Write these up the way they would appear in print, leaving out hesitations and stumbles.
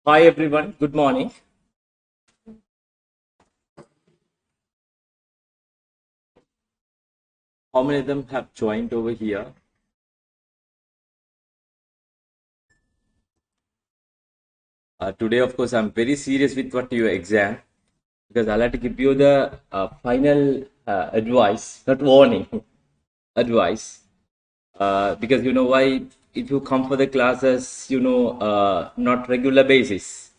Hi everyone, good morning. How many of them have joined over here? Today, of course, I'm very serious with what your exam because I'll have to give you the final advice, not warning, advice. Because you know why? If you come for the classes, not regular basis,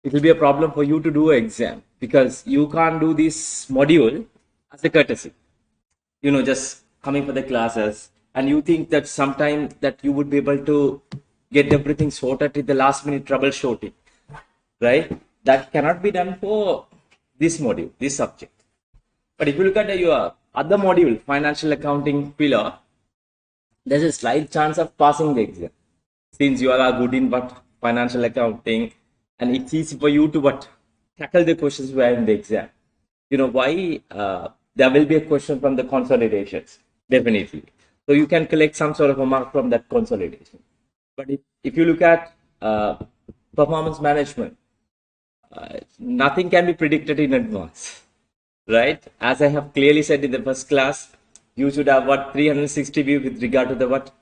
it will be a problem for you to do an exam because you can't do this module as a courtesy. Just coming for the classes and you think that sometime that you would be able to get everything sorted with the last minute troubleshooting, right? That cannot be done for this module, this subject. But if you look at your other module, financial accounting pillar, there's a slight chance of passing the exam since you are good in what financial accounting, and it's easy for you to what tackle the questions were in the exam. Why there will be a question from the consolidations, definitely. So you can collect some sort of a mark from that consolidation. But if you look at performance management, nothing can be predicted in advance, right? As I have clearly said in the first class, you should have what 360 view with regard to the what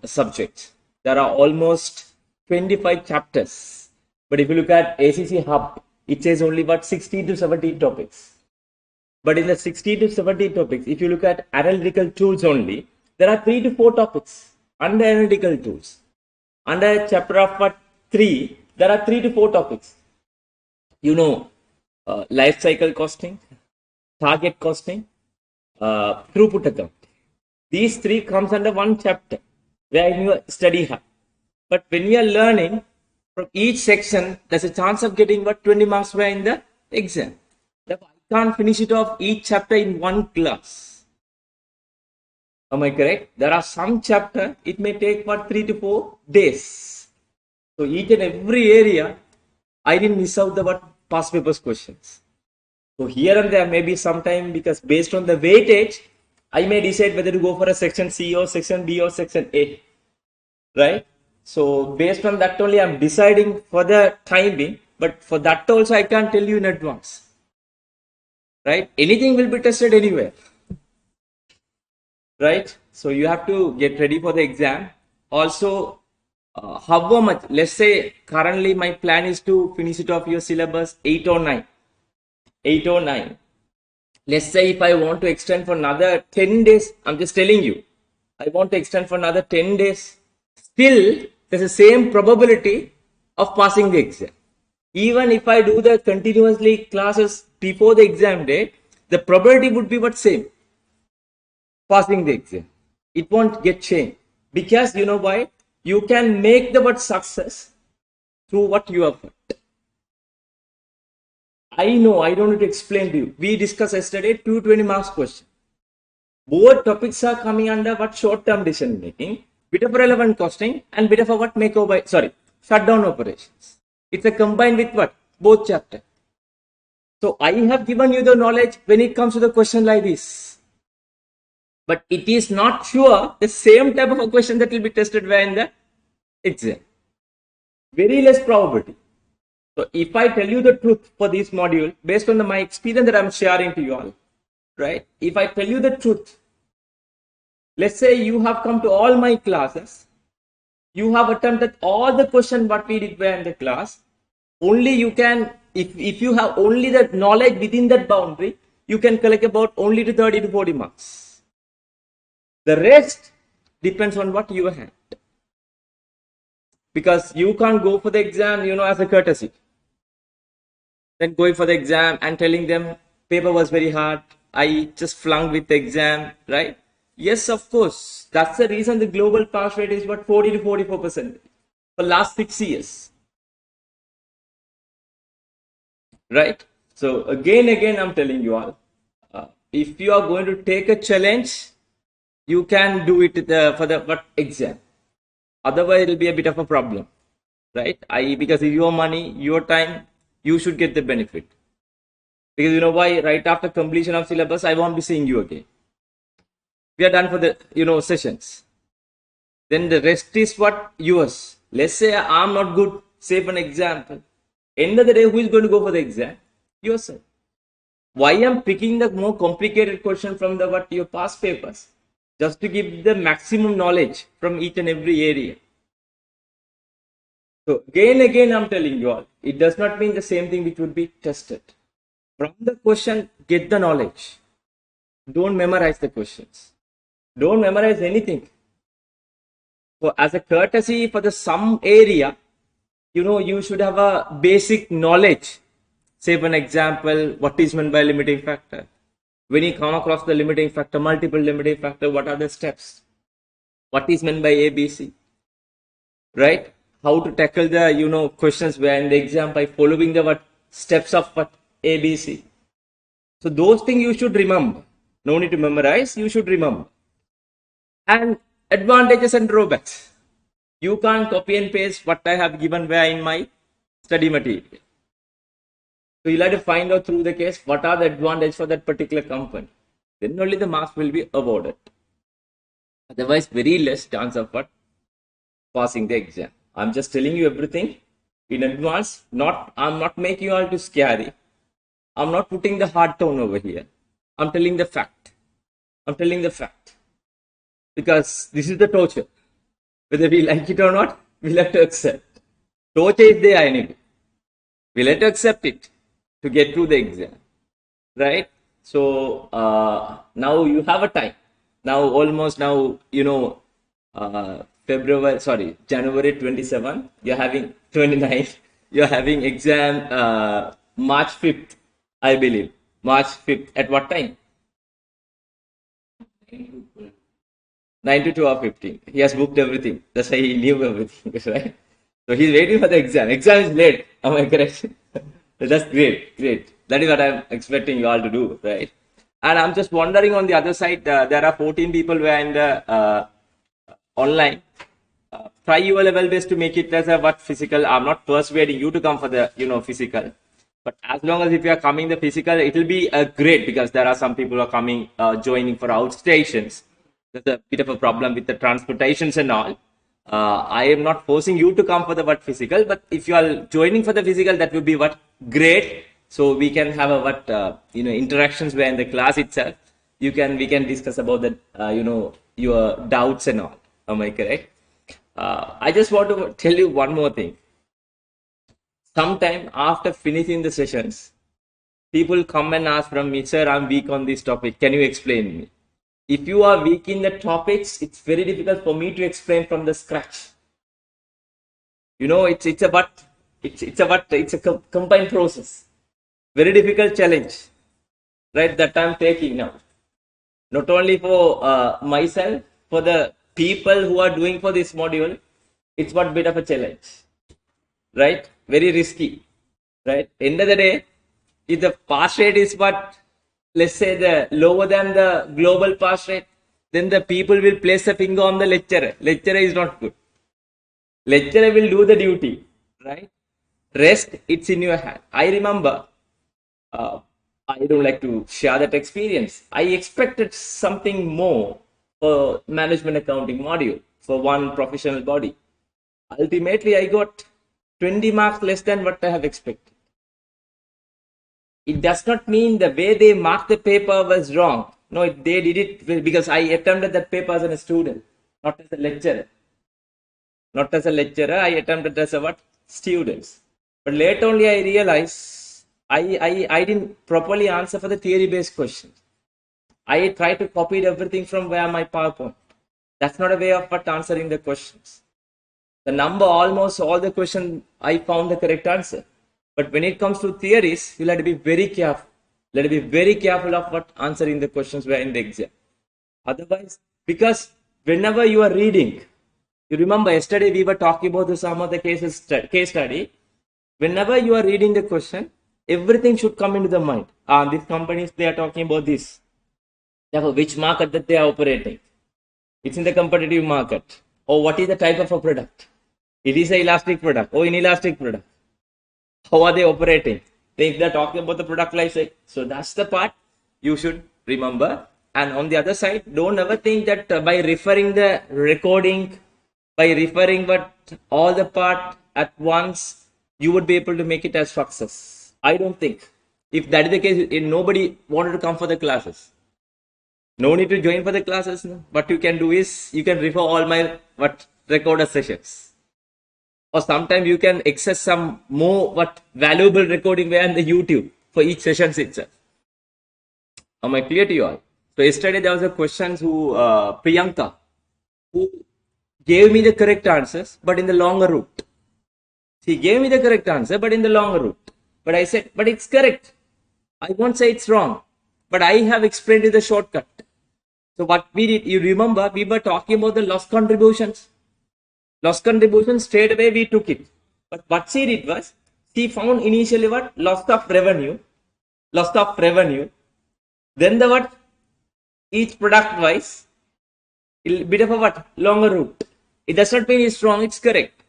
subjects. There are almost 25 chapters, but if you look at ACC Hub, it says only what 16 to 17 topics. But in the 16 to 17 topics, if you look at analytical tools only, there are 3 to 4 topics under analytical tools. Under chapter of what 3, there are 3 to 4 topics. Life cycle costing, target costing, throughput account. These three comes under one chapter where in your study hub. But when we are learning from each section, there's a chance of getting what 20 marks were in the exam. Therefore, I can't finish it off each chapter in one class. Am I correct? There are some chapter, it may take what 3 to 4 days. So each and every area, I didn't miss out the what past papers questions. So here and there may be some time because based on the weightage, I may decide whether to go for a section C or section B or section A, right? So based on that only I'm deciding for the time being, but for that also I can't tell you in advance, right? Anything will be tested anywhere, right? So you have to get ready for the exam. Also, how much, let's say currently my plan is to finish it off your syllabus 8 or 9. 8 or 9. Let's say if I want to extend for another 10 days, I'm just telling you, I want to extend for another 10 days, still there's the same probability of passing the exam. Even if I do the continuously classes before the exam day, the probability would be what same, passing the exam. It won't get changed because you know why? You can make the word success through what you have heard. I know, I don't need to explain to you. We discussed yesterday 220 marks question. Both topics are coming under what short-term decision making, bit of relevant costing, and bit of a what makeover, shutdown operations. It's a combined with what? Both chapter. So I have given you the knowledge when it comes to the question like this. But it is not sure the same type of a question that will be tested where in the exam. Very less probability. So if I tell you the truth for this module, based on my experience that I'm sharing to you all, right? If I tell you the truth, let's say you have come to all my classes, you have attempted all the questions what we did in the class, only you can, if you have only that knowledge within that boundary, you can collect about only to 30 to 40 marks. The rest depends on what you have. Because you can't go for the exam, as a courtesy. Then going for the exam and telling them paper was very hard, I just flunked with the exam, right? Yes, of course. That's the reason the global pass rate is what 40 to 44% for last 6 years. Right? So again, I'm telling you all, if you are going to take a challenge, you can do it for the what exam. Otherwise, it will be a bit of a problem, right? Because it's your money, your time, you should get the benefit. Because you know why? Right after completion of syllabus, I won't be seeing you again. We are done for the sessions. Then the rest is what yours. Let's say I'm not good, say for an example. End of the day, who is going to go for the exam? Yourself. Why I'm picking the more complicated question from the what your past papers? Just to give the maximum knowledge from each and every area. So again, I'm telling you all, it does not mean the same thing which would be tested. From the question, get the knowledge. Don't memorize the questions. Don't memorize anything. So as a courtesy for the some area, you should have a basic knowledge. Say for an example, what is meant by limiting factor? When you come across the limiting factor, multiple limiting factor, what are the steps? What is meant by ABC? Right? How to tackle the questions where in the exam by following the what steps of what ABC. So those things you should remember. No need to memorize, you should remember. And advantages and drawbacks. You can't copy and paste what I have given where in my study material. So you'll have to find out through the case what are the advantages for that particular company. Then only the marks will be awarded. Otherwise, very less chance of what passing the exam. I'm just telling you everything in advance. I'm not making you all too scary. I'm not putting the hard tone over here. I'm telling the fact. I'm telling the fact. Because this is the torture. Whether we like it or not, we'll have to accept. Torture is there anyway. We'll have to accept it to get through the exam. Right? So now you have a time. Now almost now, January 27, you're having 29, you're having exam March 5th, I believe. March 5th. At what time? 9 to 12:15. He has booked everything. That's why he knew everything, right? So he's waiting for the exam. Exam is late. Am I correct? That's great. That is what I'm expecting you all to do, right? And I'm just wondering on the other side, there are 14 people who are in the online. Try your level best to make it as a what physical. I'm not persuading you to come for the physical, but as long as if you are coming the physical, it will be great because there are some people who are coming joining for outstations. There's a bit of a problem with the transportations and all. I am not forcing you to come for the what physical, but if you are joining for the physical, that would be what great. So we can have a what interactions where in the class itself we can discuss about the your doubts and all. Am I correct? I just want to tell you one more thing. Sometime after finishing the sessions, people come and ask from me, sir, I'm weak on this topic. Can you explain me? If you are weak in the topics, it's very difficult for me to explain from the scratch. It's a combined process. Very difficult challenge, right? That I'm taking now. Not only for myself, for the people who are doing for this module, it's what bit of a challenge, right? Very risky, right? End of the day, if the pass rate is what, let's say the lower than the global pass rate, then the people will place a finger on the lecturer. Lecturer is not good. Lecturer will do the duty, right? Rest, it's in your hand. I remember, I don't like to share that experience. I expected something more for management accounting module for one professional body. Ultimately, I got 20 marks less than what I have expected. It does not mean the way they marked the paper was wrong. No, they did it because I attempted that paper as a student, not as a lecturer. Not as a lecturer, I attempted as a what? Students. But later only I realized I didn't properly answer for the theory-based questions. I tried to copy everything from where my PowerPoint. That's not a way of what answering the questions. The number, almost all the questions, I found the correct answer. But when it comes to theories, you'll have to be very careful. You'll have to be very careful of what answering the questions were in the exam. Otherwise, because whenever you are reading, you remember yesterday we were talking about some of the case study. Whenever you are reading the question, everything should come into the mind. These companies, they are talking about this. Therefore, which market that they are operating? It's in the competitive market. Or what is the type of a product? It is an elastic product or inelastic product. How are they operating? If they're talking about the product life cycle. So that's the part you should remember. And on the other side, don't ever think that by referring the recording by referring what all the part at once, you would be able to make it as success. I don't think. If that is the case, nobody wanted to come for the classes. No need to join for the classes. No? What you can do is you can refer all my what recorder sessions, or sometimes you can access some more what valuable recording where on the YouTube for each sessions itself. Am I clear to you all? So yesterday there was a question who Priyanka, who gave me the correct answers, but in the longer route. She gave me the correct answer, but in the longer route. But I said, but it's correct. I won't say it's wrong, but I have explained it the shortcut. So what we did, you remember, we were talking about the loss contributions. Loss contributions, straight away we took it. But what she did was, she found initially what? Loss of revenue. Loss of revenue. Then the what? Each product wise, bit of a what? Longer route. It does not mean it's wrong, it's correct.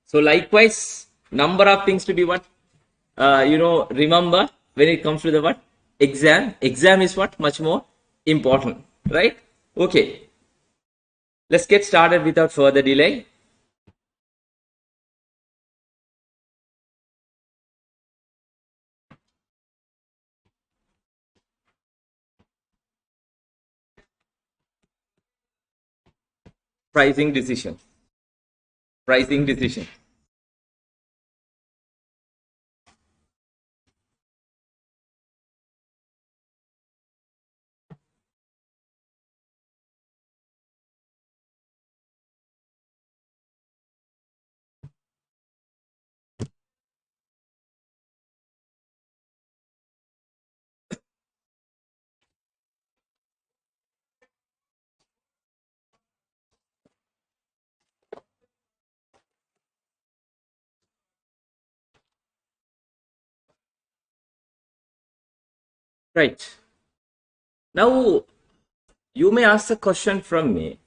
So likewise, number of things to be what? Remember when it comes to the what? Exam. Exam is what? Much more important, right? Okay. Let's get started without further delay. Pricing decision. Pricing decision. Right. Now, you may ask a question from me.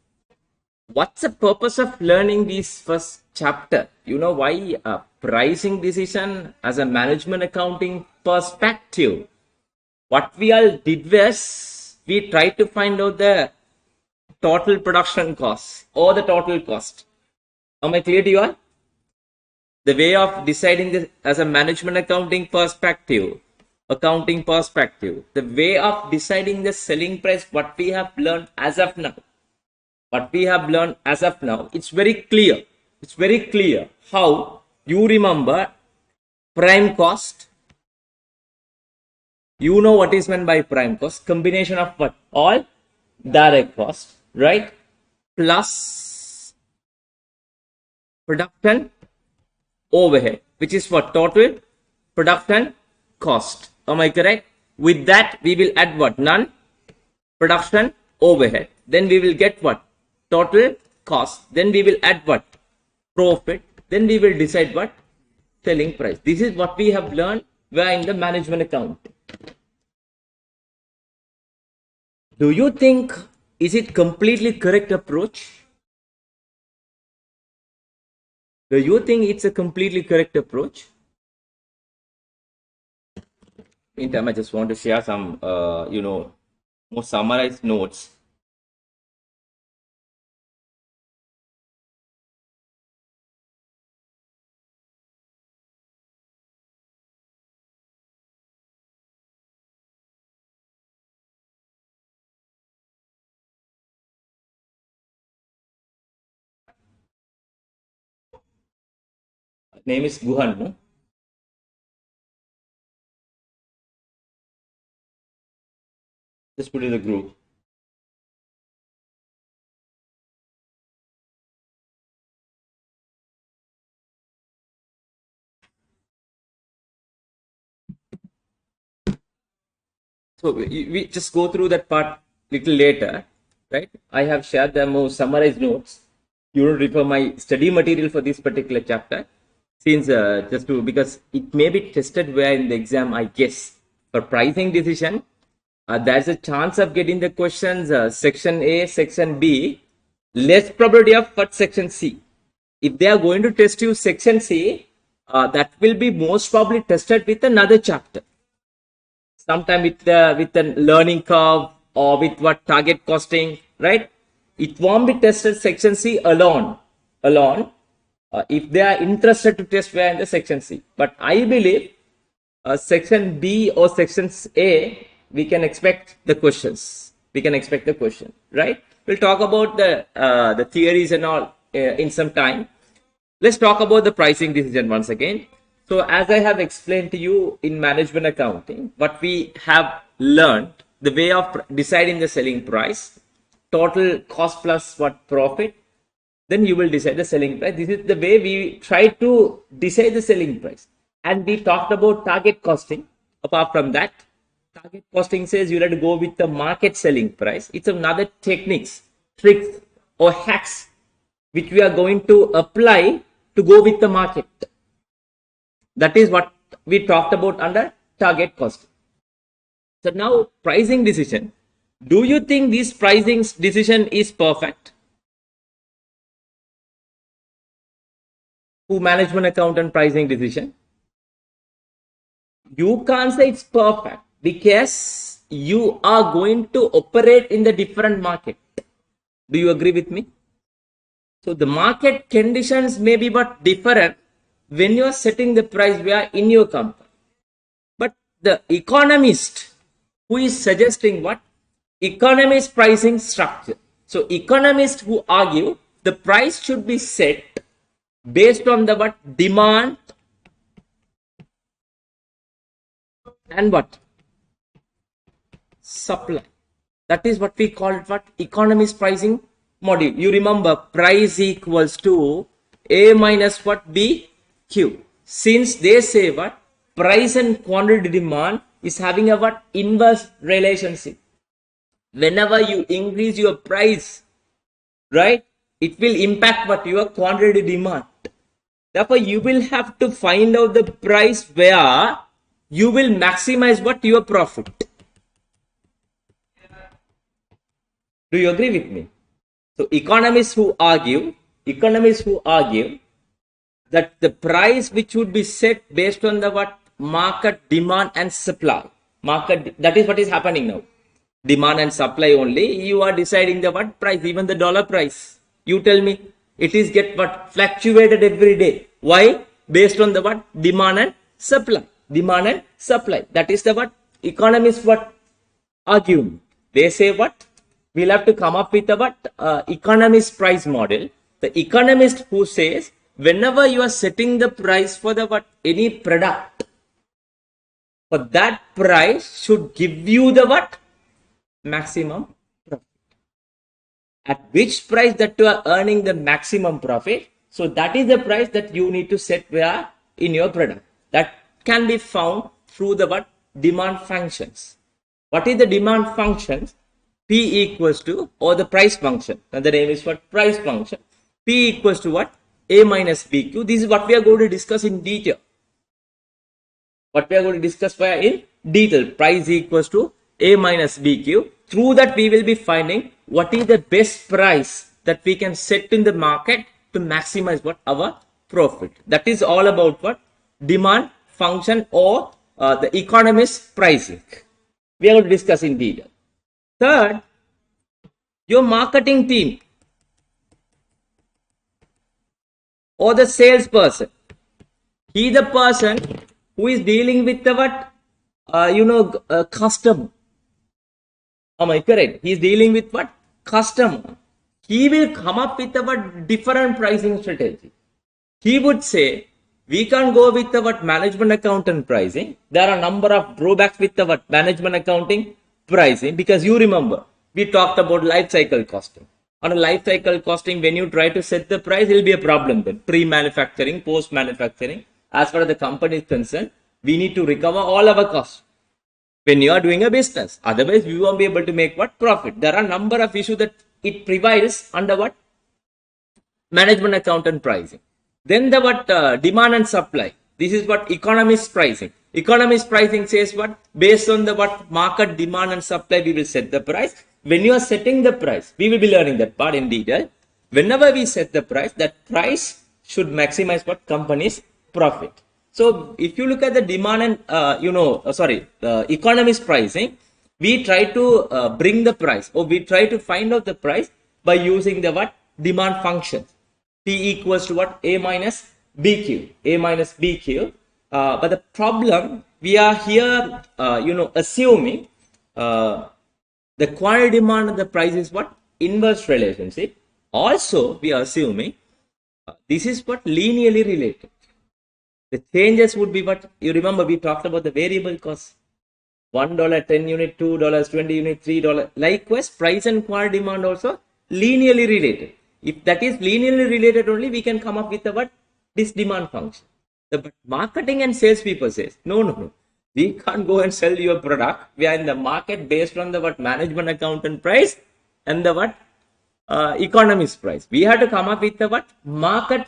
What's the purpose of learning this first chapter? You know why pricing decision as a management accounting perspective. What we all did was we tried to find out the total production cost or the total cost. Am I clear to you all? The way of deciding this as a management accounting perspective, the way of deciding the selling price, what we have learned as of now. It's very clear. It's very clear how you remember prime cost. You know what is meant by prime cost. Combination of what? All direct cost, right? Plus production overhead, which is what? Total production cost. Am I correct? With that, we will add what? None production overhead. Then we will get what? Total cost. Then we will add what? Profit. Then we will decide what? Selling price. This is what we have learned where in the management account. Do you think is it completely correct approach? Do you think it's a completely correct approach? Meantime, I just want to share some, more summarized notes. Name is Guhan, no? Just put in the group. So we just go through that part little later, right? I have shared the more summarized notes. You will refer my study material for this particular chapter, since because it may be tested where in the exam, I guess. For pricing decision, there's a chance of getting the questions section A, section B, less probability of what section C. If they are going to test you section C, that will be most probably tested with another chapter. Sometime with the learning curve or with what target costing, right? It won't be tested section C alone. If they are interested to test where in the section C. But I believe section B or section A, we can expect the questions. Right? We'll talk about the theories and all in some time. Let's talk about the pricing decision once again. So as I have explained to you in management accounting, what we have learned, the way of deciding the selling price, total cost plus what profit, then you will decide the selling price. This is the way we try to decide the selling price. And we talked about target costing. Apart from that, target costing says you have to go with the market selling price. It's another techniques, tricks or hacks which we are going to apply to go with the market. That is what we talked about under target costing. So now pricing decision. Do you think this pricing decision is perfect? Who management accountant pricing decision? You can't say it's perfect because you are going to operate in the different market. Do you agree with me? So the market conditions may be but different when you are setting the price where in your company. But the economist who is suggesting what? Economist pricing structure. So economists who argue the price should be set based on the what? Demand and what? Supply. That is what we call it what? Economist pricing module. You remember price equals to A minus what? B Q. Since they say what? Price and quantity demand is having a what? Inverse relationship. Whenever you increase your price, right, it will impact what? Your quantity demand. Therefore, you will have to find out the price where you will maximize what? Your profit. Do you agree with me? So economists who argue that the price which would be set based on the what? Market demand and supply. That is what is happening now. Demand and supply only. You are deciding the what price, even the dollar price. You tell me, it is get what? Fluctuated every day. Why? Based on the what? Demand and supply. That is the what? Economists what? Argue. They say what? We'll have to come up with a what? Economist price model. The economist who says whenever you are setting the price for the what? Any product, for that price should give you the what? Maximum profit. At which price that you are earning the maximum profit, so that is the price that you need to set where in your product. That can be found through the what? Demand functions. What is the demand functions? P equals to, or the price function, and the name is what? Price function. P equals to what? A minus BQ. This is what we are going to discuss in detail. In detail. Price equals to A minus BQ. Through that we will be finding what is the best price that we can set in the market to maximize what? Our profit. That is all about what? Demand function or the economist pricing. We are going to discuss in detail. Third, your marketing team or the salesperson. He the person who is dealing with the what? Customer. Am I correct? He is dealing with what? Customer. He will come up with a what? Different pricing strategy. He would say, we can go with the what? Management accountant pricing. There are a number of drawbacks with the what? Management accounting pricing, because you remember we talked about life cycle costing. On a life cycle costing, when you try to set the price, it will be a problem then. Pre-manufacturing, post-manufacturing. As far as the company is concerned, we need to recover all our costs when you are doing a business. Otherwise, we won't be able to make what? Profit. There are a number of issues that it prevails under what? Management accountant pricing. Then the what? Demand and supply. This is what? Economist pricing. Economist pricing says what? Based on the what? Market demand and supply, we will set the price. When you are setting the price, we will be learning that part in detail. Whenever we set the price, that price should maximize what? Company's profit. So if you look at the demand and economist pricing, we try to bring the price, or we try to find out the price by using the what? Demand function. P equals to what? A minus BQ. A minus BQ. But the problem, we are here, assuming the quantity demand and the price is what? Inverse relationship. Also, we are assuming this is what? Linearly related. The changes would be what? You remember we talked about the variable cost. $1, 10 unit, $2, 20 unit, $3. Likewise, price and quantity demand also linearly related. If that is linearly related only, we can come up with the what? This demand function. But marketing and sales people says, no. We can't go and sell your product. We are in the market based on the what? Management accountant price and the what? Economist price. We have to come up with the what? Market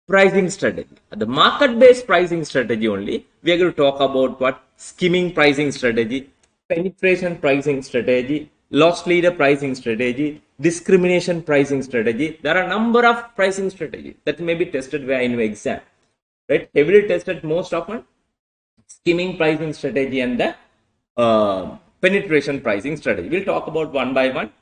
pricing strategy. The market based pricing strategy only, we are going to talk about what? Skimming pricing strategy, penetration pricing strategy, loss leader pricing strategy, discrimination pricing strategy. There are a number of pricing strategies that may be tested via in exam, right? Heavily tested most often skimming pricing strategy and the penetration pricing strategy. We'll talk about one by one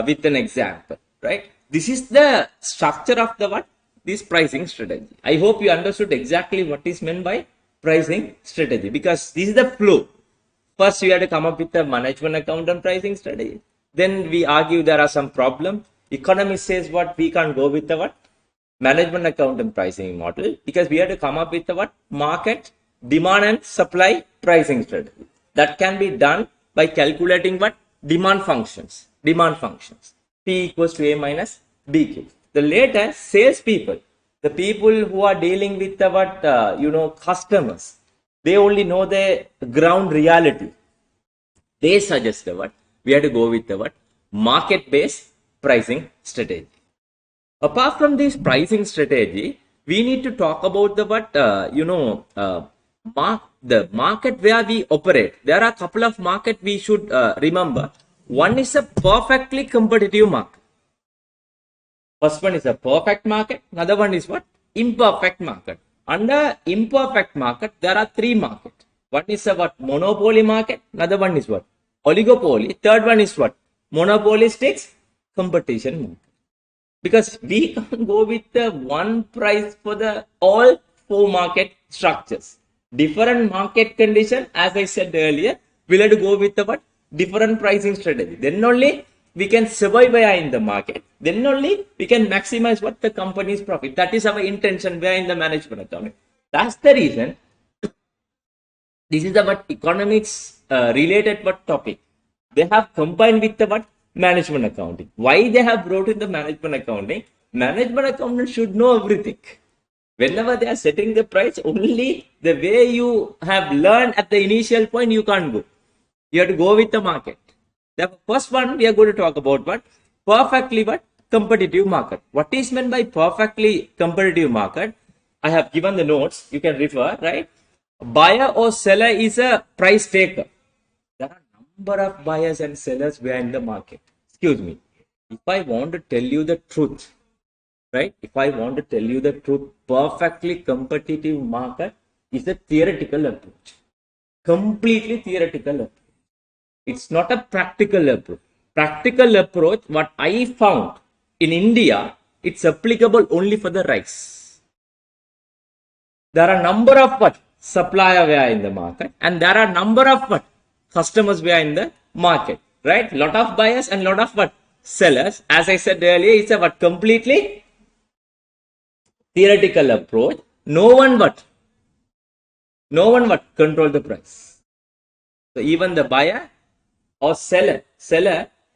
with an example, right? This is the structure of the what? This pricing strategy. I hope you understood exactly what is meant by pricing strategy, because this is the flow. First, we have to come up with a management accountant pricing strategy. Then we argue there are some problems. Economist says what? We can't go with the what? Management accountant pricing model, because we have to come up with the what? Market, demand and supply pricing strategy. That can be done by calculating what? Demand functions. Demand functions. P equals to A minus BQ. The later sales people, the people who are dealing with the what, customers, they only know the ground reality. They suggest the what? We have to go with the what? Market-based pricing strategy. Apart from this pricing strategy, we need to talk about the what? The market where we operate. There are a couple of market we should remember. One is a perfectly competitive market. First one is a perfect market. Another one is what? Imperfect market. Under imperfect market, there are three markets. One is a what? Monopoly market. Another one is what? Oligopoly. Third one is what? Monopolistic competition market. Because we can't go with the one price for the all four market structures. Different market condition, as I said earlier, we'll have to go with the what? Different pricing strategy. Then only we can survive in the market. Then only we can maximize what? The company's profit. That is our intention where in the management accounting. That's the reason. This is the what? Economics related what topic. They have combined with the what? Management accounting. Why they have brought in the management accounting? Management accountant should know everything. Whenever they are setting the price, only the way you have learned at the initial point, you can't go. You have to go with the market. The first one we are going to talk about what? Perfectly what? Competitive market. What is meant by perfectly competitive market? I have given the notes. You can refer, right? Buyer or seller is a price taker. There are number of buyers and sellers behind the market. Excuse me. If I want to tell you the truth, right? If I want to tell you the truth, perfectly competitive market is a theoretical approach. Completely theoretical approach. It's not a practical approach. Practical approach, what I found in India, it's applicable only for the rice. There are number of what? Supplier where in the market, and there are number of what? Customers where in the market, right? Lot of buyers and lot of what? Sellers. As I said earlier, it's a what? Completely theoretical approach. No one what? Control the price. So even the buyer or seller,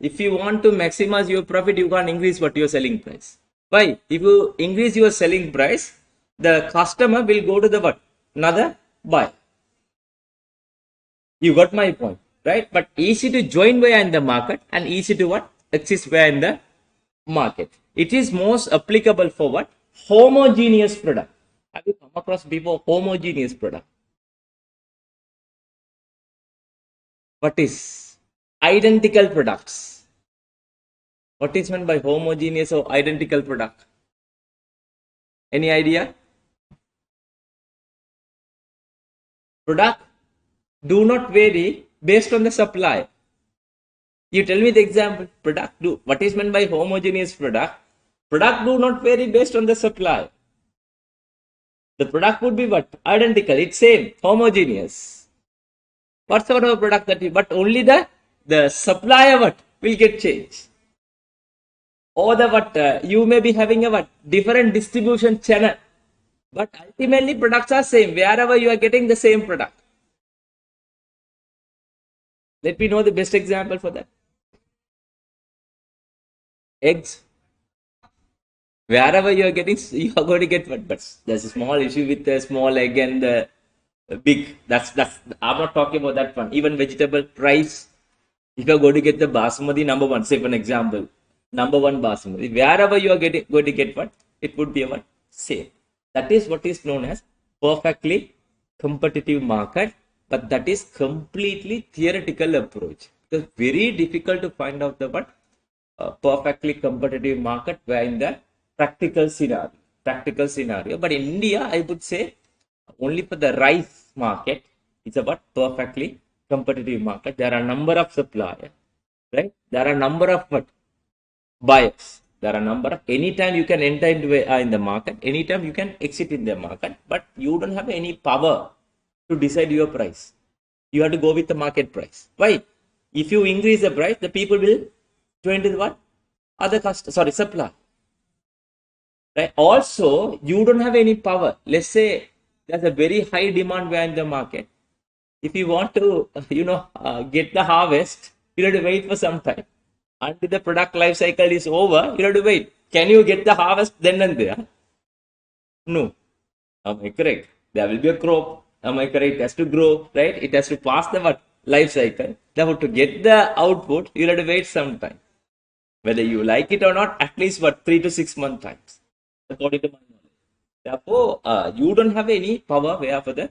if you want to maximize your profit, you can't increase what your selling price. Why? If you increase your selling price, the customer will go to the what? Another buyer. You got my point, right? But easy to join where in the market and easy to what? Exist where in the market. It is most applicable for what? Homogeneous product. Have you come across before homogeneous product? What is? Identical products. What is meant by homogeneous or identical product? Any idea? Product do not vary based on the supply. You tell me the example. Product do. What is meant by homogeneous product? Product do not vary based on the supply. The product would be what? Identical. It's same. Homogeneous. What's sort of product that you, but only the supplier what will get changed. Or the what you may be having a what different distribution channel. But ultimately products are same. Wherever you are getting the same product. Let me know the best example for that. Eggs. Wherever you are getting, you are going to get what? But there's a small issue with the small egg and the big. That's. I'm not talking about that one. Even vegetable price. If you are going to get the basmati number one, say for an example, number one basmati, wherever you are going to get what, it would be a what same. That is what is known as perfectly competitive market, but that is completely theoretical approach. It's very difficult to find out the what perfectly competitive market where in the practical scenario. Practical scenario. But in India, I would say only for the rice market, it's about perfectly competitive market. There are a number of suppliers, right? There are a number of what buyers. There are a number of anytime you can enter into in the market, anytime you can exit in the market, but you don't have any power to decide your price. You have to go with the market price. Why? If you increase the price, the people will join to the what? Other cost, sorry, supply. Right? Also, you don't have any power. Let's say there's a very high demand in the market. If you want to, get the harvest, you have to wait for some time. Until the product life cycle is over, you have to wait. Can you get the harvest then and there? No. Am I correct? There will be a crop. Am I correct? It has to grow, right? It has to pass the what? Life cycle. Therefore, to get the output, you have to wait some time. Whether you like it or not, at least what 3 to 6 month times, according to my knowledge. Therefore, you don't have any power where for the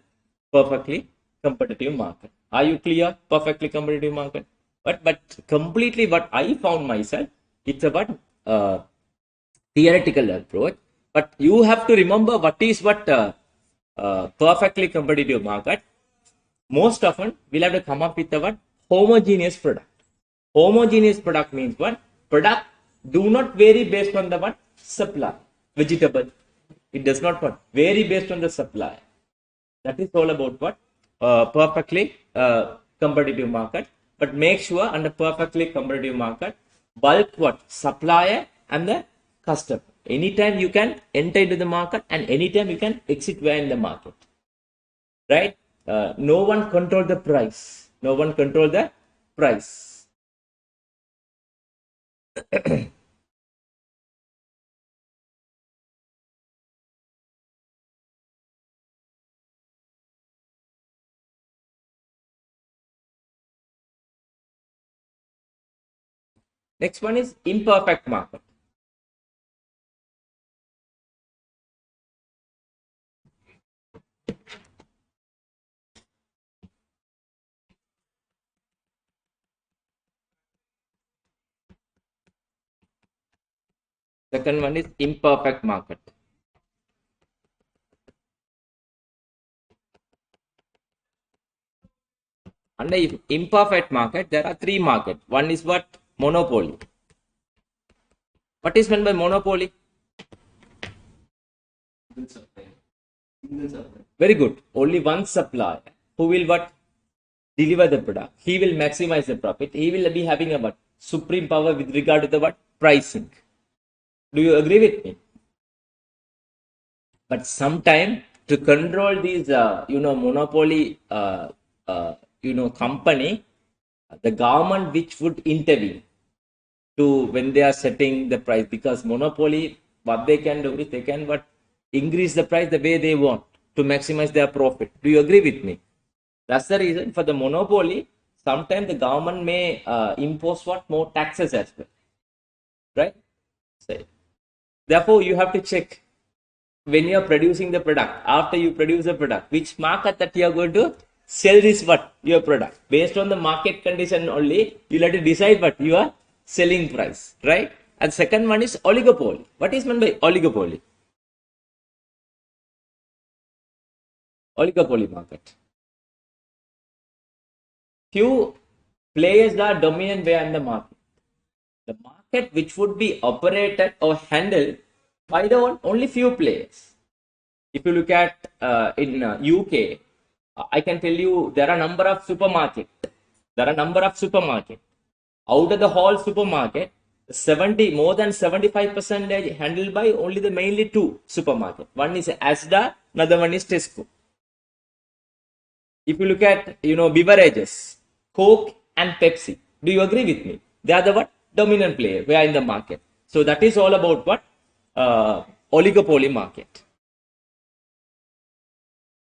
perfectly competitive market. Are you clear? Perfectly competitive market. But completely what I found myself, it's about theoretical approach. But you have to remember what is what perfectly competitive market. Most often we'll have to come up with a what homogeneous product. Homogeneous product means what? Product do not vary based on the what? Supply. Vegetable. It does not what? Vary based on the supply. That is all about what? Perfectly competitive market. But make sure under perfectly competitive market, bulk what? Supplier and the customer. Anytime you can enter into the market and anytime you can exit where in the market. Right? No one control the price. No one control the price. Next one is imperfect market. Second one is imperfect market. Under imperfect market, there are three markets. One is what? Monopoly. What is meant by monopoly? Very good. Only one supplier who will what? Deliver the product. He will maximize the profit. He will be having a what? Supreme power with regard to the what? Pricing. Do you agree with me? But sometime to control these, monopoly, company, the government which would intervene to when they are setting the price, because monopoly, what they can do is they can what increase the price the way they want to maximize their profit. Do you agree with me? That's the reason for the monopoly. Sometimes the government may impose what more taxes as well, right? So, therefore, you have to check when you are producing the product. After you produce the product, which market that you are going to sell this what your product based on the market condition only. You'll have to decide what your selling price, right? And second one is oligopoly. What is meant by oligopoly? Oligopoly market. Few players are dominant way in the market. The market which would be operated or handled by the only few players. If you look at in UK, I can tell you there are number of supermarket. There are number of supermarket. Out of the whole supermarket, 70 more than 75% handled by only the mainly two supermarket. One is Asda, another one is Tesco. If you look at beverages, Coke and Pepsi, do you agree with me? They are the what dominant player. We are in the market. So that is all about what oligopoly market.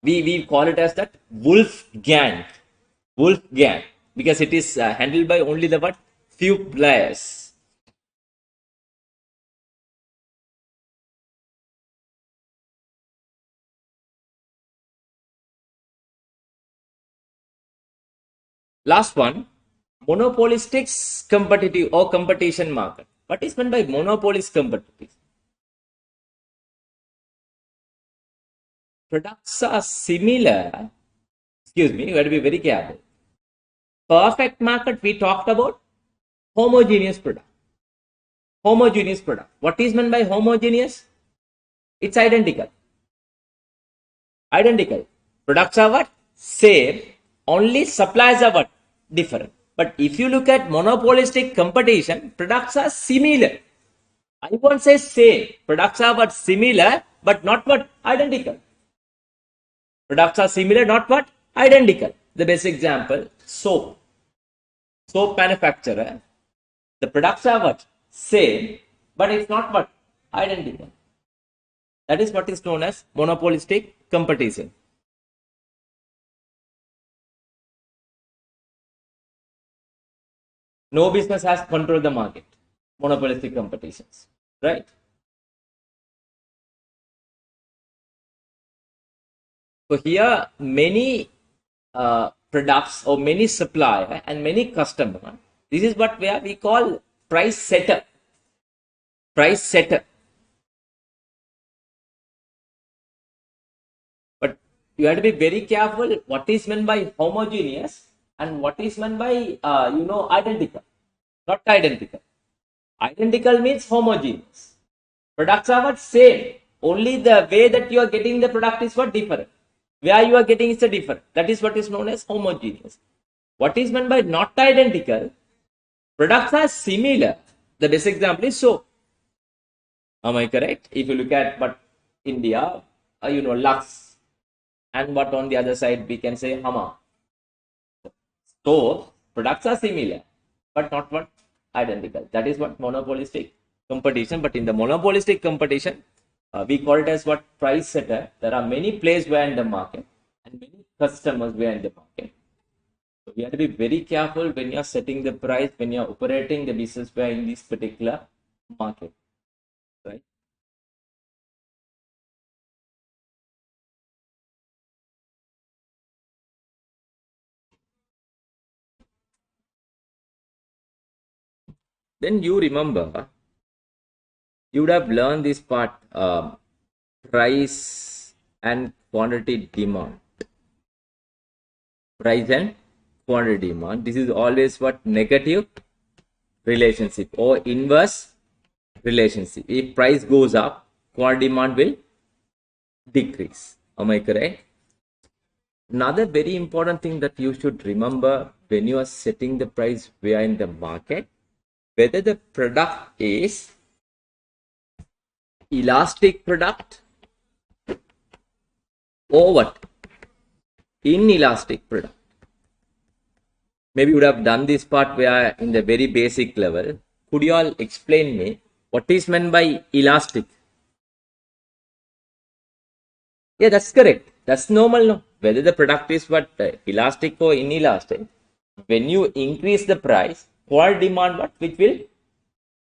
We call it as that wolf gang because it is handled by only the what few players. Last one, monopolistic competitive or competition market. What is meant by monopolist competitive? Products are similar. Excuse me, you have to be very careful. Perfect market, we talked about homogeneous product. Homogeneous product. What is meant by homogeneous? It's identical. Identical. Products are what? Same. Only supplies are what? Different. But if you look at monopolistic competition, products are similar. I won't say same. Products are what? Similar, but not what? Identical. Products are similar, not what? Identical. The best example, soap. Soap manufacturer. The products are what? Same, but it's not what? Identical. That is what is known as monopolistic competition. No business has control the market. Monopolistic competitions, right? So here many products or many supplier and many customer. This is what we call price setter. Price setter. But you have to be very careful what is meant by homogeneous and what is meant by identical. Not identical. Identical means homogeneous. Products are what same. Only the way that you are getting the product is what different. Where you are getting is a different. That is what is known as homogeneous. What is meant by not identical? Products are similar. The best example is soap. Am I correct? If you look at but India, Lux, and what on the other side we can say Hama. So products are similar, but not what identical. That is what monopolistic competition. But in the monopolistic competition, we call it as what price setter. There are many players where in the market and many customers where in the market. So we have to be very careful when you are setting the price, when you are operating the business where in this particular market, right? Then you remember, you would have learned this part, price and quantity demand. Price and quantity demand. This is always what negative relationship or inverse relationship. If price goes up, quantity demand will decrease. Am I correct? Another very important thing that you should remember when you are setting the price where in the market, whether the product is elastic product or what? Inelastic product. Maybe you would have done this part where in the very basic level. Could you all explain me what is meant by elastic? Yeah, that's correct. That's normal. No? Whether the product is what elastic or inelastic, when you increase the price, what demand what which will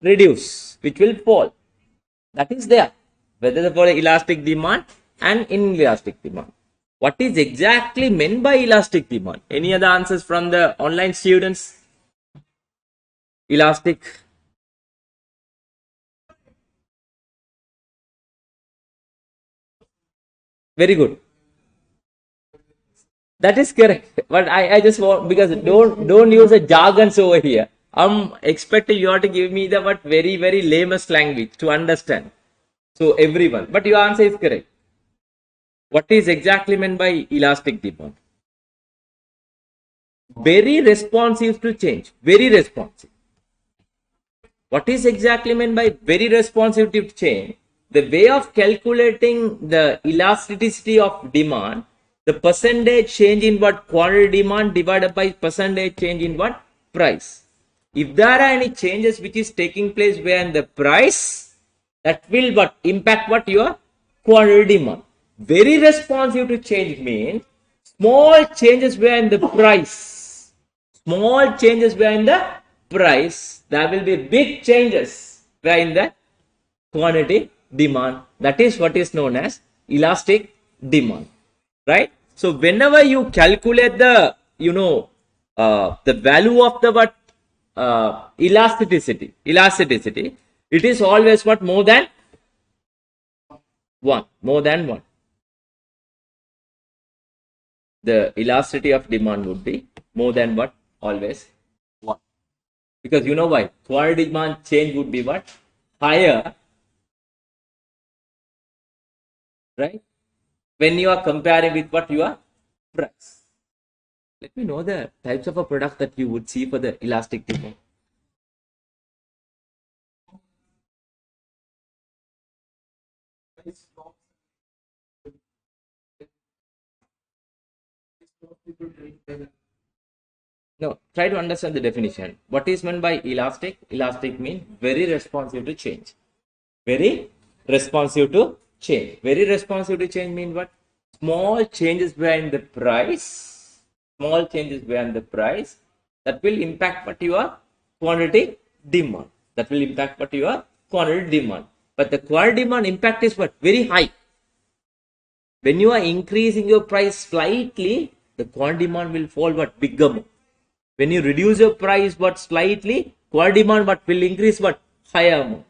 reduce, which will fall. That is there. Whether for elastic demand and inelastic demand. What is exactly meant by elastic demand? Any other answers from the online students? Elastic. Very good. That is correct. But I just want, because don't use a jargons over here. I'm expecting you to give me the what very, very lamest language to understand. So everyone. But your answer is correct. What is exactly meant by elastic demand? Very responsive to change. Very responsive. What is exactly meant by very responsive to change? The way of calculating the elasticity of demand, the percentage change in what quantity demand divided by percentage change in what price. If there are any changes which is taking place where in the price, that will what impact what your quantity demand. Very responsive to change means small changes where in the price. Small changes where in the price. There will be big changes where in the quantity demand. That is what is known as elastic demand, right? So whenever you calculate the the value of the what elasticity, it is always what more than one. The elasticity of demand would be more than what always one, because you know why quantity demand change would be what higher, right, when you are comparing with what your price. Let me know the types of a product that you would see for the elastic demand. No, try to understand the definition. What is meant by elastic? Elastic means very responsive to change. Very responsive to change. Very responsive to change means what? Small changes behind the price. Small changes behind the price that will impact what your quantity demand. That will impact what your quantity demand. But the quantity demand impact is what? Very high. When you are increasing your price slightly, the quantity demand will fall what? Bigger more. When you reduce your price but slightly, quantity demand but will increase what? Higher amount.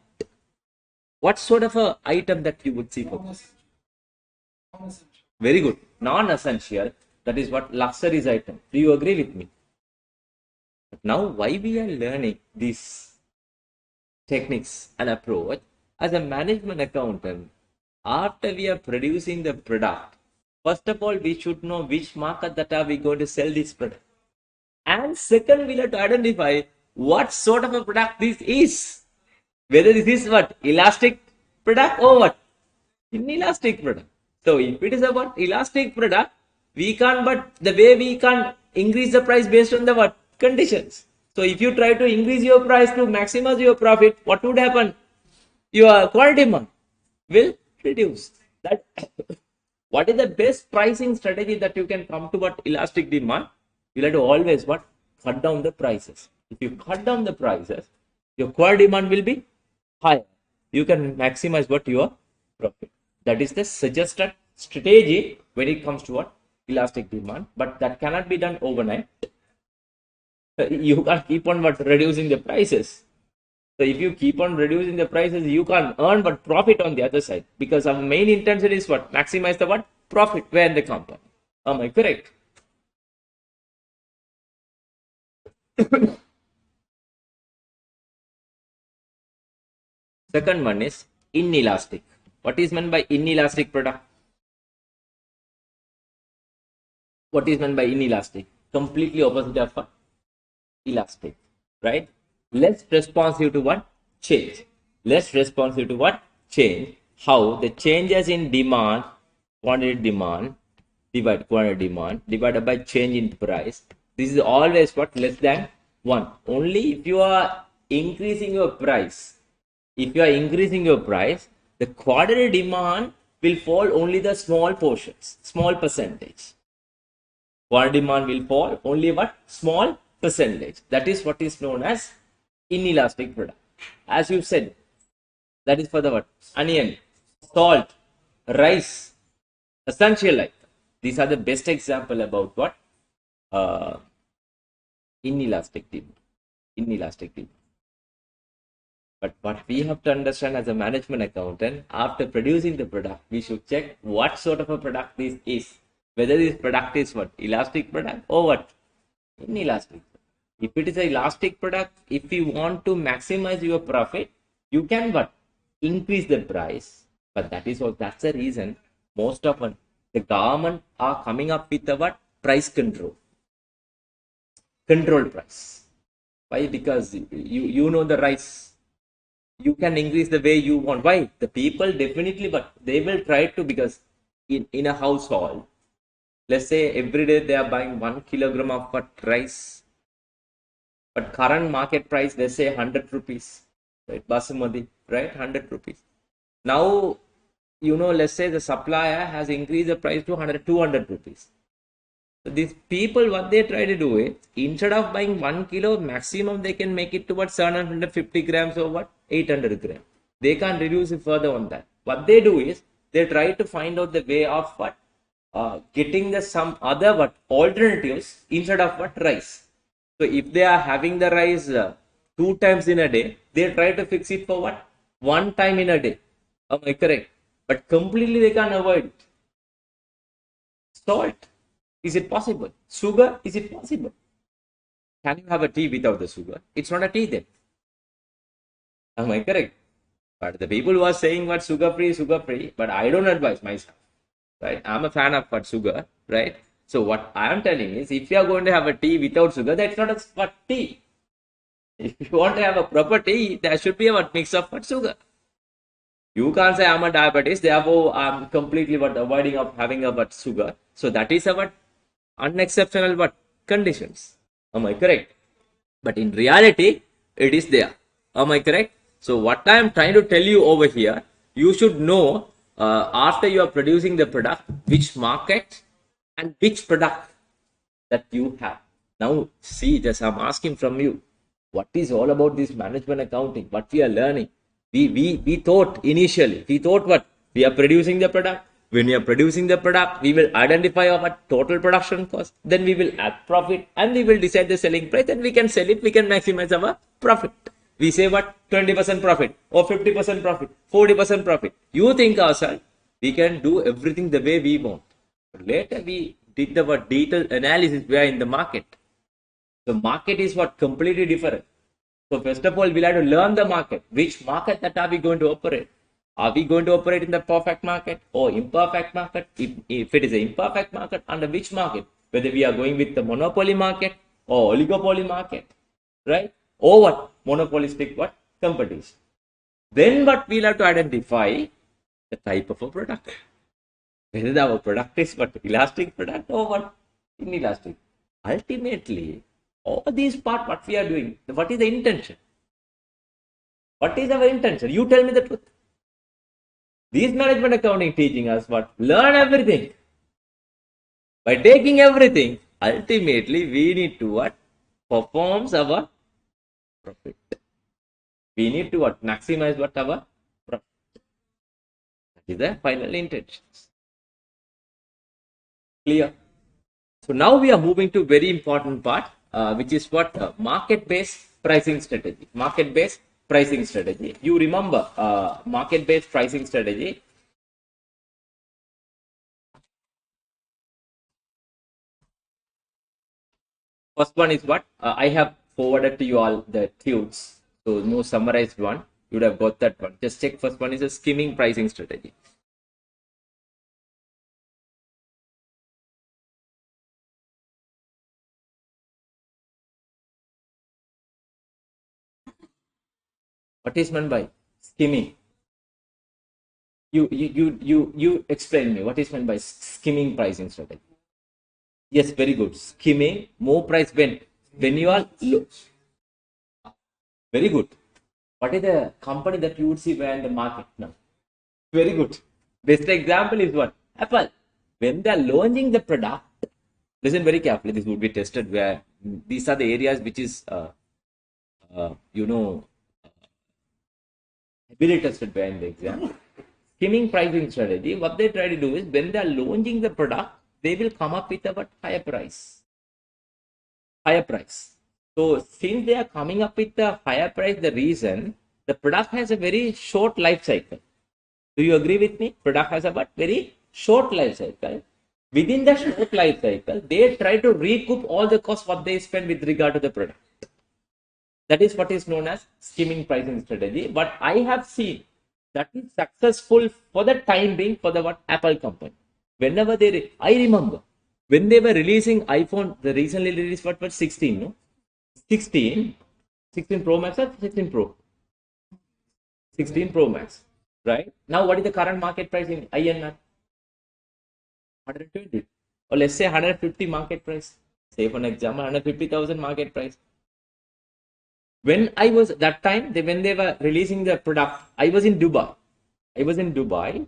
What sort of a item that you would see for this? Very good. Non-essential. That is what luxuries item. Do you agree with me? But now why we are learning these techniques and approach as a management accountant? After we are producing the product, first of all, we should know which market that are we going to sell this product. And second, we'll have to identify what sort of a product this is. Whether this is what? Elastic product or what? Inelastic product. So if it is about elastic product, we can't, but the way we can't increase the price based on the what? Conditions. So if you try to increase your price to maximize your profit, what would happen? Your quality demand will reduce. That what is the best pricing strategy that you can come to what elastic demand? You'll have to always what? Cut down the prices. If you cut down the prices, your quality demand will be higher. You can maximize what your profit. That is the suggested strategy when it comes to what elastic demand, but that cannot be done overnight. You can't keep on what reducing the prices. So if you keep on reducing the prices, you can't earn but profit on the other side, because our main intention is what? Maximize the what? Profit where in the company. Am I correct? Second one is inelastic. What is meant by inelastic product? What is meant by inelastic? Completely opposite of elastic, right? Less responsive to what? Change. Less responsive to what? Change. How? The changes in demand, quantity demand, quantity demand divided by change in price. This is always what? Less than 1. Only if you are increasing your price, the quantity demand will fall only the small portions, small percentage. Quantity demand will fall only what? Small percentage. That is what is known as inelastic product. As you said, that is for the what? Onion, salt, rice, essential item. These are the best example about what? Inelastic demand. Inelastic demand. But what we have to understand as a management accountant, after producing the product, we should check what sort of a product this is. Whether this product is what? Elastic product or what? Inelastic. If it is an elastic product, if you want to maximize your profit, you can what? Increase the price. But that is what, that's the reason most often the government are coming up with the what? Price control. Control price. Why? Because you know the rice. You can increase the way you want. Why? The people definitely, but they will try to, because in a household, let's say every day they are buying 1 kilogram of what? Rice. But current market price, they say 100 rupees, right? Basmati, right? 100 rupees. Now, let's say the supplier has increased the price to 100, 200 rupees. So these people, what they try to do is, instead of buying 1 kilo, maximum they can make it to what? 750 grams or what? 800 grams. They can't reduce it further on that. What they do is, they try to find out the way of what? Getting the some other what? Alternatives instead of what? Rice. So if they are having the rice 2 times in a day, they try to fix it for what? 1 time in a day. Am I correct? But completely they can't avoid it. Salt. Is it possible? Sugar. Is it possible? Can you have a tea without the sugar? It's not a tea then. Am I correct? But the people who are saying what? Sugar free, but I don't advise myself. Right? I'm a fan of what? Sugar. Right? So what I am telling is, if you are going to have a tea without sugar, that's not a what? Tea. If you want to have a proper tea, there should be a what? Mix of what? Sugar. You can't say I'm a diabetes, therefore I'm completely what? Avoiding of having a what? Sugar. So that is a what? Unexceptional what? Conditions. Am I correct? But in reality, it is there. Am I correct? So what I am trying to tell you over here, you should know after you are producing the product, which market and which product that you have. Now, see, just I'm asking from you, what is all about this management accounting? What we are learning? We thought initially, what? We are producing the product. When we are producing the product, we will identify our total production cost. Then we will add profit and we will decide the selling price, and we can sell it. We can maximize our profit. We say what? 20% profit or 50% profit, 40% profit. You think ourselves, we can do everything the way we want. But later we did the what? Detailed analysis. We are in the market. The market is what? Completely different. So first of all, we'll have to learn the market. Which market that are we going to operate? Are we going to operate in the perfect market or imperfect market? If it is an imperfect market, under which market? Whether we are going with the monopoly market or oligopoly market, right? Or what? Monopolistic what? Competition. Then what? We'll have to identify the type of a product. Whether our product is what? Elastic product or what? Inelastic. Ultimately, all these part what we are doing, what is the intention? What is our intention? You tell me the truth. These management accounting teaching us what? Learn everything. By taking everything, ultimately we need to what? Performs our profit. We need to what? Maximize what? Our profit. That is the final intentions. Clear? So now we are moving to very important part, which is what? Market-based pricing strategy. Market-based pricing strategy. You remember market-based pricing strategy. First one is what? I have forwarded to you all the tunes. So no summarized one. You would have got that one. Just check. First one is a skimming pricing strategy. What is meant by skimming? You explain me. What is meant by skimming pricing strategy? Yes, very good. Skimming, more price when you are low. Very good. What is the company that you would see where in the market now? Very good. Best example is what? Apple. When they are launching the product, listen very carefully. This would be tested where these are the areas which is heavily tested by in the exam. Skimming pricing strategy. What they try to do is when they are launching the product, they will come up with a what? Higher price. Higher price. So since they are coming up with the higher price, the reason the product has a very short life cycle. Do you agree with me? Product has a what? Very short life cycle. Within the short life cycle, they try to recoup all the costs what they spend with regard to the product. That is what is known as skimming pricing strategy. But I have seen that is successful for the time being for the what Apple company. Whenever I remember when they were releasing iPhone, the recently released what was 16, no? 16, 16 Pro Max or 16 Pro? 16 Pro Max, right? Now, what is the current market price in INR? 120, or let's say 150 market price. Say for an example, 150,000 market price. When I was that time, when they were releasing the product, I was in Dubai.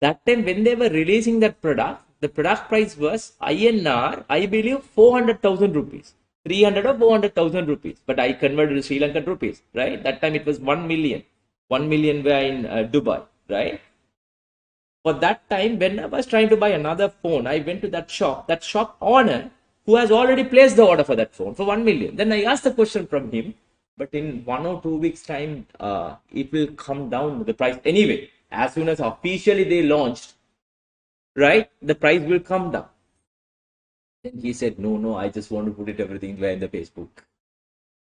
That time, when they were releasing that product, the product price was INR, I believe, 400,000 rupees. 300 or 400,000 rupees. But I converted to Sri Lankan rupees, right? That time it was 1 million. 1 million were in Dubai, right? For that time, when I was trying to buy another phone, I went to that shop owner who has already placed the order for that phone for 1 million. Then I asked the question from him, but in 1 or 2 weeks' time, it will come down the price anyway. As soon as officially they launched, right, the price will come down. Then he said, no, I just want to put it everything in the Facebook,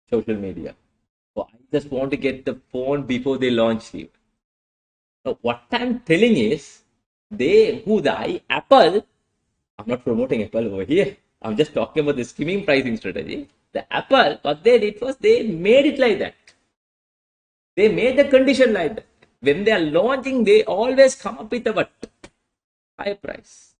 social media. So I just want to get the phone before they launch it. So what I'm telling is, Apple, I'm not promoting Apple over here. I'm just talking about the skimming pricing strategy. The Apple, what they did was they made it like that. They made the condition like that. When they are launching, they always come up with a what? High price.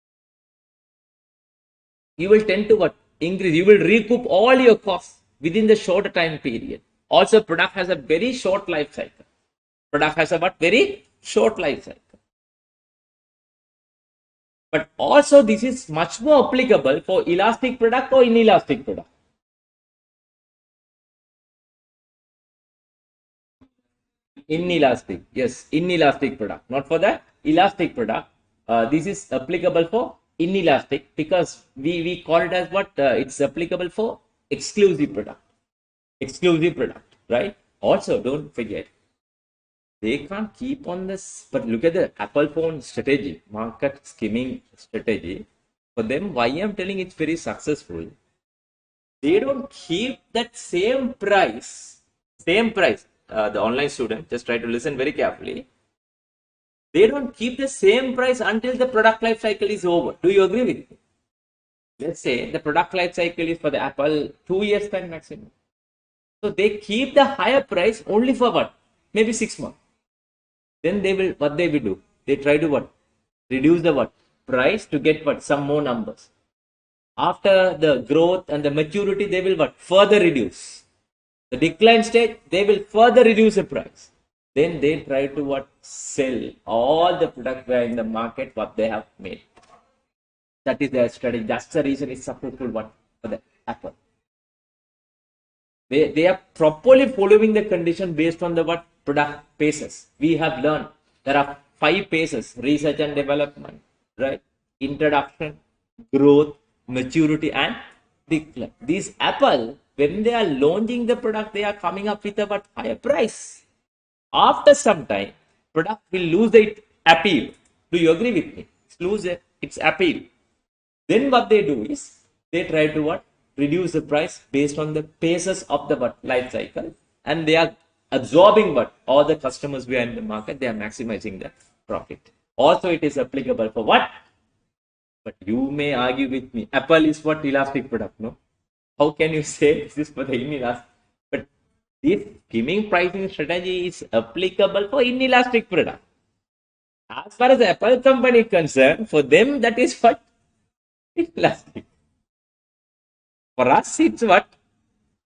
You will tend to what? Increase. You will recoup all your costs within the shorter time period. Also, product has a very short life cycle. Product has a what? Very short life cycle. But also, this is much more applicable for elastic product or inelastic product. Inelastic, yes, inelastic product, not for the elastic product. This is applicable for inelastic because we call it as what? It's applicable for exclusive product. Exclusive product, right? Also, don't forget, they can't keep on this. But look at the Apple phone strategy, market skimming strategy. For them, why I'm telling it's very successful. They don't keep that same price. The online student, just try to listen very carefully. They don't keep the same price until the product life cycle is over. Do you agree with me? Let's say the product life cycle is for the Apple 2 years time maximum. So they keep the higher price only for what? Maybe 6 months. Then what they will do? They try to what? Reduce the what? Price to get what? Some more numbers. After the growth and the maturity, they will what? Further reduce. The decline stage, they will further reduce the price. Then they try to what? Sell all the product where in the market what they have made. That is their strategy. That's the reason it's successful what for the Apple. They are properly following the condition based on the what product paces. We have learned there are 5 paces: research and development, right? Introduction, growth, maturity, and decline. These Apple, when they are launching the product, they are coming up with a what higher price. After some time, product will lose its appeal. Do you agree with me? It's lose its appeal. Then what they do is they try to what? Reduce the price based on the paces of the what? Life cycle, and they are absorbing what? All the customers we are in the market, they are maximizing the profit. Also, it is applicable for what? But you may argue with me. Apple is what? Elastic product, no? How can you say this is for the inelastic? But this skimming pricing strategy is applicable for inelastic product. As far as the Apple company is concerned, for them that is what? Inelastic. For us, it's what?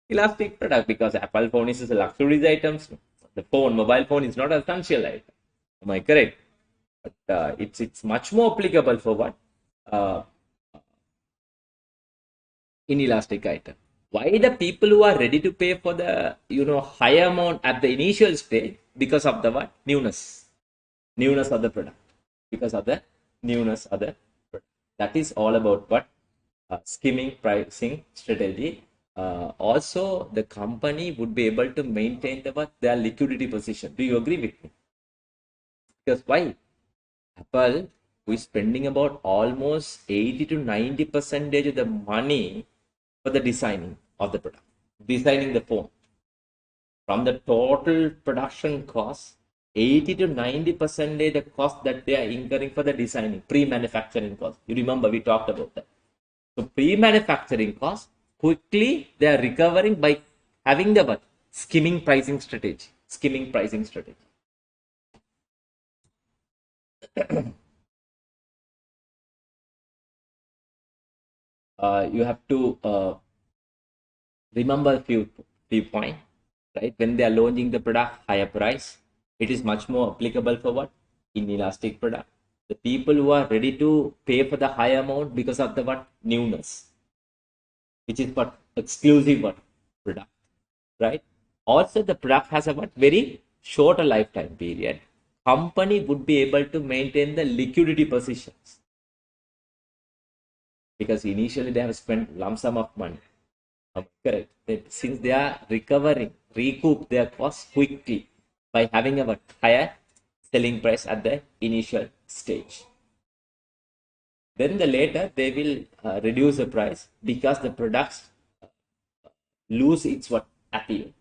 Elastic product because Apple phone is a luxury item. The mobile phone is not an essential item. Am I correct? But it's much more applicable for what? Uh, Inelastic item. Why the people who are ready to pay for the higher amount at the initial stage? Because of the what? Newness of the product. Because of the newness of the product. That is all about what? Skimming pricing strategy. Also, the company would be able to maintain their liquidity position. Do you agree with me? Because why? Apple who is spending about almost 80 to 90% of the money for the designing of the product, designing the phone. From the total production cost, 80 to 90% the cost that they are incurring for the designing, pre-manufacturing cost. You remember we talked about that. So pre-manufacturing cost, quickly they are recovering by having the what? Skimming pricing strategy. Skimming pricing strategy. You have to remember a few points, right? When they are launching the product higher price, it is much more applicable for what? Inelastic product. The people who are ready to pay for the higher amount because of the what? Newness, which is what? Exclusive what? Product, right? Also, the product has a what? Very shorter lifetime period. Company would be able to maintain the liquidity positions because initially they have spent lump sum of money. Correct. Since they are recovering, recoup their costs quickly by having a higher selling price at the initial stage. Then the later they will reduce the price because the products lose its what appeal.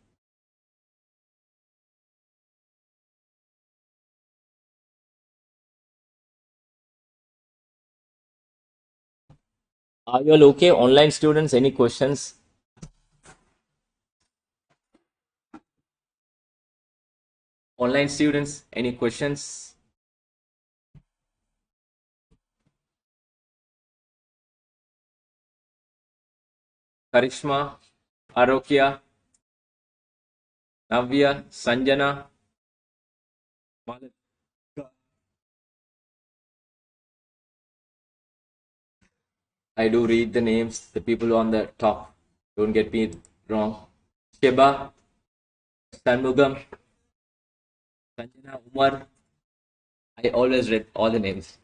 Are you all okay? Online students, any questions? Online students, any questions? Karishma, Arokya, Navya, Sanjana, I do read the names, the people on the top. Don't get me wrong. Sheba, Shanmugam, Sanjana, Umar. I always read all the names.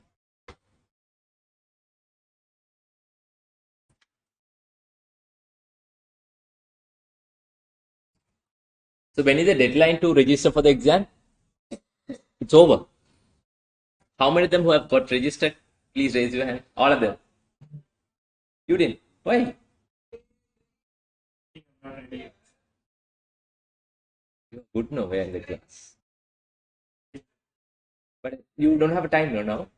So when is the deadline to register for the exam? It's over. How many of them who have got registered? Please raise your hand. All of them. You didn't. Why? You're good now. We're in the class. But you don't have a time now.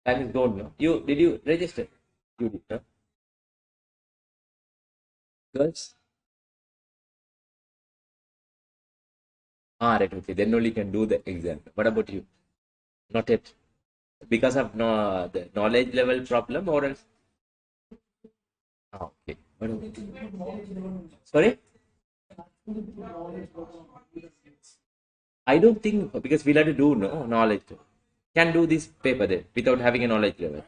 Time is gone now. Did you register? You did, no? Girls? Ah, right, okay. Then only can do the exam. What about you? Not yet. Because of no, the knowledge level problem or else? Ah, okay. Sorry? I don't think because we'll have to do no knowledge. Can do this paper then without having a knowledge level.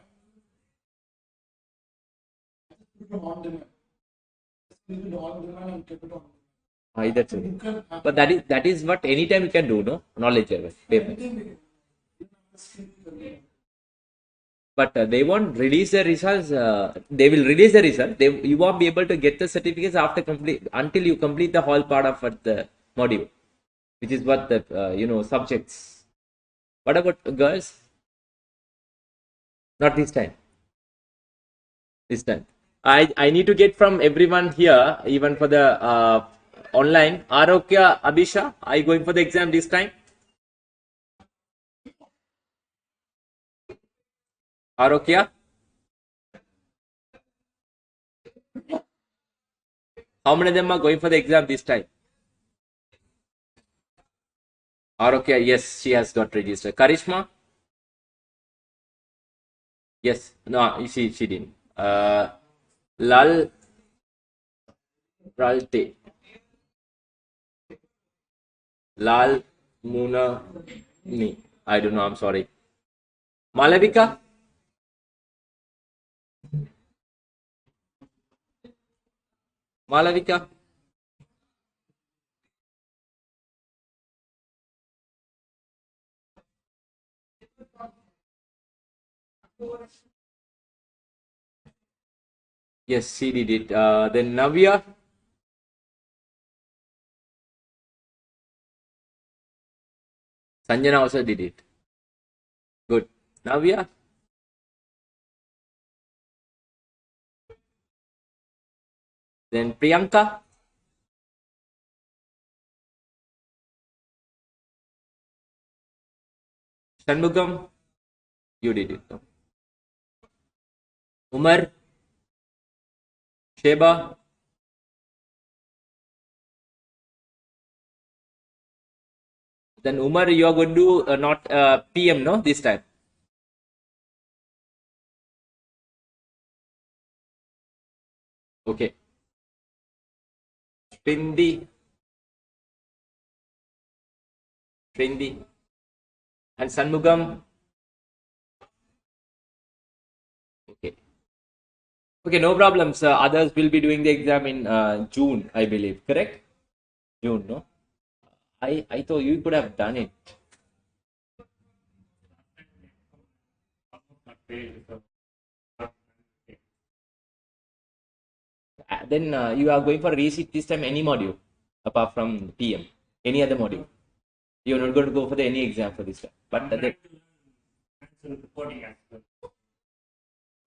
That's it. But that is what anytime you can do, no? Knowledge level paper. But they won't release the results. They will release the result. You won't be able to get the certificates after complete until you complete the whole part of the module, which is what the subjects. What about girls? Not this time. This time. I need to get from everyone here, even for the online. Arokya, Abhisha, are you going for the exam this time? Arokya, how many of them are going for the exam this time? Arokya, yes, she has got registered. Karishma, yes, no, she didn't. Lal Ralte, Lal Muna Ni. I don't know. I'm sorry. Malavika, Malavika. Yes, she did it. Then Navya. Sanjana also did it. Good. Navya. Then Priyanka. Shanmugam, you did it. No? Umar, Sheba, then Umar, you are going to do not PM, no, this time. Okay. Trindi, and Sanmugam. Okay. Okay, no problems. Others will be doing the exam in June, I believe. Correct? June, no? I thought you could have done it. Then you are going for resit this time any module apart from PM, any other module. You're not going to go for any exam for this time. But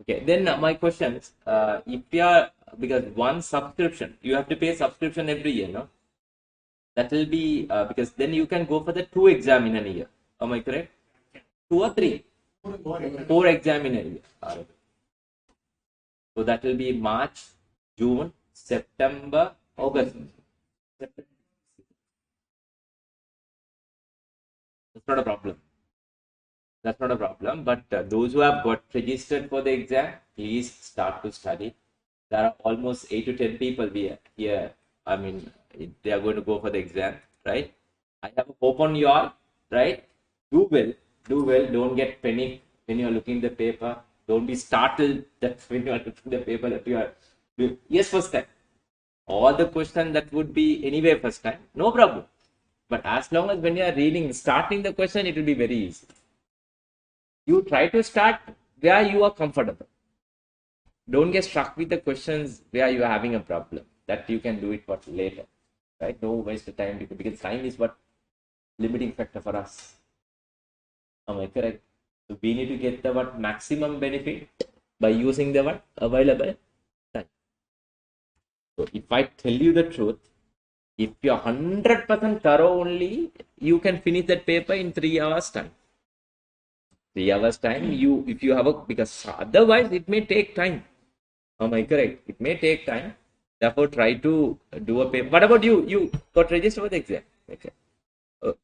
okay, then my question is, if you are, because one subscription, you have to pay subscription every year, no? That will be because then you can go for the 2 exam in a year. Am I correct? 2 or 3? 4 exam in a year. So that will be March, June, September, August. That's not a problem. That's not a problem. But those who have got registered for the exam, please start to study. There are almost 8 to 10 people here. I mean, they are going to go for the exam, right? I have a hope on you all, right? Do well, do well. Don't get panic when you are looking the paper. Don't be startled that when you are looking the paper that you are. Yes, first time. All the question that would be anyway first time, no problem. But as long as when you are reading, starting the question, it will be very easy. You try to start where you are comfortable. Don't get stuck with the questions where you are having a problem. That you can do it for later, right? No waste of time because time is what limiting factor for us. Am I correct? So we need to get the what maximum benefit by using the what available time. So if I tell you the truth, if you're 100% thorough only, you can finish that paper in 3 hours time. 3 hours time, if you have a, because otherwise it may take time. Am I correct? It may take time. Therefore, try to do a paper. What about you? You got registered for the exam. Okay.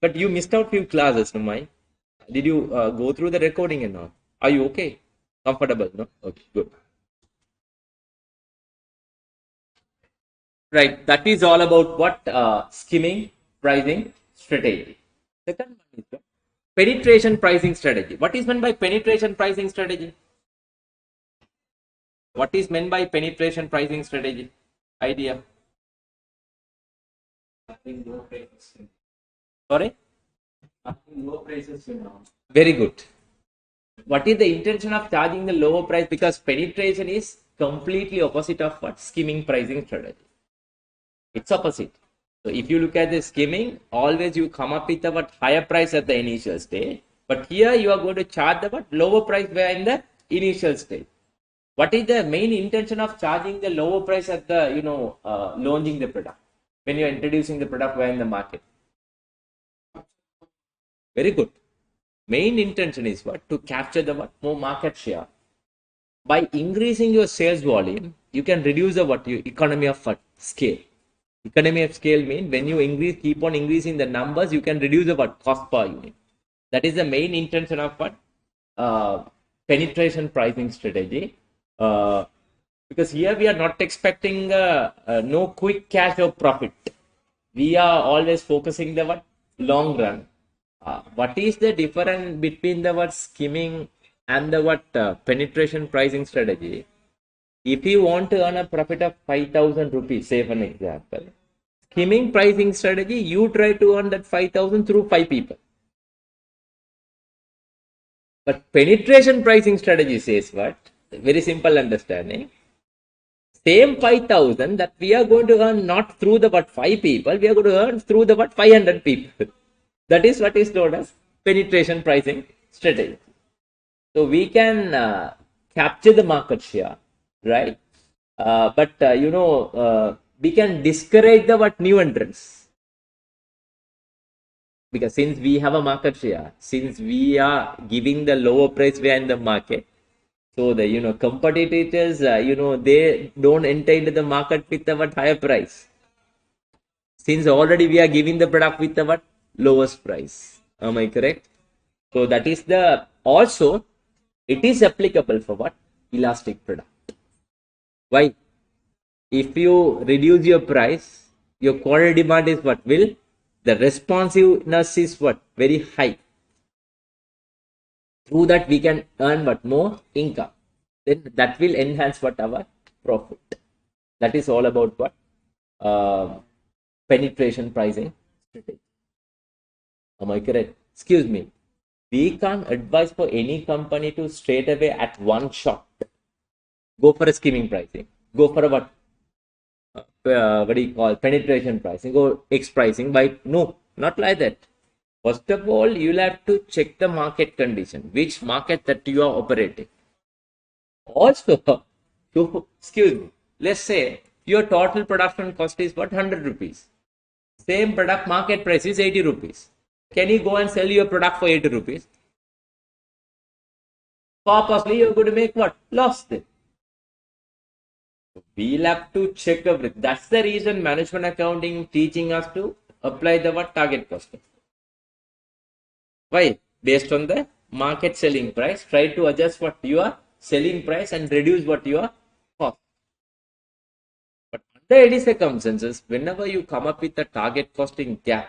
But you missed out few classes, no mind. Did you go through the recording and all? Are you okay? Comfortable? No? Okay, good. Right. That is all about what skimming pricing strategy. Second one is penetration pricing strategy. What is meant by penetration pricing strategy? What is meant by penetration pricing strategy? Idea. Sorry? Low prices. Very good. What is the intention of charging the lower price? Because penetration is completely opposite of what skimming pricing strategy. It's opposite. So if you look at the skimming, always you come up with a what higher price at the initial stage. But here you are going to charge the what lower price where in the initial stage. What is the main intention of charging the lower price at the launching the product when you are introducing the product where in the market? Very good. Main intention is what to capture the what more market share. By increasing your sales volume, you can reduce the what your economy of scale. Economy of scale means when you keep on increasing the numbers, you can reduce the what cost per unit. That is the main intention of what penetration pricing strategy. Because here we are not expecting no quick cash or profit. We are always focusing the what long run. What is the difference between the what skimming and the what penetration pricing strategy? If you want to earn a profit of 5,000 rupees, say for an example, skimming pricing strategy, you try to earn that 5,000 through 5 people. But penetration pricing strategy says what? Very simple understanding. Same 5,000 that we are going to earn not through the what 5 people, we are going to earn through the what 500 people. That is what is known as penetration pricing strategy. So we can capture the market share, right? But we can discourage the what new entrants, because since we have a market share, since we are giving the lower price we are in the market, so the competitors they don't enter into the market with a what higher price, since already we are giving the product with the what lowest price. Am I correct? So that is the also it is applicable for what elastic product. Why? If you reduce your price, your quality demand is what will, the responsiveness is what very high. Through that we can earn what more income, then that will enhance what our profit. That is all about what uh, penetration pricing strategy. Am I correct? Excuse me, we can't advise for any company to straight away at one shot go for a skimming pricing, go for a what do you call penetration pricing or X pricing. By no, not like that. First of all, you'll have to check the market condition, which market that you are operating. Also, excuse me, let's say your total production cost is what 100 rupees. Same product market price is 80 rupees. Can you go and sell your product for 80 rupees? Purposely, you're going to make what? Loss then. We'll have to check everything. That's the reason management accounting teaching us to apply the what target cost. Why? Based on the market selling price, try to adjust what your selling price and reduce what your cost. But under any circumstances, whenever you come up with a target costing gap,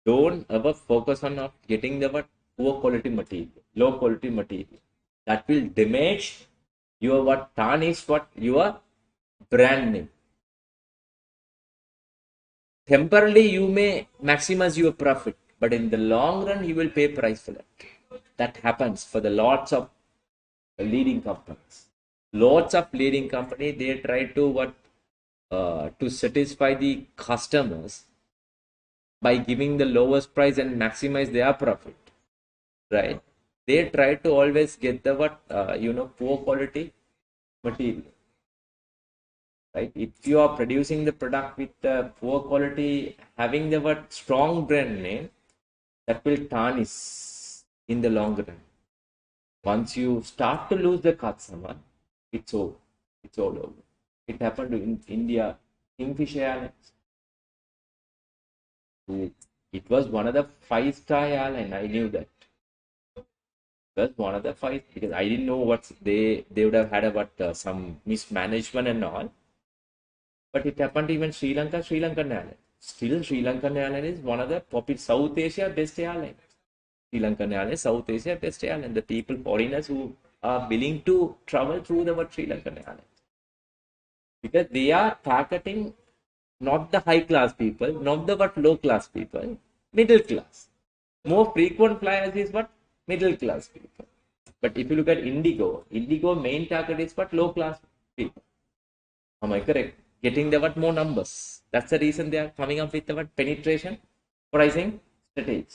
don't ever focus on not getting the what poor quality material, low quality material. That will damage your what tarnish what your brand name. Temporarily you may maximize your profit, but in the long run you will pay price for that. That happens for the lots of leading companies. Lots of leading company, they try to what to satisfy the customers by giving the lowest price and maximize their profit, right? They try to always get the what poor quality material, right? If you are producing the product with the poor quality, having the what strong brand name, that will tarnish in the long run. Once you start to lose the customer, it's over. It's all over. It happened in India, Kingfisher Airlines. It was one of the five-star airline. I knew that. It was one of the five, because I didn't know what they would have had about some mismanagement and all. But it happened even Sri Lanka, Sri Lankan Airlines. Still, Sri Lankan Airlines is one of the popular South Asia best airlines. Sri Lankan Airlines, South Asia best airline. The people, foreigners who are willing to travel through the what Sri Lankan Airlines, because they are targeting not the high class people, not the what low class people, middle class. More frequent flyers is what middle class people. But if you look at Indigo main target is what low class people. Am I correct? Getting the what more numbers. That's the reason they are coming up with the what penetration pricing strategy.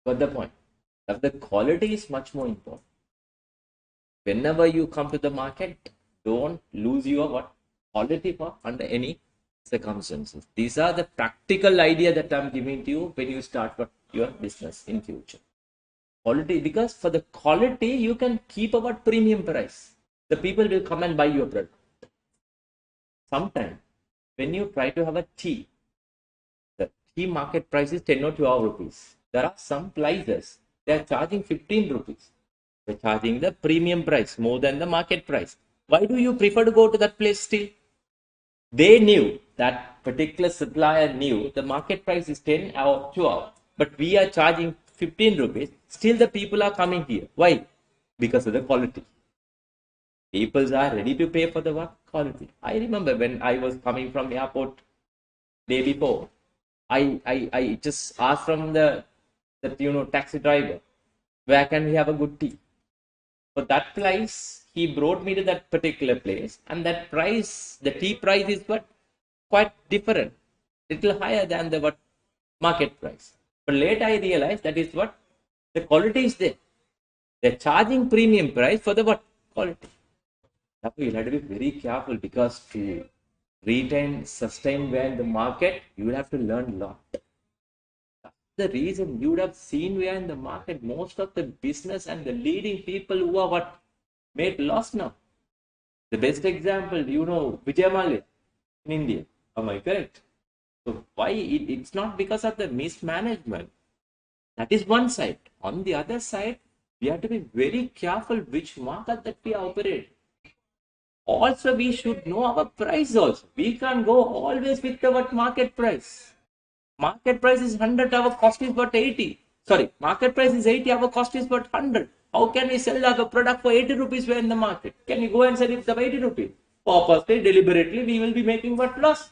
But the point that the quality is much more important. Whenever you come to the market, don't lose your what quality for under any circumstances. These are the practical idea that I'm giving to you when you start your business in future. Quality, because for the quality you can keep our premium price. The people will come and buy your product. Sometimes when you try to have a tea, the tea market price is 10 or 12 rupees. There are some places they are charging 15 rupees. They're charging the premium price more than the market price. Why do you prefer to go to that place still? They knew, that particular supplier knew the market price is 10 or 12, but we are charging 15 rupees. Still the people are coming here. Why? Because of the quality. People are ready to pay for the what? Quality. I remember when I was coming from airport day before, I just asked from the taxi driver, where can we have a good tea? For that price, he brought me to that particular place, and that price, the tea price is what quite different, little higher than the what market price. But later I realized that is what the quality is there. They're charging premium price for the what quality. Therefore, you'll have to be very careful because to retain, sustain well in the market, you will have to learn a lot. That's the reason you would have seen where in the market most of the business and the leading people who are what made loss now. The best example, Vijay Mallya in India. Am I correct? So why it's not because of the mismanagement. That is one side. On the other side, we have to be very careful which market that we operate. Also, we should know our price also. We can't go always with the what market price. Market price is 100, our cost is but 80. Sorry, market price is 80, our cost is but 100. How can we sell our product for 80 rupees in the market? Can you go and sell it for 80 rupees? Purposely, deliberately, we will be making what loss?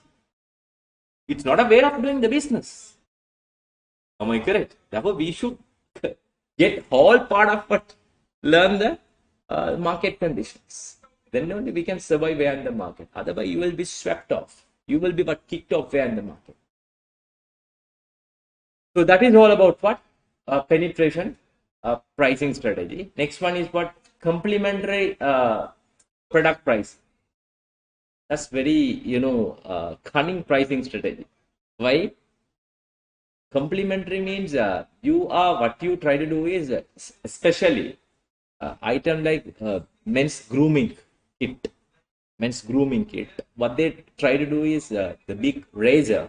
It's not a way of doing the business. Am I correct? Therefore, we should get all part of what learn the market conditions. Then only we can survive where in the market. Otherwise, you will be swept off. You will be but kicked off where in the market. So that is all about what penetration pricing strategy. Next one is what complementary product price. That's very cunning pricing strategy. Why? Complementary means what you try to do is especially item like men's grooming kit. What they try to do is the big razor,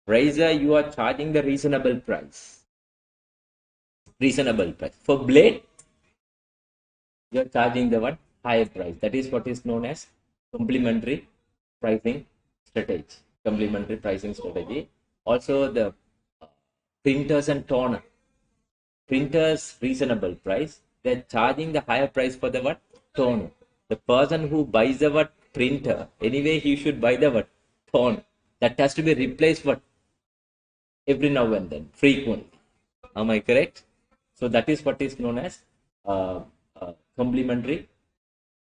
you are charging the reasonable price. For blade, you are charging the higher price. That is what is known as complementary pricing strategy. Also, the printers and toner. Printers reasonable price. They're charging the higher price for the toner. The person who buys the printer, anyway, he should buy the toner. That has to be replaced every now and then, frequently. Am I correct? So that is what is known as complementary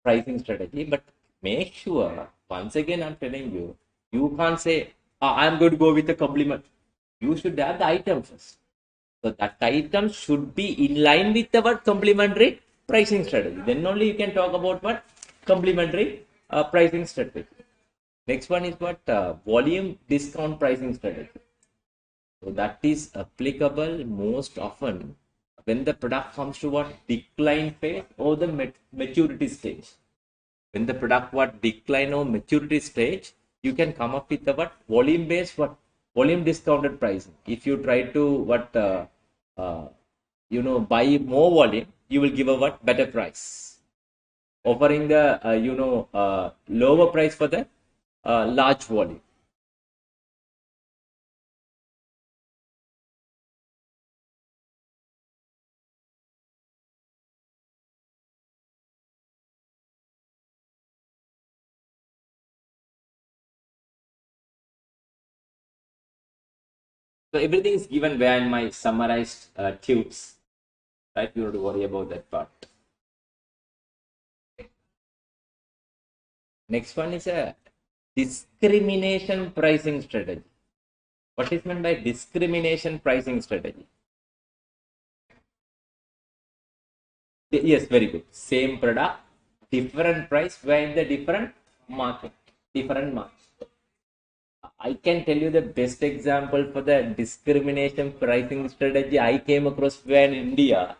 pricing strategy. But make sure, once again, I'm telling you, you can't say, I'm going to go with the complement. You should have the item first. So that item should be in line with the complementary pricing strategy. Then only you can talk about what complementary pricing strategy. Next one is what volume discount pricing strategy. So that is applicable most often when the product comes to what decline phase or the maturity stage. When the product decline or maturity stage, you can come up with the volume based volume discounted pricing. If you try to buy more volume, you will give a better price, offering the lower price for the large volume. So everything is given where in my summarized tubes, right? You don't have to worry about that part. Next one is a discrimination pricing strategy. What is meant by discrimination pricing strategy? Yes, very good. Same product, different price, where in the different market. I can tell you the best example for the discrimination pricing strategy I came across when in India,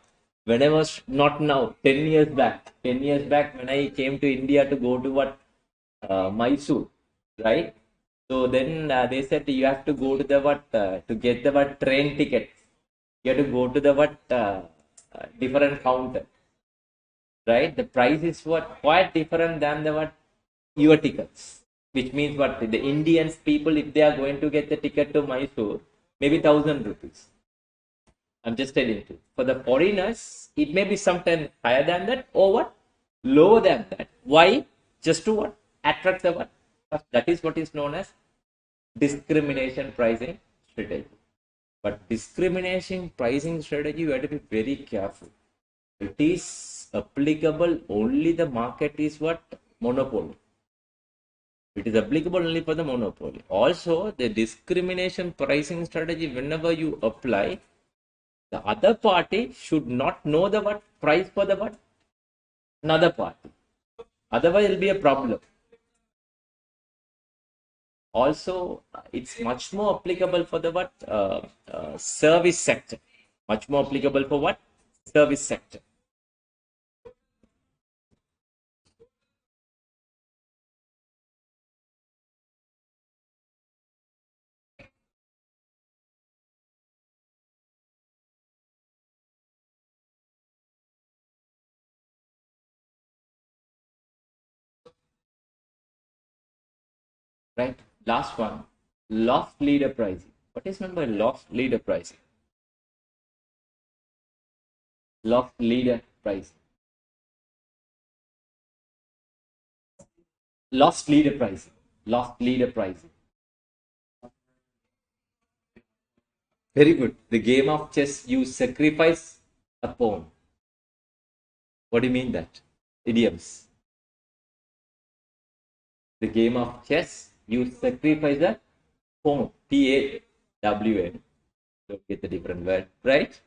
when I was not now, 10 years back. 10 years back when I came to India to go to Mysore, right? So then they said you have to go to the to get the train ticket. You have to go to the different counter, right? The price is quite different than the your tickets, which means the Indians people, if they are going to get the ticket to Mysore, maybe 1,000 rupees. I'm just telling you. For the foreigners, it may be sometimes higher than that or lower than that. Why? Just to attract the that is what is known as discrimination pricing strategy. But discrimination pricing strategy, you have to be very careful. It is applicable only the market is monopoly. It is applicable only for the monopoly. Also, the discrimination pricing strategy, whenever you apply, the other party should not know the price for the another party. Otherwise, it'll be a problem. Also, it's much more applicable for the what service sector. Much more applicable for what service sector. Right. Last one, loss leader pricing. What is meant by loss leader pricing? Loss leader pricing. Lost leader pricing. Lost leader pricing. Very good. The game of chess, you sacrifice a pawn. What do you mean that? Idioms. The game of chess, you sacrifice a pawn. P-A-W-N. Don't get the different word, right?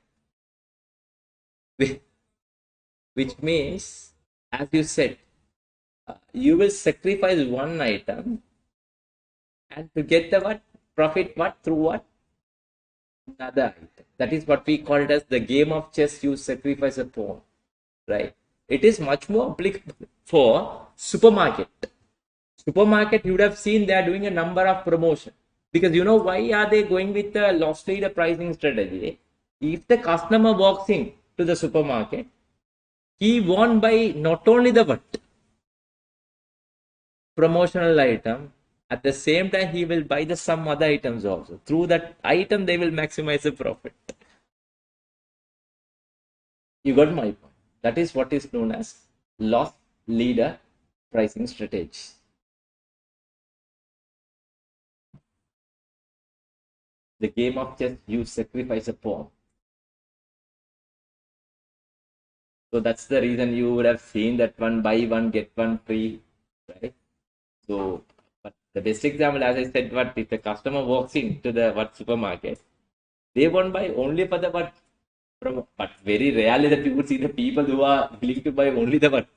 Which means, as you said, you will sacrifice one item and to get the what profit what through what another item. That is what we call it as the game of chess. You sacrifice a pawn, right? It is much more applicable for supermarket. Supermarket, you would have seen they are doing a number of promotion, because you know why are they going with the loss leader pricing strategy? If the customer walks in to the supermarket, he won't buy not only the what promotional item, at the same time he will buy the some other items also. Through that item they will maximize the profit. You got my point. That is what is known as loss leader pricing strategy. The game of chess, you sacrifice a pawn. So that's the reason you would have seen that one buy one get one free, right? So, but the best example, as I said, what if the customer walks into the what supermarket, they won't buy only for the what but very rarely that you would see the people who are willing to buy only the what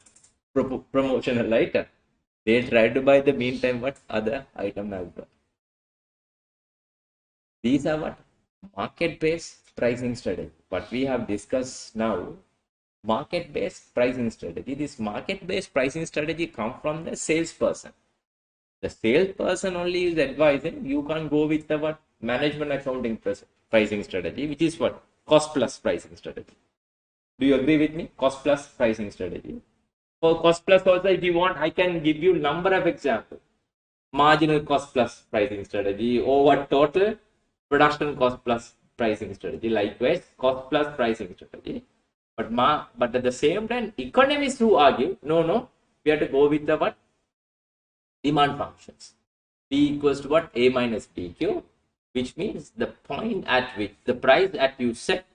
promotional item. They try to buy the meantime what other item as well. These are what market-based pricing strategy. What we have discussed now, market-based pricing strategy. This market-based pricing strategy comes from the salesperson. The salesperson only is advising. You can't go with the what management accounting pricing strategy, which is what cost plus pricing strategy. Do you agree with me? Cost plus pricing strategy. For cost plus also, if you want, I can give you number of examples. Marginal cost plus pricing strategy over total production cost plus pricing strategy. Likewise, cost plus pricing strategy. But at the same time, economists who argue, no, we have to go with the what? Demand functions. P equals to what? A minus PQ, which means the point at which the price at you set,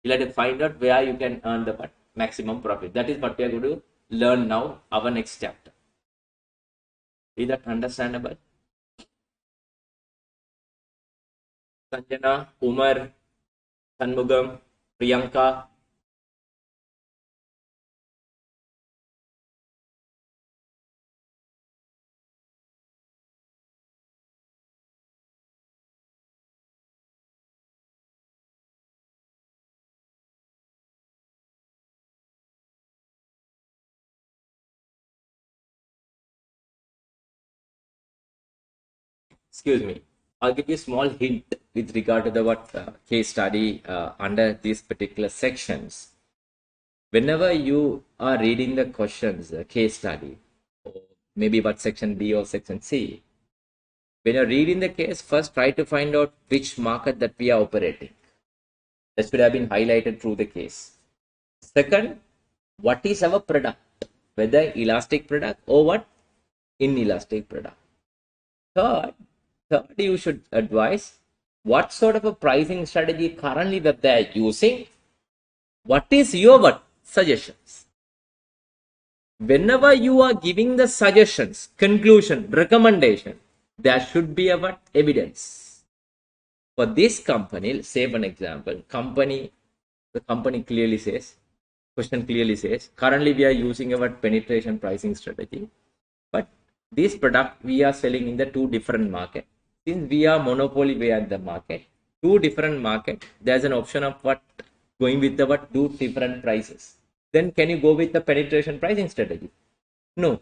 you'll have to find out where you can earn the what? Maximum profit. That is what we are going to learn now, our next chapter. Is that understandable? Sanjana, Umar, Sanmugam, Priyanka. Excuse me. I'll give you a small hint with regard to the what case study under these particular sections. Whenever you are reading the questions, case study, or maybe what section B or section C, when you're reading the case, first try to find out which market that we are operating. That should have been highlighted through the case. Second, what is our product, whether elastic product or what inelastic product. Third, you should advise what sort of a pricing strategy currently that they are using. What is your what suggestions? Whenever you are giving the suggestions, conclusion, recommendation, there should be a what evidence. For this company, say for an example, the company clearly says question clearly says currently we are using our penetration pricing strategy, but this product we are selling in the two different market. Since we are monopoly, we are the market, two different market. There's an option of what going with the what two different prices. Then can you go with the penetration pricing strategy? No.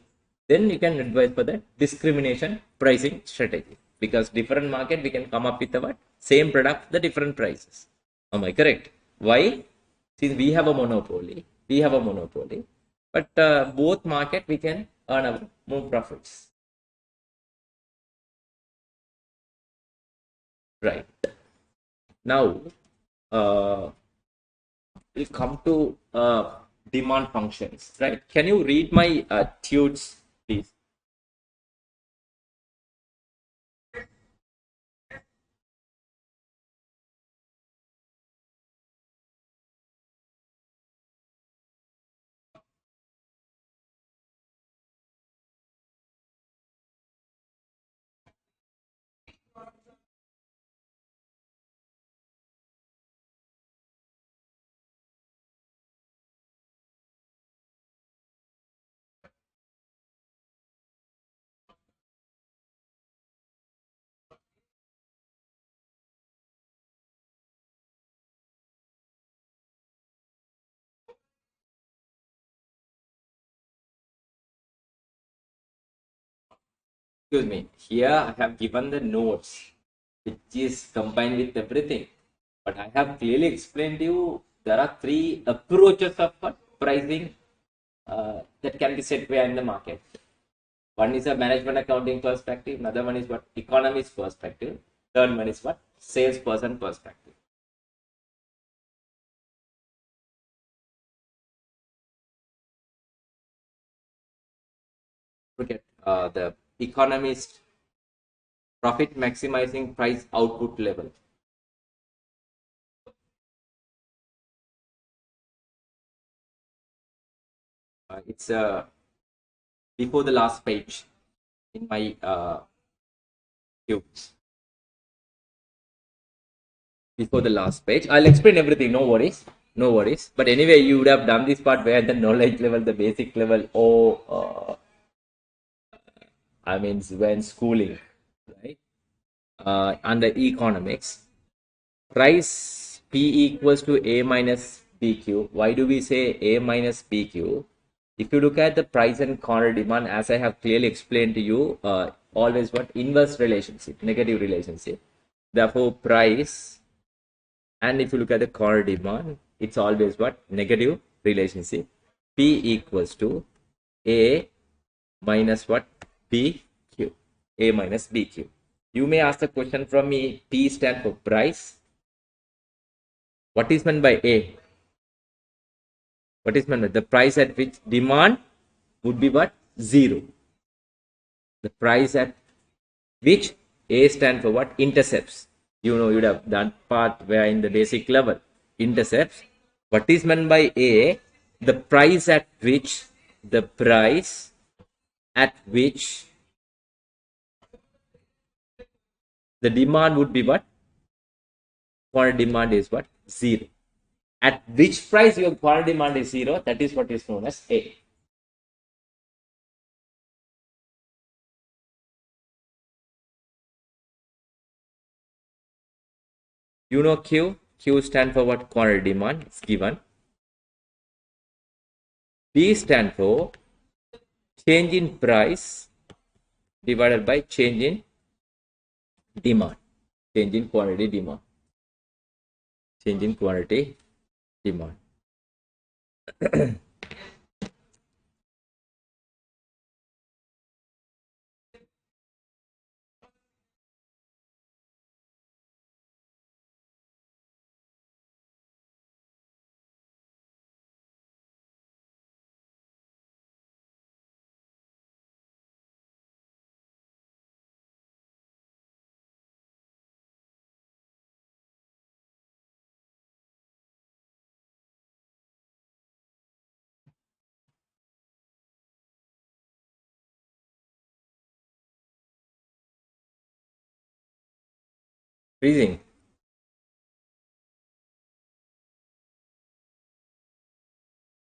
Then you can advise for the discrimination pricing strategy, because different market we can come up with the what same product the different prices. Am I correct? Why? Since we have a monopoly, but both market we can earn our more profits. Right. Now, we'll come to demand functions. Right. Can you read my tudes, please? Excuse me. Here I have given the notes, which is combined with everything. But I have clearly explained to you there are three approaches of pricing that can be set where in the market. One is a management accounting perspective, another one is what economist perspective, third one is what salesperson perspective. Look at the economist profit maximizing price output level. It's before the last page in my cubes. Before the last page, I'll explain everything. No worries, no worries. But anyway, you would have done this part where the knowledge level, the basic level, or I mean when schooling, right? Under economics, price P equals to A minus PQ. Why do we say A minus PQ? If you look at the price and quantity demand, as I have clearly explained to you, always what inverse relationship, negative relationship. Therefore, price, and if you look at the quantity demand, it's always what negative relationship. P equals to A minus what BQ. A minus BQ. You may ask the question from me. P stand for price. What is meant by A? What is meant by the price at which demand would be what? Zero. The price at which A stand for what? Intercepts. You know, you'd have done part where in the basic level. Intercepts. What is meant by A? The price at which the demand would be what? Quantity demand is what? Zero. At which price your quantity demand is zero, that is what is known as A. You know Q? Q stand for what? Quantity demand. It's given. P stand for change in price divided by change in demand. Change in quantity demand. Change in quantity demand. Freezing.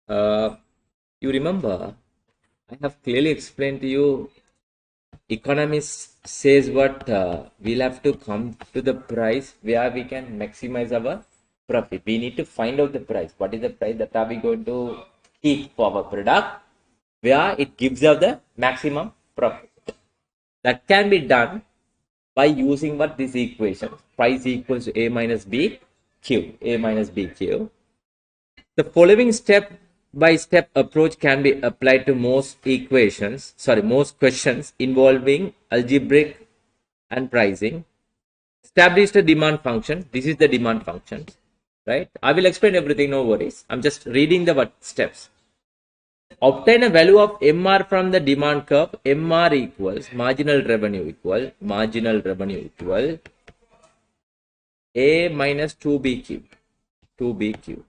You remember, I have clearly explained to you, economist says what we'll have to come to the price where we can maximize our profit. We need to find out the price. What is the price that are we going to keep for our product where it gives us the maximum profit. That can be done by using what this equation. Price equals to A minus B Q. A minus B Q. The following step by step approach can be applied to most questions involving algebraic and pricing. Establish the demand function. This is the demand function, right? I will explain everything, no worries. I'm just reading the steps. Obtain a value of MR from the demand curve. MR equals marginal revenue equal A minus 2BQ. 2BQ.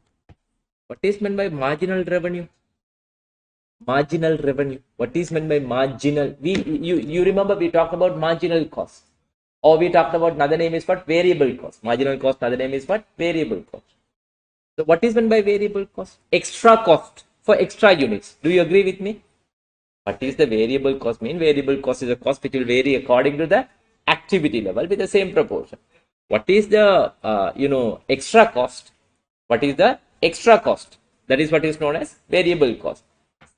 What is meant by marginal revenue? Marginal revenue. What is meant by marginal? You remember we talked about marginal cost. Or we talked about another name is what? Variable cost. Marginal cost, another name is what? Variable cost. So what is meant by variable cost? Extra cost for extra units. Do you agree with me? What is the variable cost mean? Variable cost is a cost which will vary according to the activity level with the same proportion. What is the extra cost? What is the extra cost? That is what is known as variable cost.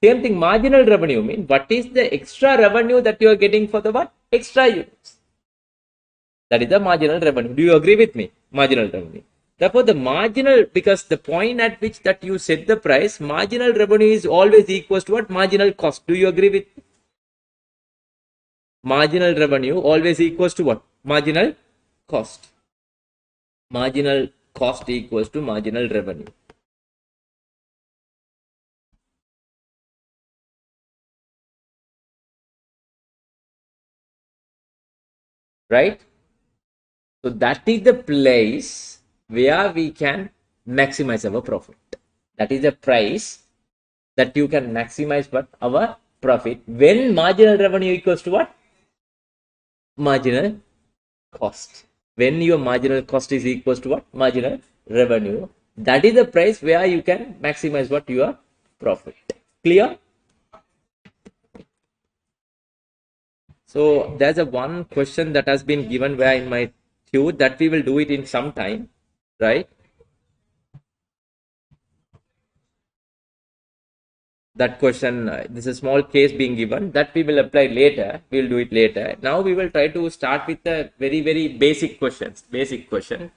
Same thing, marginal revenue mean what is the extra revenue that you are getting for the what? Extra units. That is the marginal revenue. Do you agree with me? Marginal revenue. Therefore, the marginal, because the point at which that you set the price, marginal revenue is always equals to what? Marginal cost. Do you agree with me? Marginal revenue always equals to what? Marginal cost. Marginal cost equals to marginal revenue. Right? So that is the place where we can maximize our profit. That is the price that you can maximize what? Our profit. When marginal revenue equals to what? Marginal cost. When your marginal cost is equals to what? Marginal revenue. That is the price where you can maximize what? Your profit. Clear? So there's a one question that has been given where in my queue that we will do it in some time, right? That question, this is a small case being given that we will apply later. We'll do it later. Now we will try to start with the very, very basic questions. Basic question.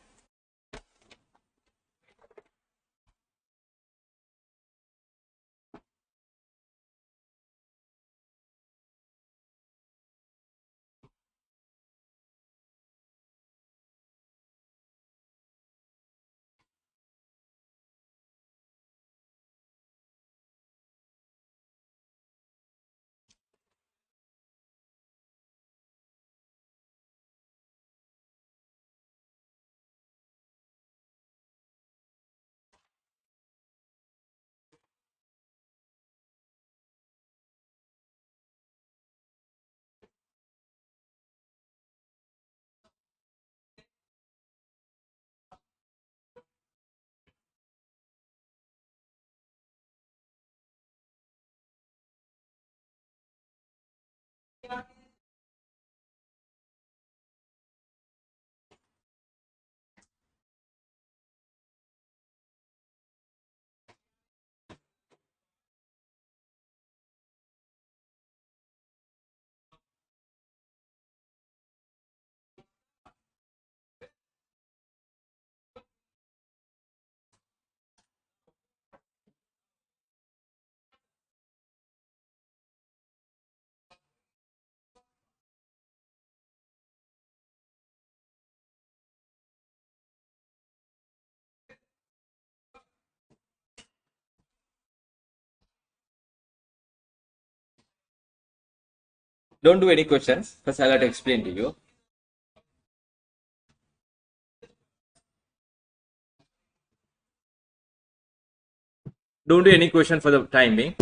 Don't do any questions. First, I'll have to explain to you. Don't do any question for the time being.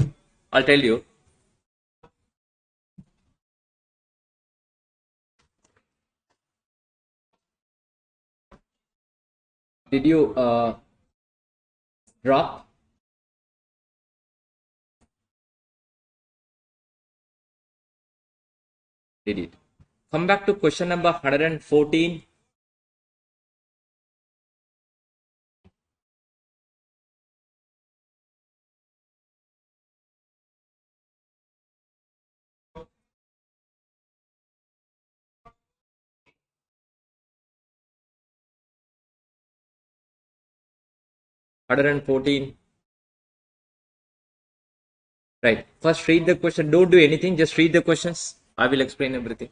I'll tell you. Did you drop Did it. Come back to question number 114. Right. First read the question. Don't do anything. Just read the questions. I will explain everything.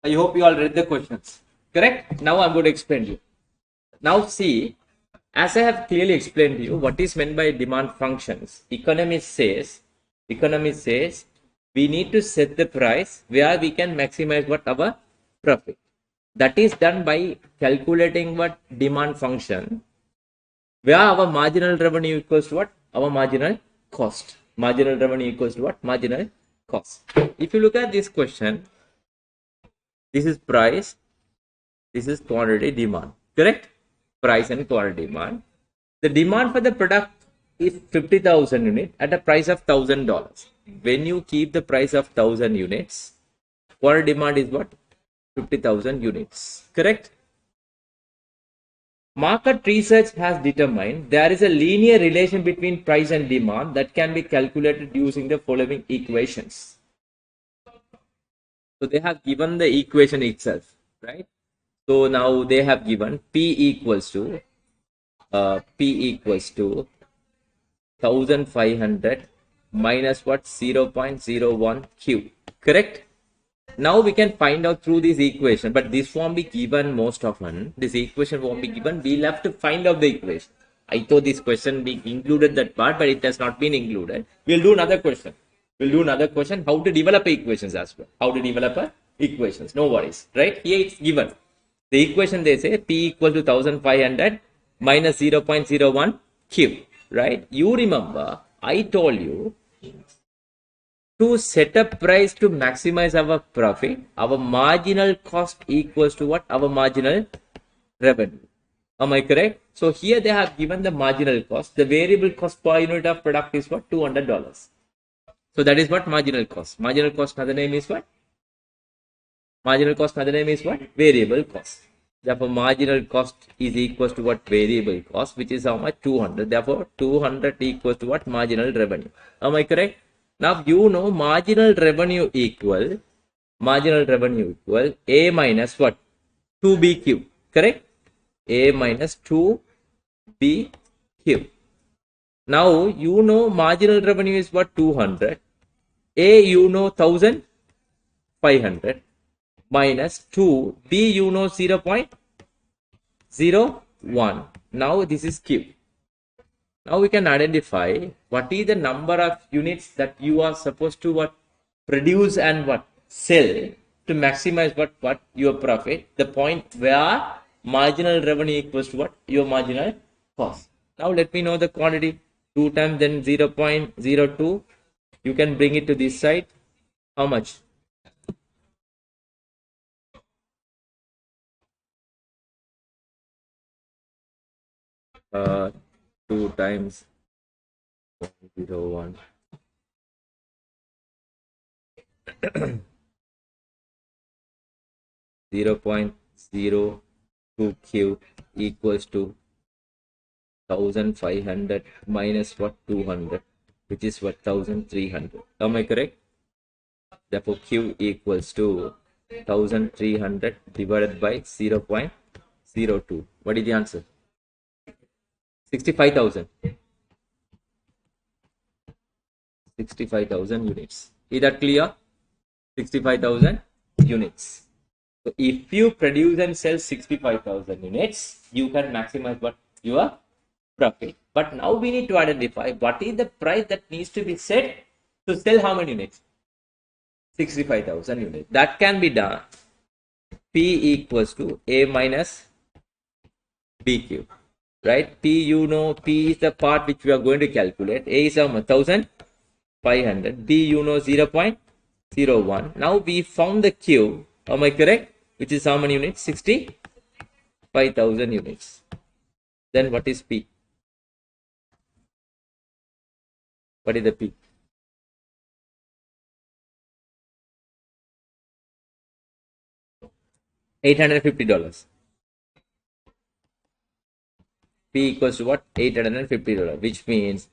I hope you all read the questions. Correct? Now I'm going to explain to you. Now see, as I have clearly explained to you, what is meant by demand functions. Economist says we need to set the price where we can maximize what our profit. That is done by calculating what demand function, where our marginal revenue equals to what? Our marginal cost. Marginal revenue equals to what? Marginal cost. If you look at this question, this is price, this is quantity demand. Correct? Price and quantity demand. The demand for the product is 50,000 units at a price of $1,000. When you keep the price of 1,000 units, quantity demand is what? 50,000 units. Correct? Market research has determined there is a linear relation between price and demand that can be calculated using the following equations. So they have given the equation itself, right? So now they have given P equals to 1500 minus what? 0.01 Q. Correct? Now we can find out through this equation, but this won't be given most often. This equation won't be given. We'll have to find out the equation. I thought this question be included that part, but it has not been included. We'll do another question. How to develop equations as well. How to develop equations. No worries. Right? Here it's given. The equation they say P equal to 1500 minus 0.01 Q. Right? You remember I told you to set a price to maximize our profit, our marginal cost equals to what? Our marginal revenue. Am I correct? So here they have given the marginal cost. The variable cost per unit of product is what? $200. So that is what? Marginal cost. Marginal cost, another name is what? Marginal cost, another name is what? Variable cost. Therefore, marginal cost is equals to what? Variable cost, which is how much? 200. Therefore, 200 equals to what? Marginal revenue. Am I correct? Now, you know marginal revenue equal A minus what? 2BQ. Correct? A minus 2BQ. Now, you know marginal revenue is what? 200. A, you know 1500 minus 2. B, you know 0.01. Now, this is Q. Now we can identify what is the number of units that you are supposed to what produce and what sell to maximize what your profit. The point where marginal revenue equals to what? Your marginal cost. Now let me know the quantity. 2 times then 0.02. You can bring it to this side. How much? Uh, 2 times 0.01. 0.02 Q equals to 1500 minus what? 200, which is what? 1300. Am I correct? Therefore, Q equals to 1300 divided by 0.02. What is the answer? 65,000. 65,000 units. Is that clear? 65,000 units. So if you produce and sell 65,000 units, you can maximize what? Your profit. But now we need to identify what is the price that needs to be set to sell how many units? 65,000 units. That can be done. P equals to A minus BQ. Right? P, you know, P is the part which we are going to calculate. A is 1,500. B, you know, 0.01. Now we found the Q. Am I correct? Which is how many units? 65,000 units. Then what is P? What is the P? $850. P equals to what? $850, which means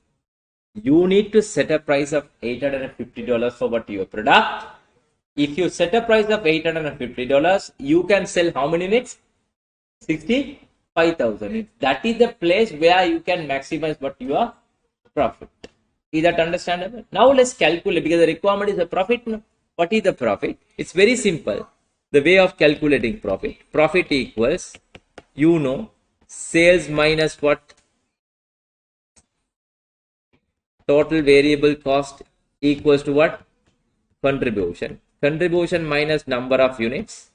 you need to set a price of $850 for what your product. If you set a price of $850, you can sell how many units? 65,000. That is the place where you can maximize what your profit. Is that understandable? Now let's calculate, because the requirement is the profit. What is the profit? It's very simple. The way of calculating profit. Profit equals, you know, sales minus what? Total variable cost equals to what? Contribution. Contribution minus number of units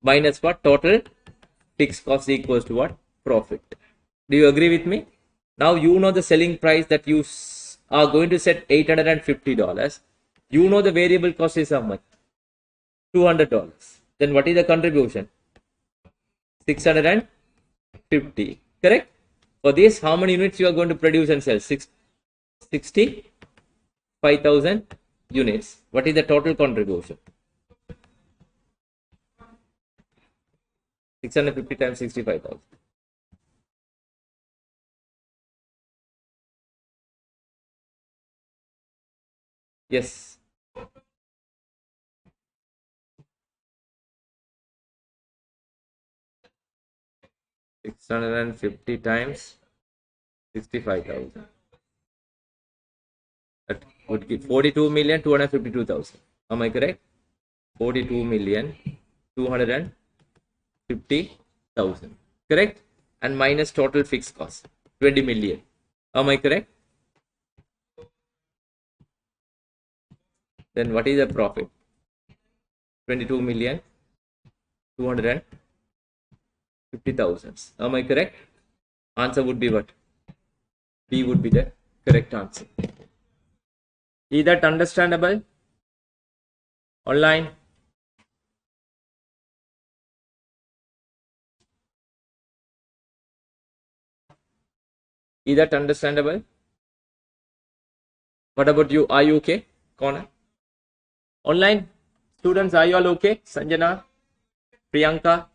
minus what? Total fixed cost equals to what? Profit. Do you agree with me? Now you know the selling price that you are going to set $850. You know the variable cost is how much? $200. Then what is the contribution? 650. Correct? For this, how many units you are going to produce and sell? 65,000 units. What is the total contribution? 650 times 65,000. Yes. 650 times 65,000. That would give 42,252,000. Am I correct? 42,250,000. Correct? And minus total fixed cost 20 million. Am I correct? Then what is the profit? 22,250,000. Am I correct? Answer would be what? B would be the correct answer. Is that understandable? Online? Is that understandable? What about you? Are you okay? Corner? Online? Students, are you all okay? Sanjana? Priyanka?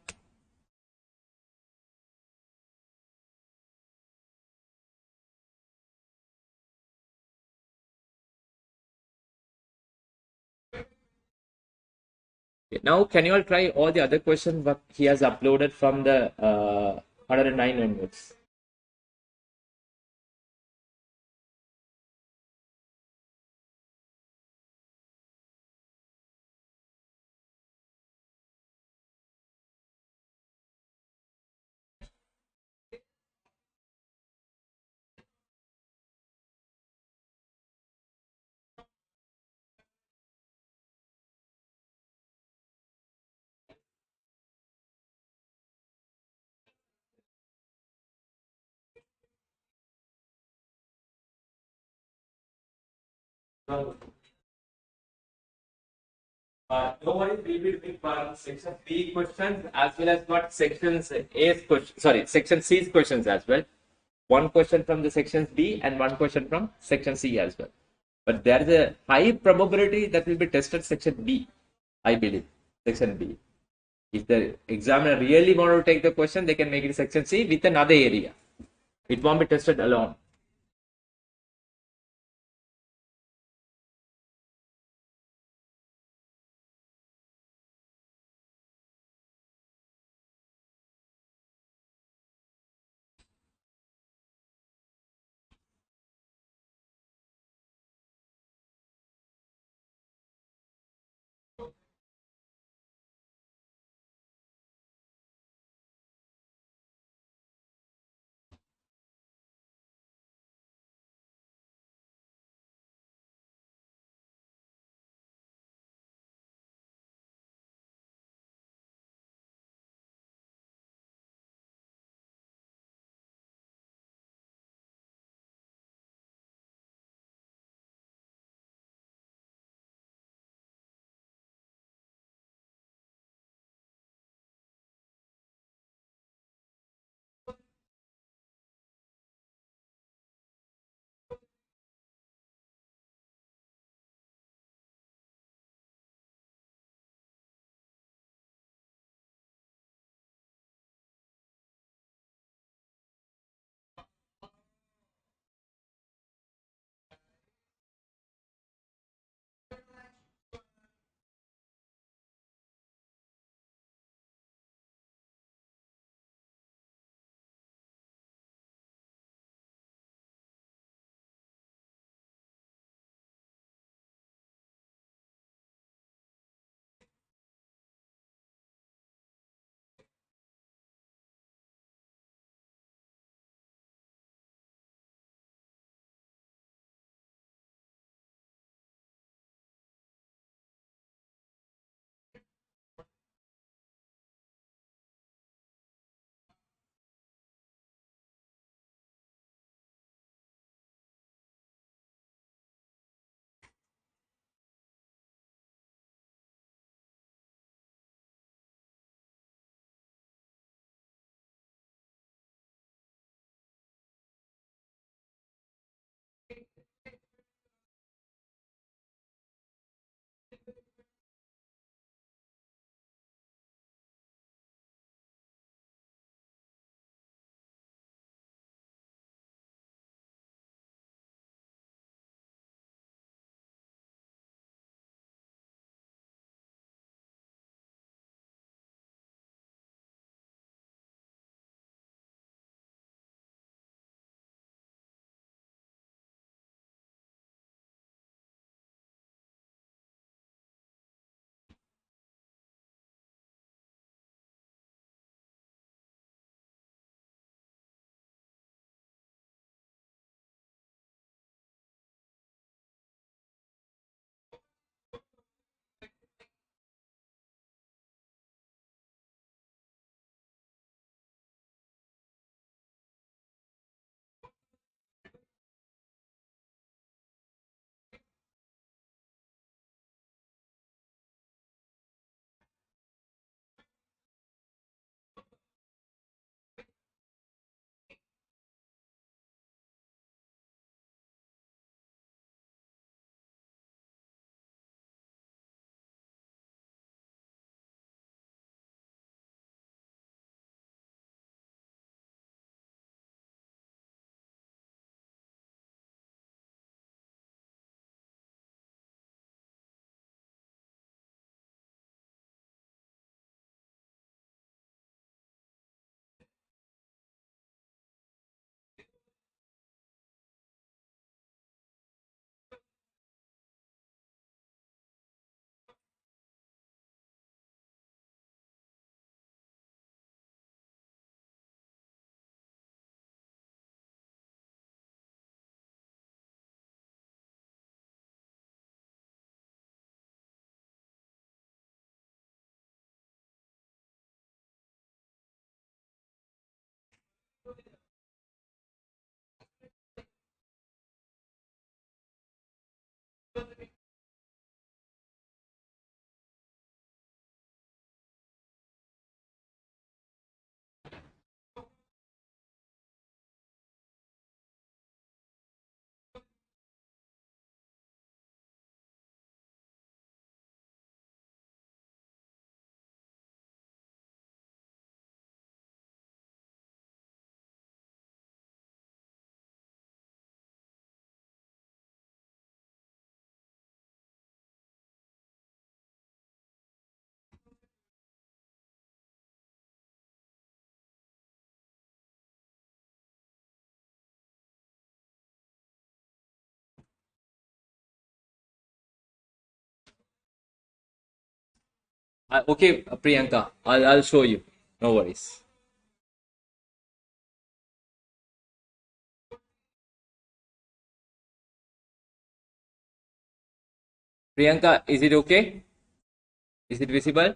Okay. Now, can you all try all the other questions what he has uploaded from the 109 onwards? No worries, we will be section B questions as well as what sections A's question, sorry, section C's questions as well. One question from the sections B and one question from section C as well. But there is a high probability that will be tested section B, I believe, section B. If the examiner really want to take the question, they can make it section C with another area. It won't be tested alone. Okay, Priyanka, I'll show you. No worries. Priyanka, is it okay? Is it visible?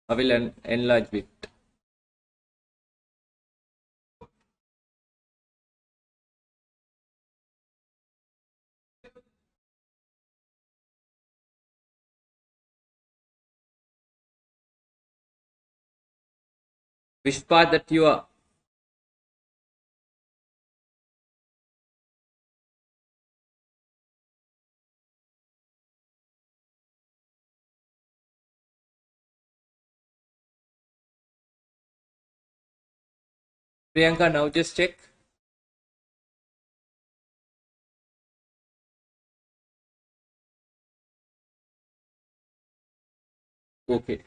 I will enlarge it. Which part that you are? Priyanka, now just check. Okay.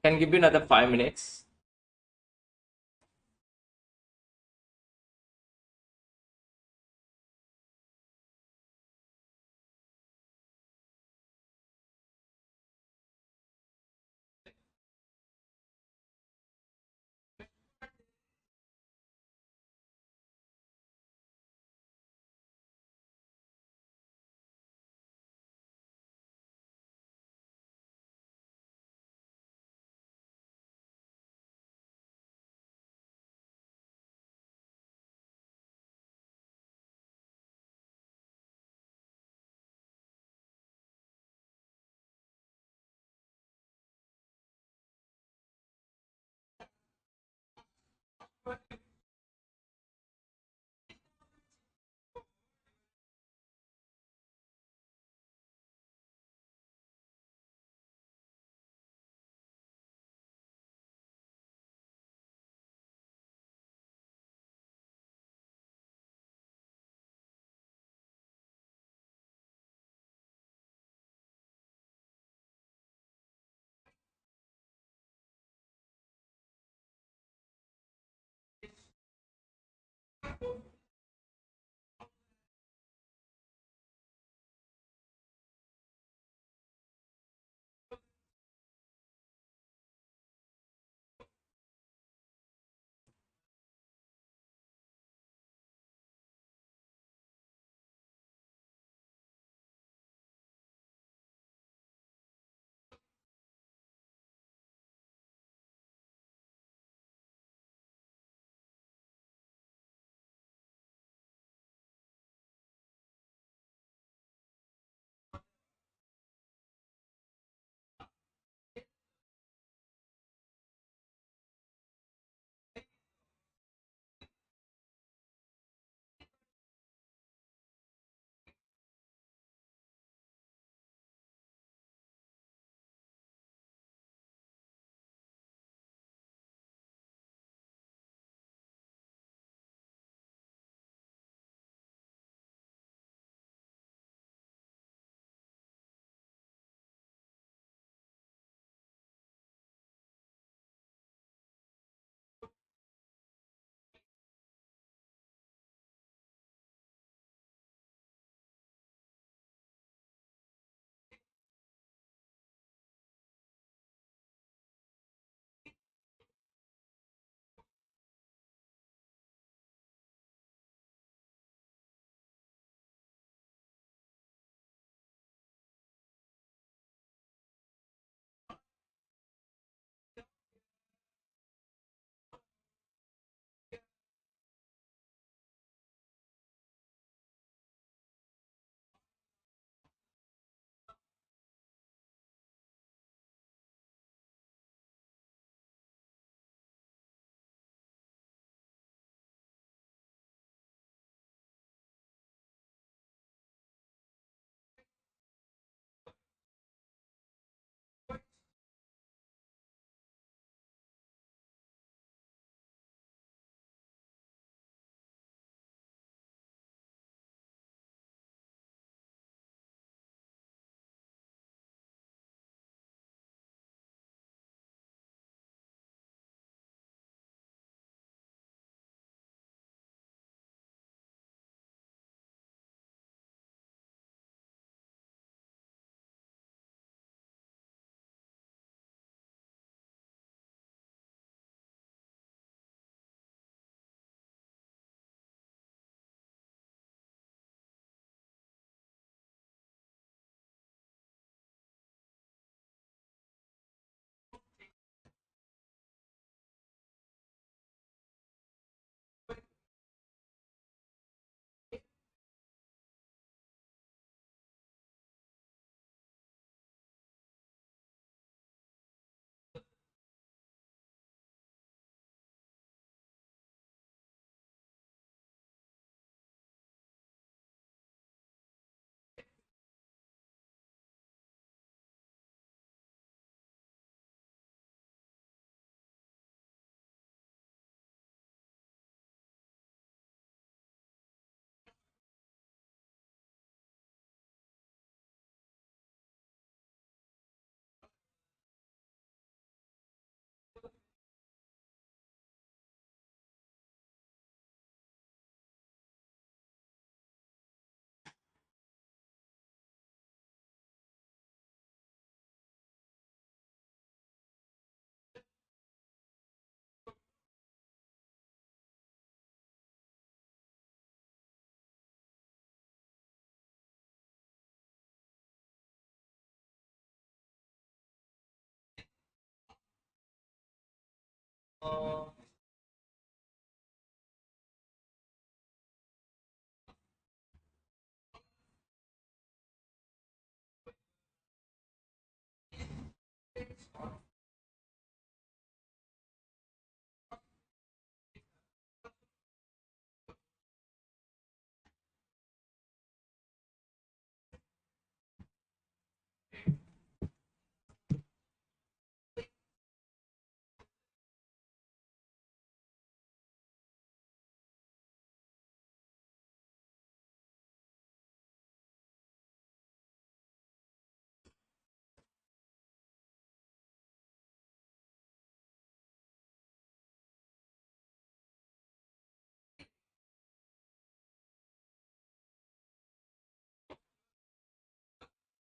I can give you another 5 minutes.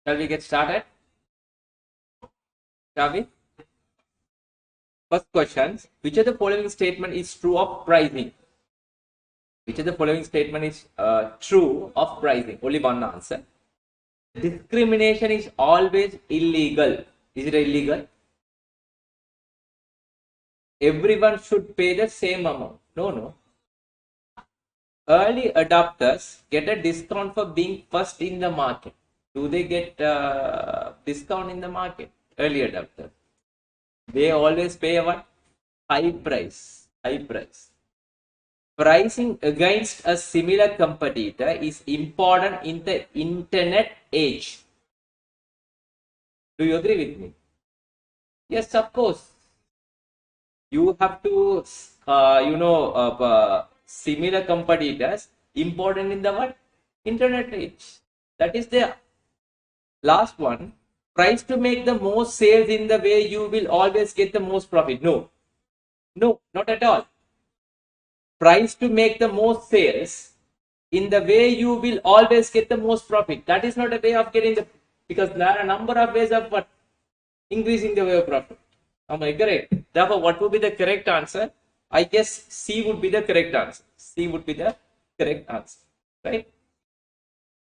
Shall we get started? Shall we? First question, which of the following statement is true of pricing? Which of the following statement is true of pricing? Only one answer. Discrimination is always illegal. Is it illegal? Everyone should pay the same amount. No. Early adopters get a discount for being first in the market. Do they get discount in the market? Early adopters. They always pay what? High price. Pricing against a similar competitor is important in the internet age. Do you agree with me? Yes, of course. You have to, similar competitors important in the what? Internet age. That is the last one. Price to make the most sales in the way you will always get the most profit. No, not at all. Price to make the most sales in the way you will always get the most profit. That is not a way of getting the, because there are a number of ways of what? Increasing the way of profit. Am I correct? Therefore, what would be the correct answer? I guess C would be the correct answer. C would be the correct answer. Right?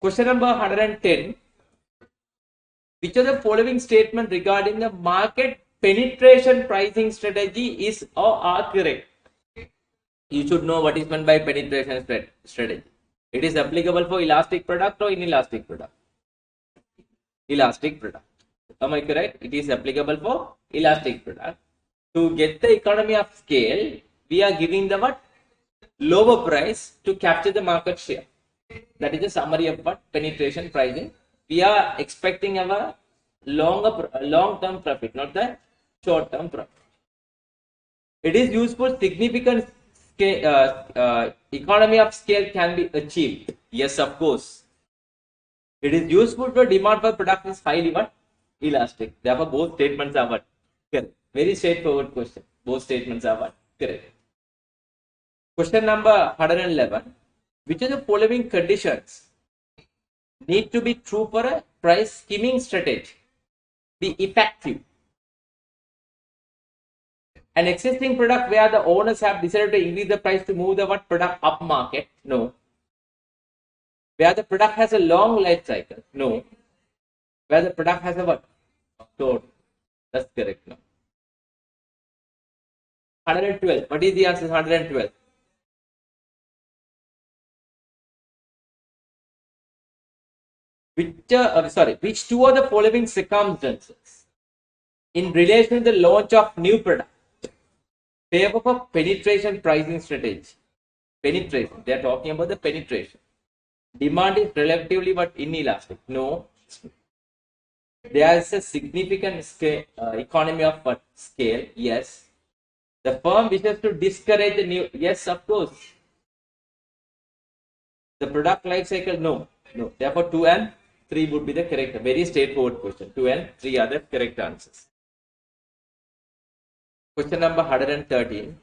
Question number 110. Which of the following statement regarding the market penetration pricing strategy is or are correct? You should know what is meant by penetration strategy. It is applicable for elastic product or inelastic product? Elastic product. Am I correct? It is applicable for elastic product. To get the economy of scale, we are giving the what? Lower price to capture the market share. That is the summary of what? Penetration pricing. We are expecting our long-term profit, not the short-term profit. It is useful. Significant economy of scale can be achieved. Yes, of course. It is useful for demand for product is highly what? Elastic. Therefore, both statements are what? Correct. Very straightforward question. Both statements are what? Correct. Question number 111. Which of the following conditions need to be true for a price skimming strategy? Be effective. An existing product where the owners have decided to increase the price to move the what product up market? No. Where the product has a long life cycle? No. Where the product has a what? Short. That's correct. No. 112. What is the answer? 112. Which two of the following circumstances in relation to the launch of new product favor for penetration pricing strategy? Penetration. They are talking about the penetration. Demand is relatively what? Inelastic. No. There is a significant scale, economy of what? Scale. Yes. The firm wishes to discourage the new. Yes, of course. The product life cycle. No. Therefore, 2 and 3 would be the correct. Very straightforward question. 2 and 3 are the correct answers. Question number 113.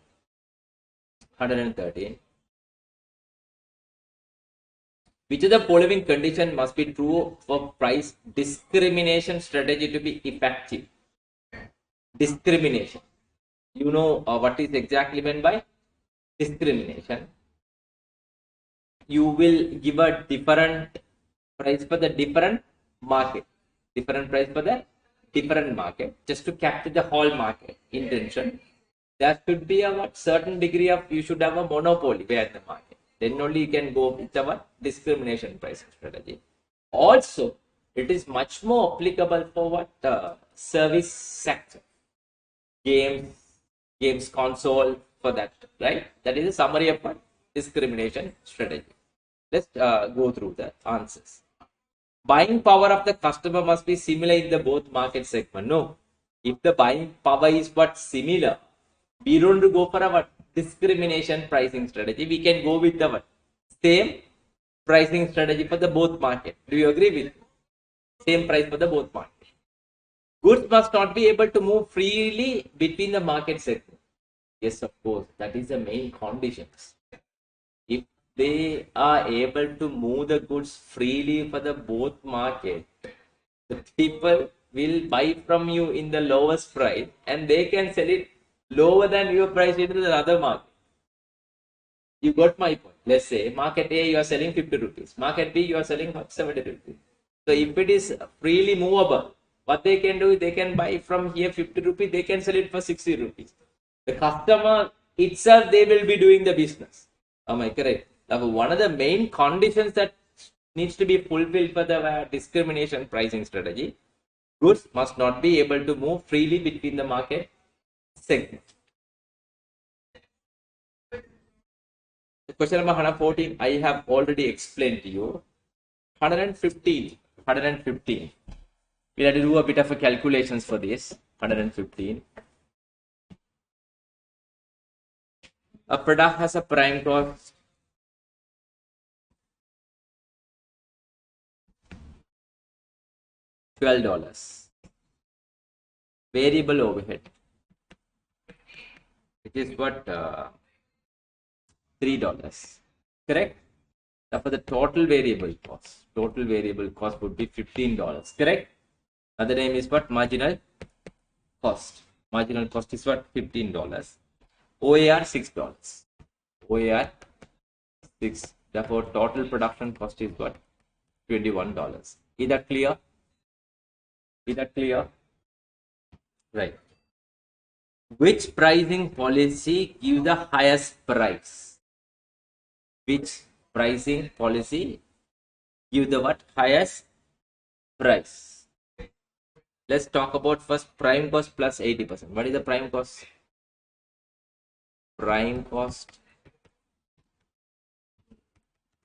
113. Which of the following condition must be true for price discrimination strategy to be effective? Discrimination. You know what is exactly meant by discrimination? You will give a different price for the different market. Different price for the different market. Just to capture the whole market intention. There should be a certain degree of, you should have a monopoly where the market. Then only you can go with our discrimination pricing strategy. Also, it is much more applicable for what? Service sector. Games console, for that, right? That is a summary of what? Discrimination strategy. Let's go through the answers. Buying power of the customer must be similar in the both market segment. No. If the buying power is what? Similar, we don't go for a discrimination pricing strategy. We can go with the same pricing strategy for the both market. Do you agree with me? Same price for the both market. Goods must not be able to move freely between the market segment. Yes, of course. That is the main conditions. If they are able to move the goods freely for the both market, The people will buy from you in the lowest price and they can sell it lower than your price into the other market. You got my point. Let's say market A you are selling 50 rupees. Market B you are selling 70 rupees. So if it is freely movable, what they can do is they can buy from here 50 rupees, they can sell it for 60 rupees. The customer itself, they will be doing the business. Am I correct? Now, one of the main conditions that needs to be fulfilled for the discrimination pricing strategy, goods must not be able to move freely between the market segments. The question number 114, I have already explained to you. 115. We have to do a bit of a calculations for this. 115. A product has a prime cost $12. Variable overhead, which is what $3. Correct? Now for the total variable cost would be $15. Correct? Other name is what? Marginal cost. Marginal cost is what? $15. OAR $6. OAR 6. Therefore, total production cost is what? $21. Is that clear? Is that clear? Right. Which pricing policy gives the highest price? Which pricing policy give the what? Highest price? Let's talk about first prime cost plus 80%. What is the prime cost? Prime cost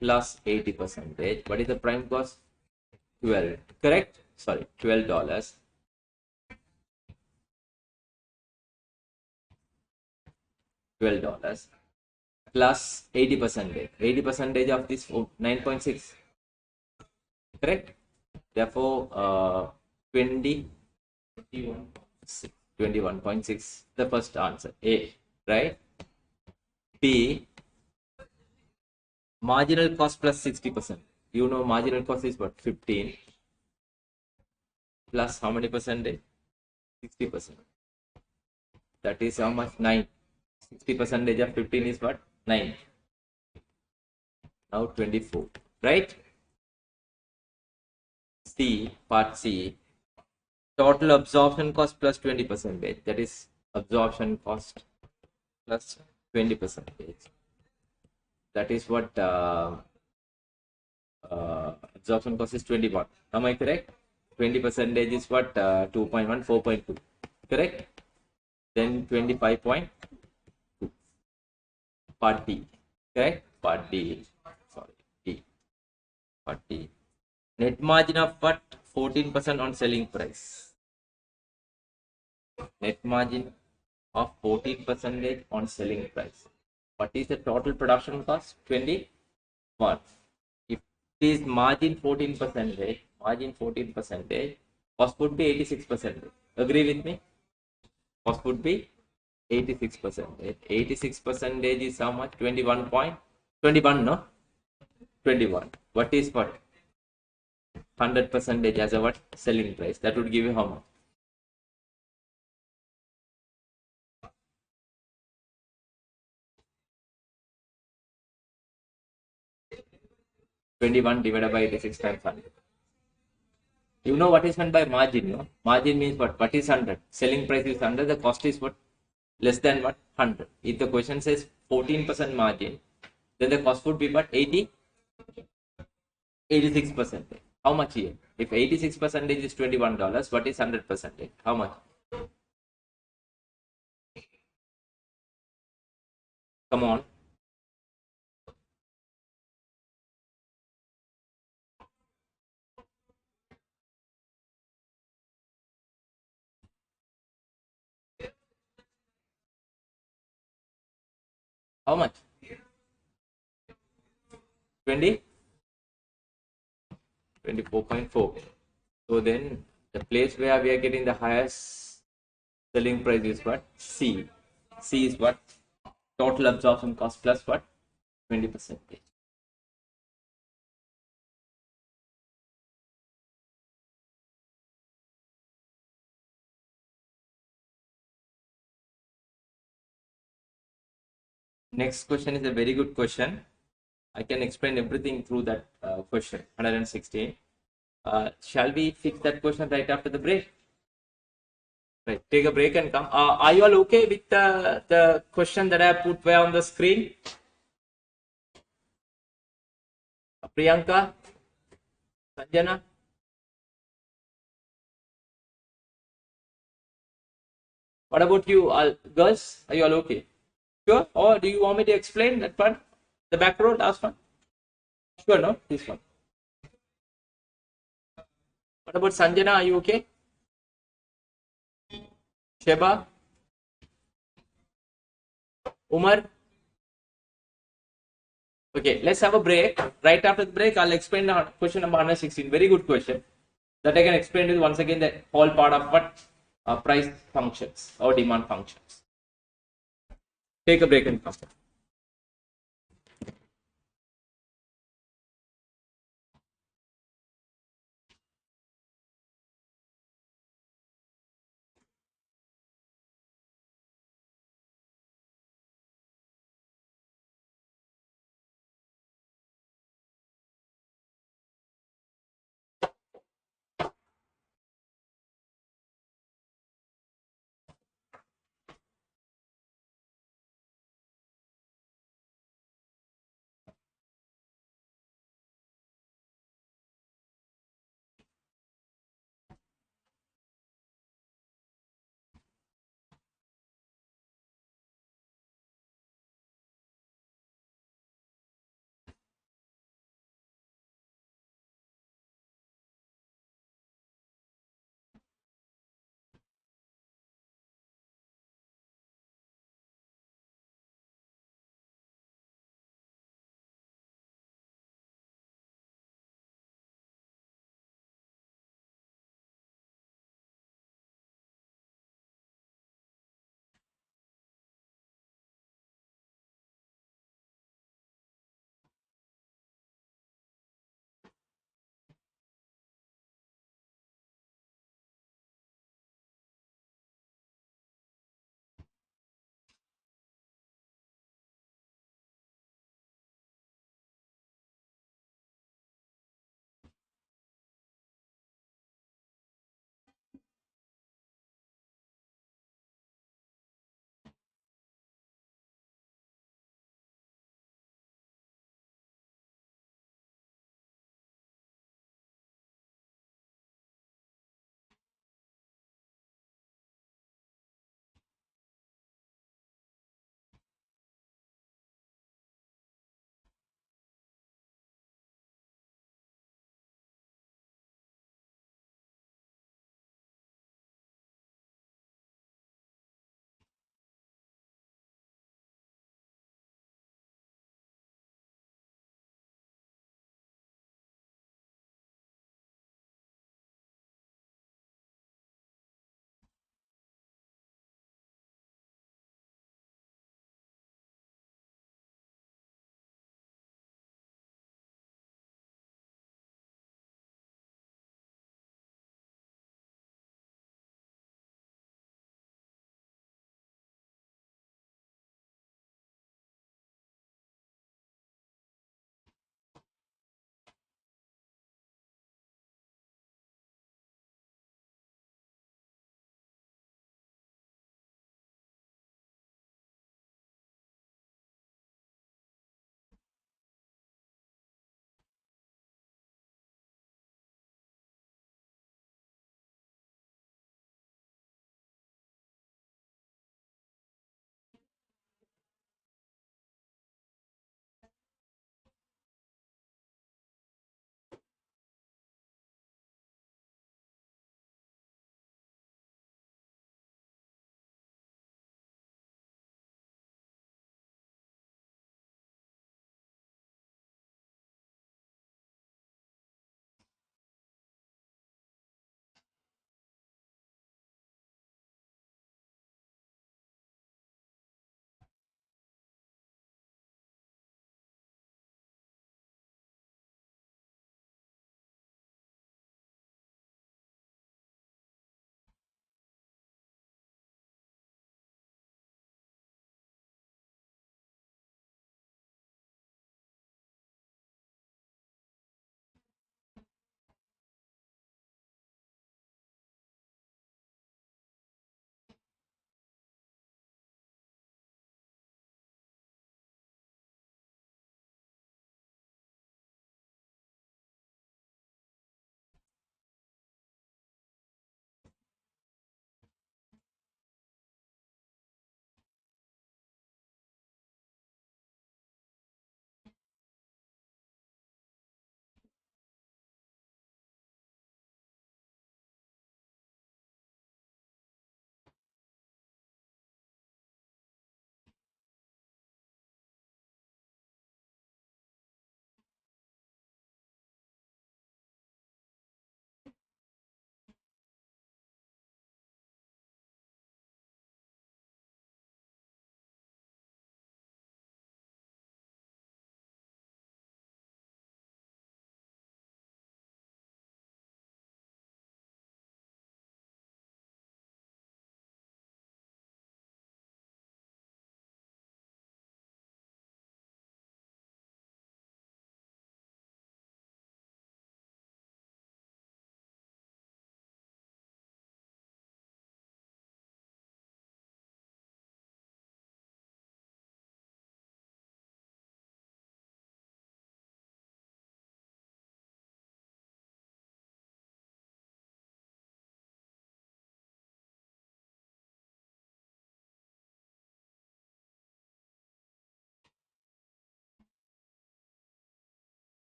plus 80%. What is the prime cost? 12. Correct? Sorry, $12. $12 plus 80%. 80% of this 9.6. Correct? Therefore, 21.6. The first answer. A. Right? B. Marginal cost plus 60%. You know marginal cost is what? 15 plus how many percentage? 60%. That is how much? 9. 60% of 15 is what? 9. Now 24. Right? C. Part C. Total absorption cost plus 20%. That is absorption cost plus 20%. That is what absorption cost is 21. Am I correct? 20% is what? 2.1, 4.2. Correct? Then 25.2. Part D. Correct? Part D. Sorry. D. Part D. Net margin of what? 14% on selling price. Net margin of 14% on selling price. What is the total production cost? 21. If it is margin 14%, cost would be 86%. Agree with me? Cost would be 86%. 86% is how much? 21.21, no? 21. What is what? 100% as a what? Selling price. That would give you how much? 21 divided by 86 times 100. You know what is meant by margin, no? Margin means what? What is 100? Selling price is 100. The cost is what? Less than what? 100. If the question says 14% margin, then the cost would be what? 86%. How much here? If 86% is $21, what is 100%? How much? Come on. How much? 20? 24.4. So then the place where we are getting the highest selling price is what? C. C is what? Total absorption cost plus what? 20%. Next question is a very good question. I can explain everything through that question, 116. Shall we fix that question right after the break? Right, take a break and come. Are you all okay with the question that I put where on the screen? Priyanka, Sanjana? What about you, all girls? Are you all okay? Sure? Or do you want me to explain that one? The back row, last one? Sure, no? This one. What about Sanjana? Are you okay? Sheba? Umar? Okay, let's have a break. Right after the break, I'll explain the question number 116. Very good question. That I can explain is once again the whole part of what price functions or demand functions. Take a break and come.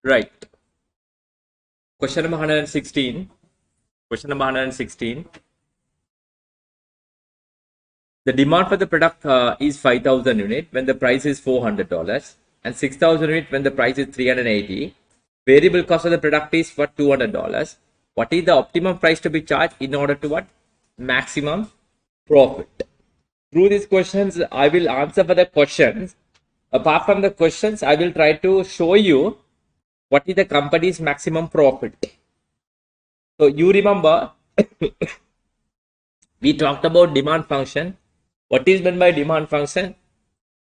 Right. Question number 116. Question number 116. The demand for the product is 5,000 unit when the price is $400 and 6,000 unit when the price is 380. Variable cost of the product is for $200. What is the optimum price to be charged in order to what? Maximum profit. Through these questions, I will answer for the questions. Apart from the questions, I will try to show you what is the company's maximum profit. So you remember we talked about demand function. What is meant by demand function?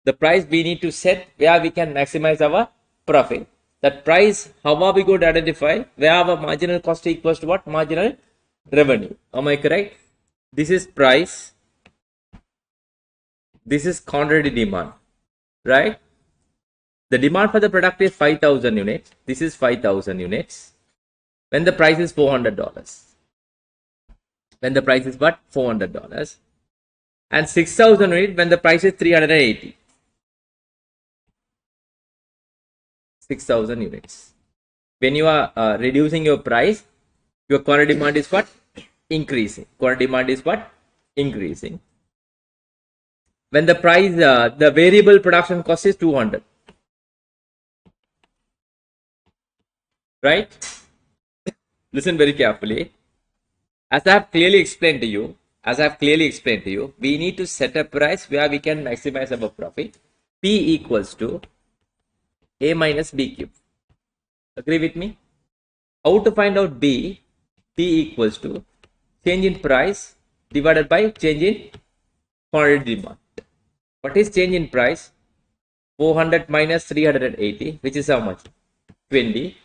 The price we need to set where we can maximize our profit. That price, how are we going to identify where our marginal cost equals to what? Marginal revenue. Am I correct? This is price. This is quantity demand, right? The demand for the product is 5,000 units. This is 5,000 units. When the price is $400. When the price is what? $400. And 6,000 units when the price is 380. 6,000 units. When you are reducing your price, your quantity demand is what? Increasing. Quantity demand is what? Increasing. When the price, the variable production cost is 200. Right? Listen very carefully. As I have clearly explained to you, we need to set a price where we can maximize our profit. P equals to A minus B cube. Agree with me? How to find out B? P equals to change in price divided by change in quantity demand. What is change in price? 400 minus 380, which is how much? 20.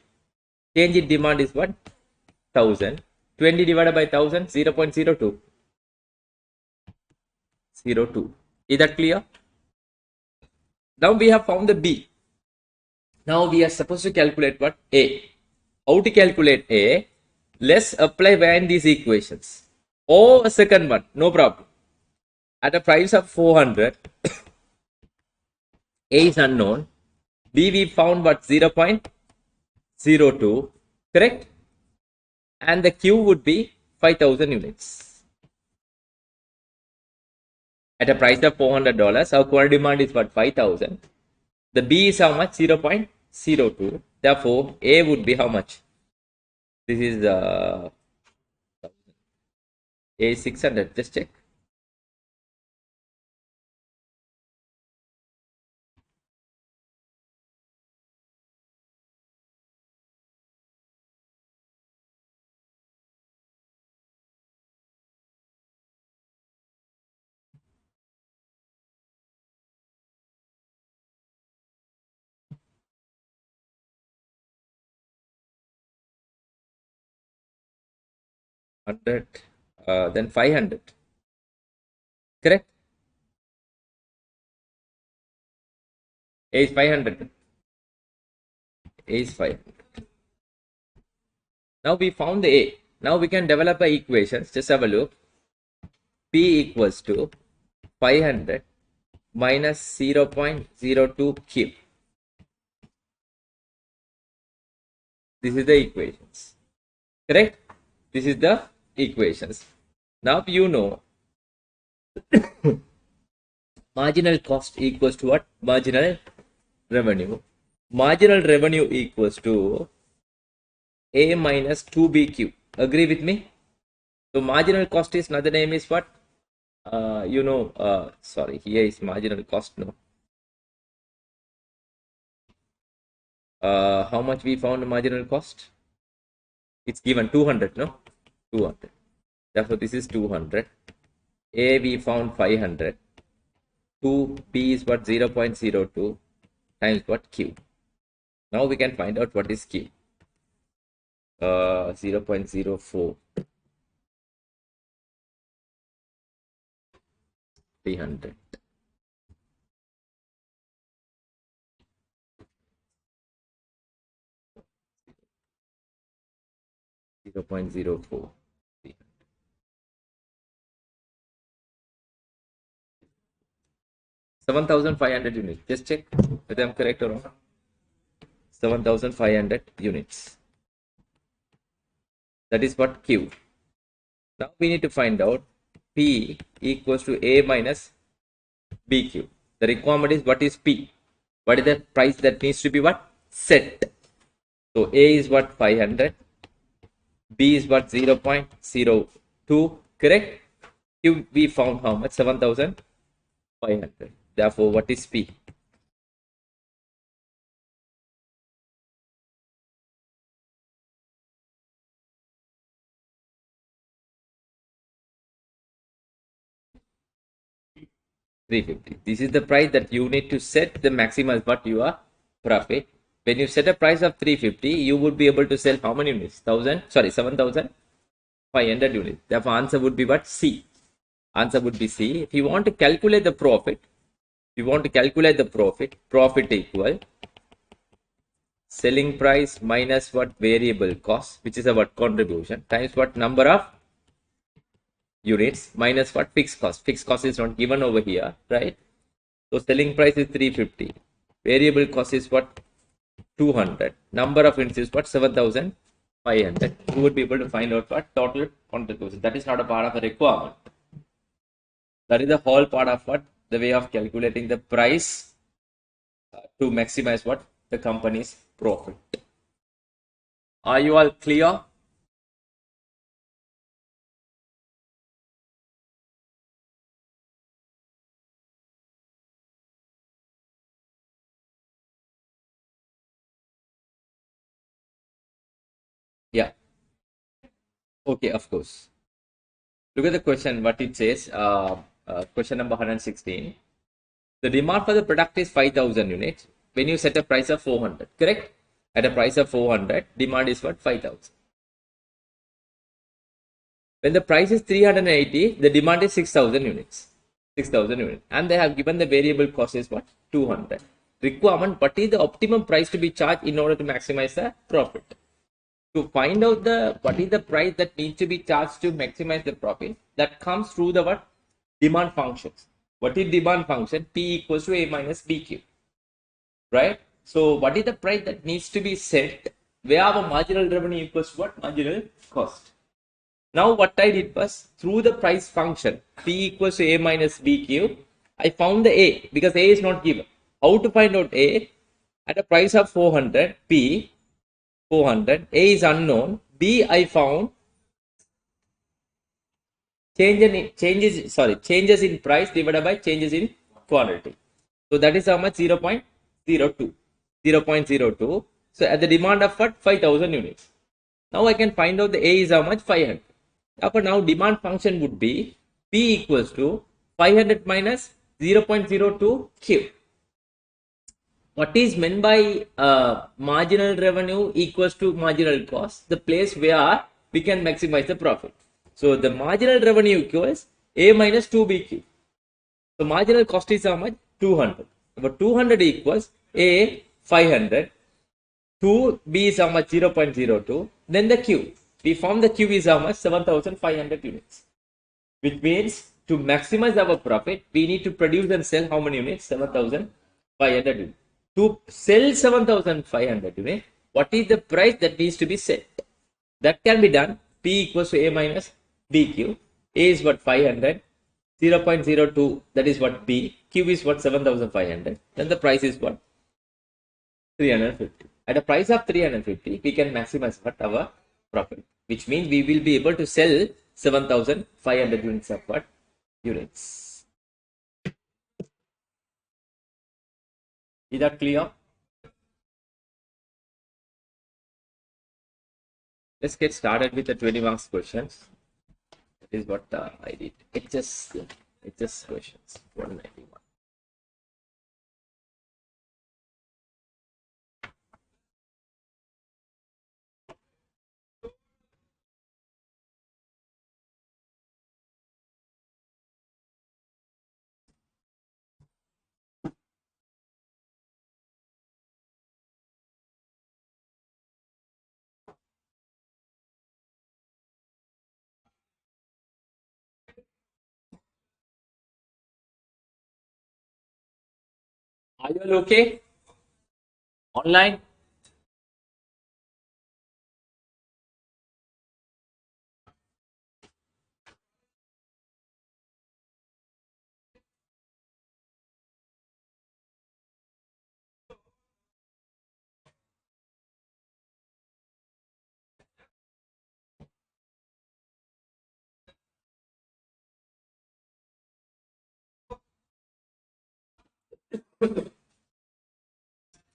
Change in demand is what? 1000. 20 divided by 1000, 0.02. 02. Is that clear? Now we have found the B. Now we are supposed to calculate what? A. How to calculate A? Let's apply in these equations. Or a second one, no problem. At a price of 400, A is unknown. B we found what? 0.02. Correct? And the Q would be 5,000 units. At a price of $400, our quantity demand is what? 5,000. The B is how much? 0.02. Therefore, A would be how much? This is A is 600. Just check. Then 500. Correct? A is 500. A is 500. Now we found the A. Now we can develop the equations. Just have a look. P equals to 500 minus 0.02 Q. This is the equations. Correct? This is the equations. Now you know marginal cost equals to what? Marginal revenue. Marginal revenue equals to A minus 2BQ. Agree with me? So marginal cost is another name is what? Sorry, here is marginal cost. No. How much we found marginal cost? It's given 200, no? 200. Therefore, this is 200. A we found 500. 2B is what? 0.02 times what? Q. Now we can find out what is Q. 0.04. 300. Zero point 0.04. 7,500 units. Just check whether I'm correct or wrong. 7,500 units. That is what Q. Now we need to find out P equals to A minus BQ. The requirement is what is P? What is the price that needs to be what? Set. So A is what? 500. B is what? 0.02. Correct? Q we found how much? 7,500. Therefore, what is P? $350. This is the price that you need to set the maximum what you are profit. When you set a price of 350, you would be able to sell how many units? 7,500 units. Therefore, answer would be what? C. Answer would be C. If you want to calculate the profit, profit equal selling price minus what? Variable cost, which is our contribution, times what? Number of units minus what? Fixed cost. Fixed cost is not given over here, right? So selling price is 350. Variable cost is what? 200. Number of units is what? 7,500. You would be able to find out what? Total contribution. That is not a part of the requirement. That is the whole part of what? The way of calculating the price to maximize what? The company's profit. Are you all clear? Yeah. Okay, of course. Look at the question, what it says. Question number 116. The demand for the product is 5,000 units. When you set a price of 400, correct? At a price of 400, demand is what? 5,000. When the price is 380, the demand is 6,000 units. 6,000 units. And they have given the variable cost is what? 200. Requirement, what is the optimum price to be charged in order to maximize the profit? To find out what is the price that needs to be charged to maximize the profit, that comes through the what? Demand functions. What is demand function? P equals to A minus BQ. Right? So what is the price that needs to be set where our marginal revenue equals to what? Marginal cost. Now what I did was through the price function P equals to A minus BQ, I found the A because A is not given. How to find out A? At a price of 400, P 400, A is unknown, B I found changes in price divided by changes in quantity. So that is how much? 0.02. 0.02. So at the demand of what? 5,000 units. Now I can find out the A is how much? 500. Therefore now demand function would be P equals to 500 minus 0.02 Q. What is meant by marginal revenue equals to marginal cost? The place where we can maximize the profit. So the marginal revenue equals A minus 2BQ. So marginal cost is how much? 200. But 200 equals A 500. 2B is how much? 0.02. Then the Q. We found the Q is how much? 7,500 units. Which means to maximize our profit, we need to produce and sell how many units? 7,500 units. To sell 7,500 units, what is the price that needs to be set? That can be done. P equals to A minus BQ. A is what? 500. 0.02, that is what B. Q is what? 7,500. Then the price is what? 350. At a price of 350, we can maximize what? Our profit. Which means we will be able to sell 7,500 units of what? Units. Is that clear? Let's get started with the 20 marks questions. That is what I did. It's just questions. 191. Are you all okay? Online?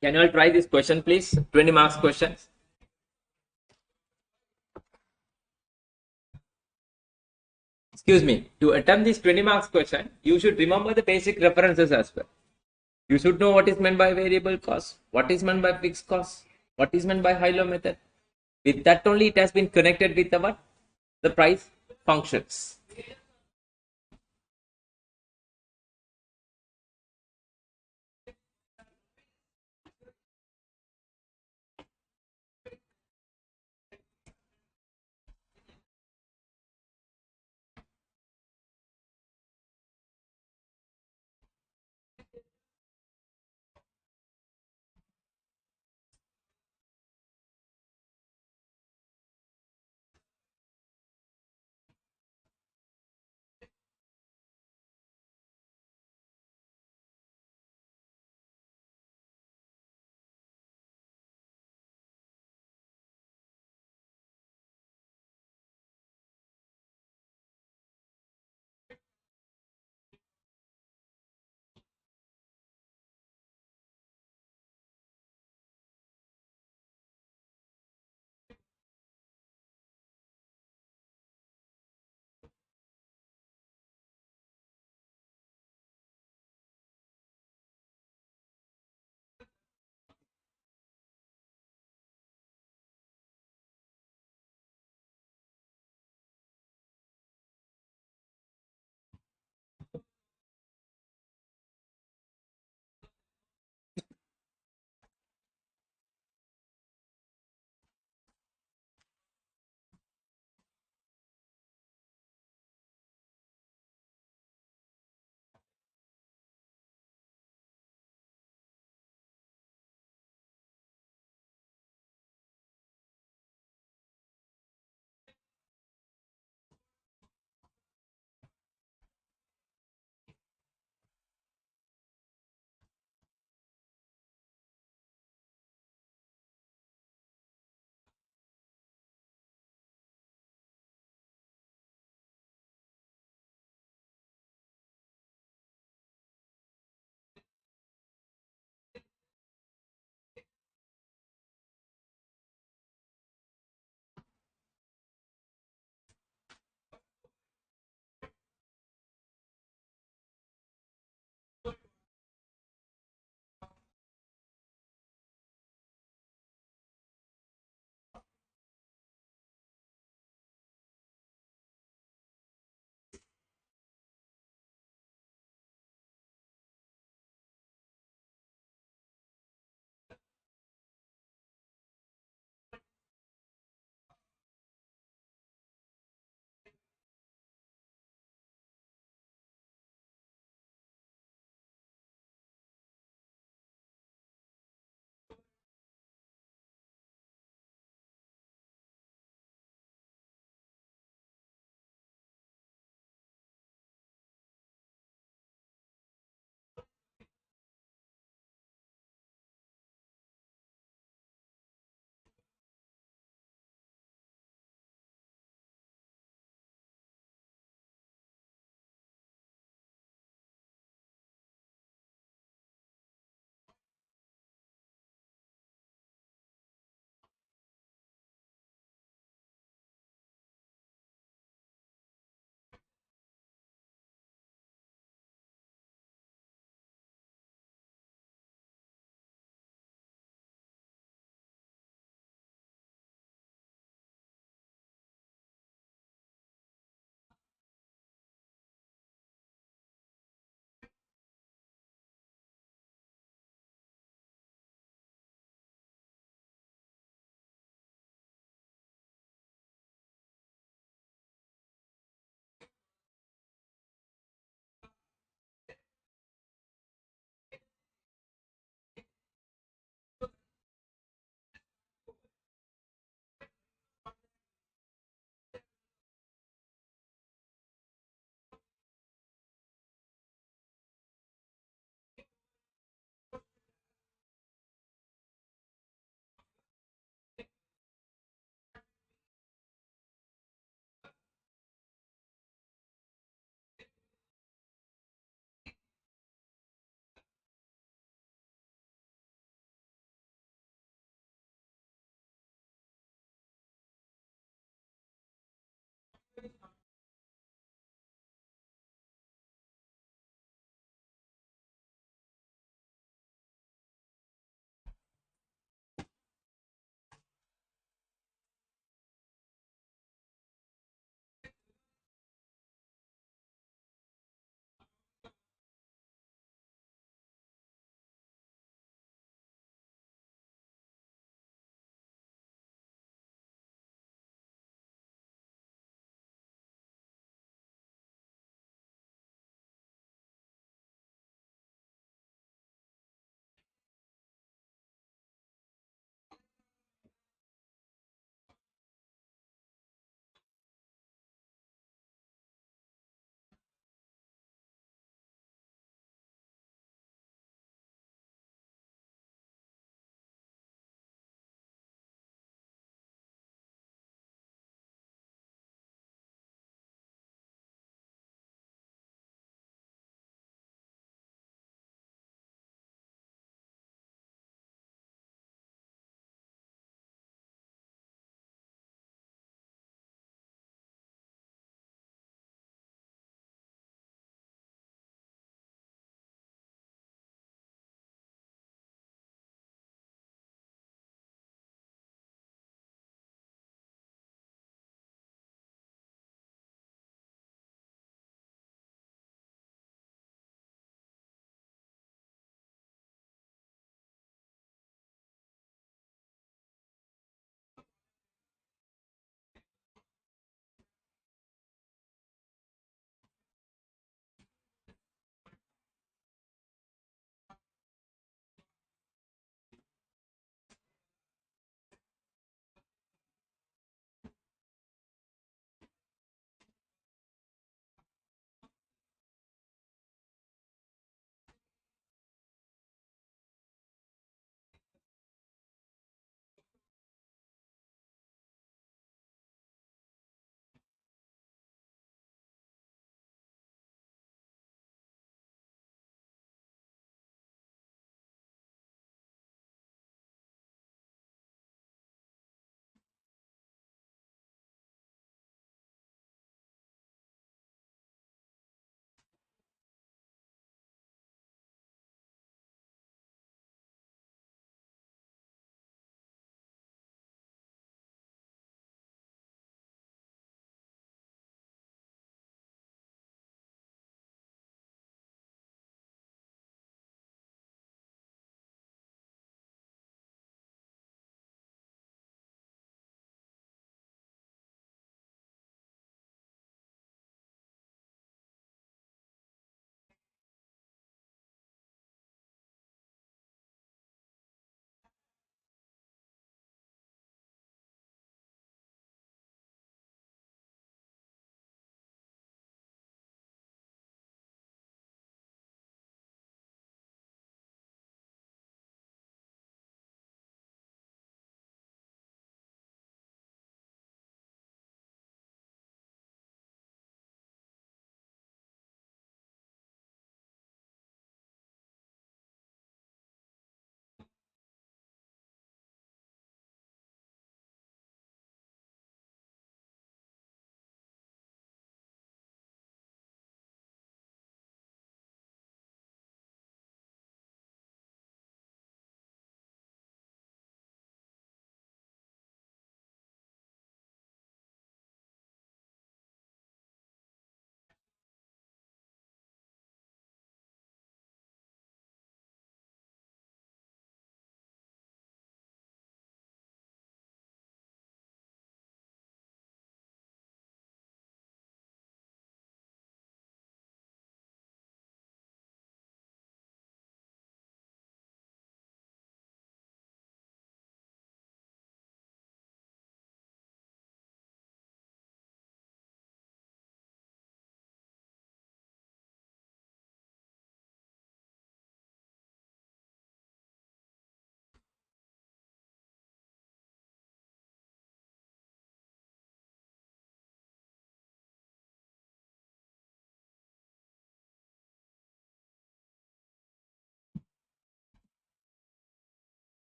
Can you all try this question, please? 20 marks questions. Excuse me. To attempt this 20 marks question, you should remember the basic references as well. You should know what is meant by variable cost, what is meant by fixed cost, what is meant by high-low method. With that only, it has been connected with the what? The price functions.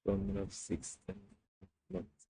Common of 6th and month.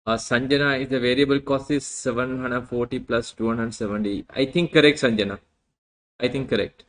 Sanjana is the variable cost is 740 plus 270. I think correct, Sanjana. I think correct.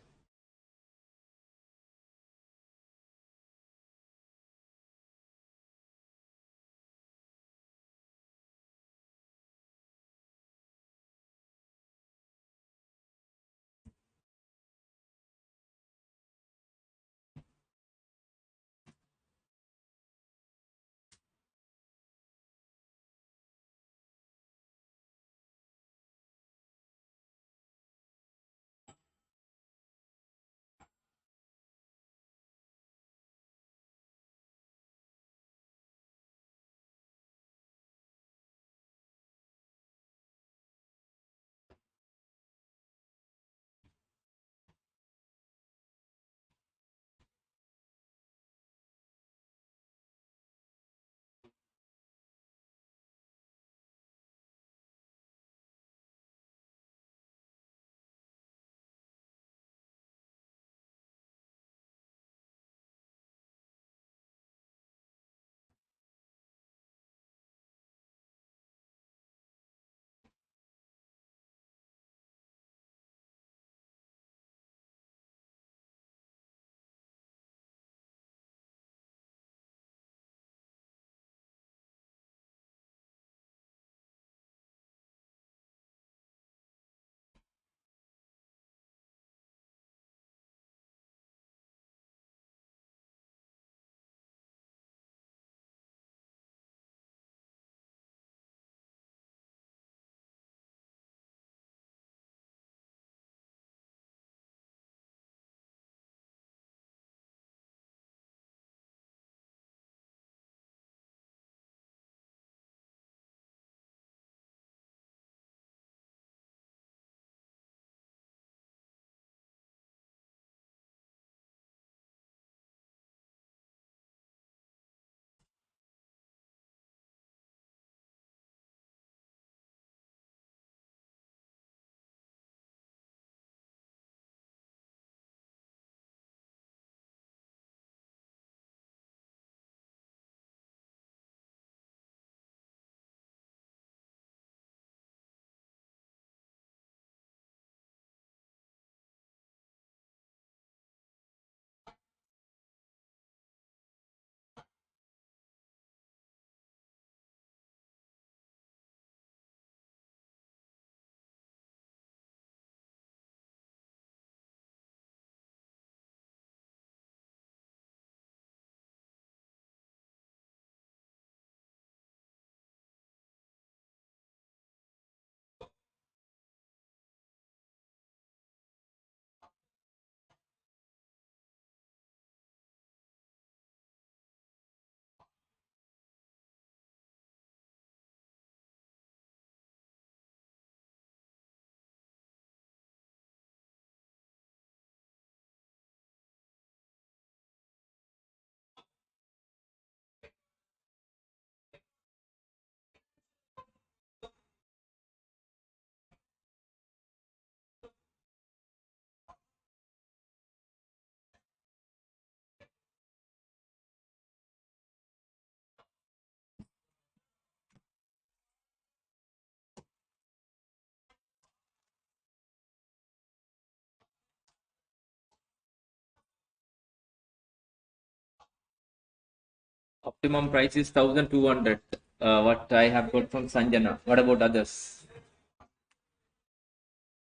Optimum price is 1200. What I have got from Sanjana. What about others?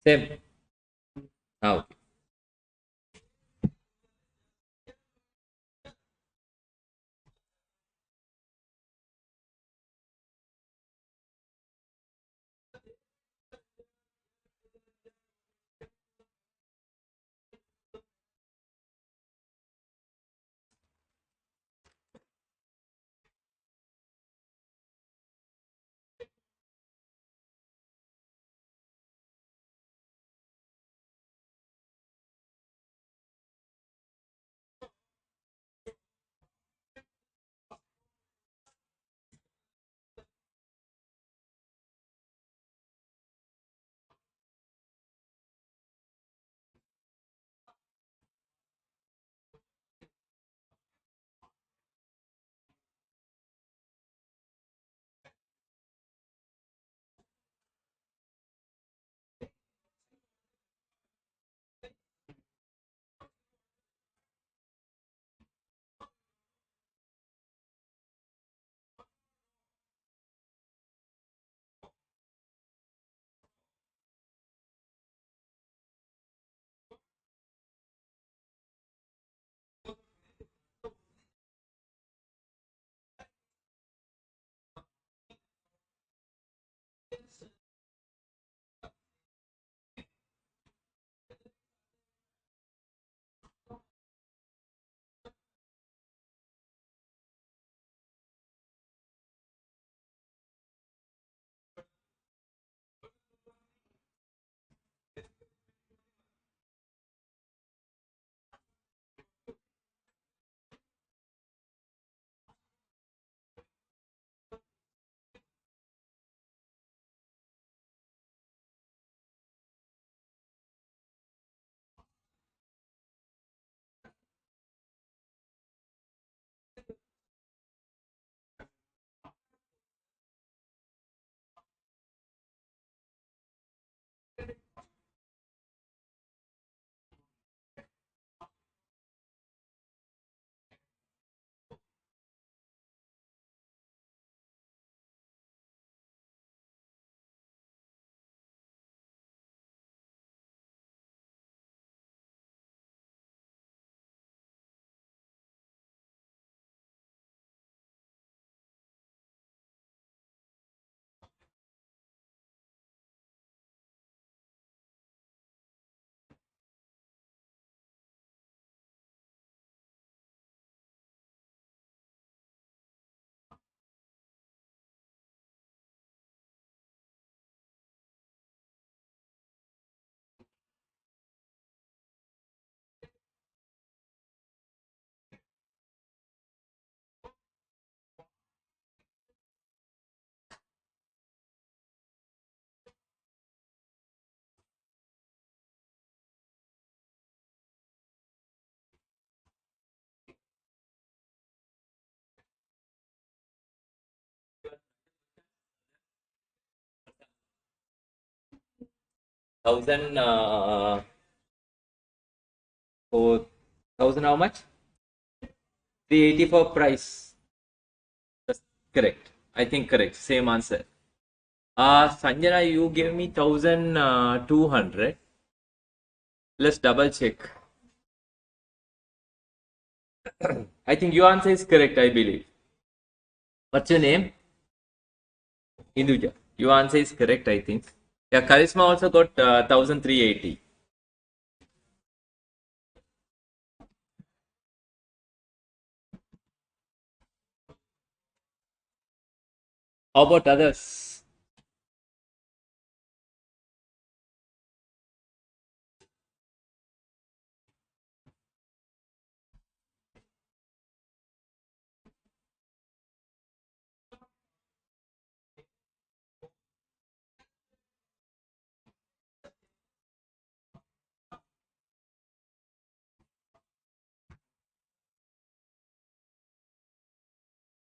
Same. Now, 1000 for 1000 how much? 380 for price. That's correct. I think correct. Same answer. Sanjana, you gave me 1200. Let's double check. I think your answer is correct, I believe. What's your name? Hinduja. Your answer is correct, I think. Yeah, Charisma also got 1380. How about others?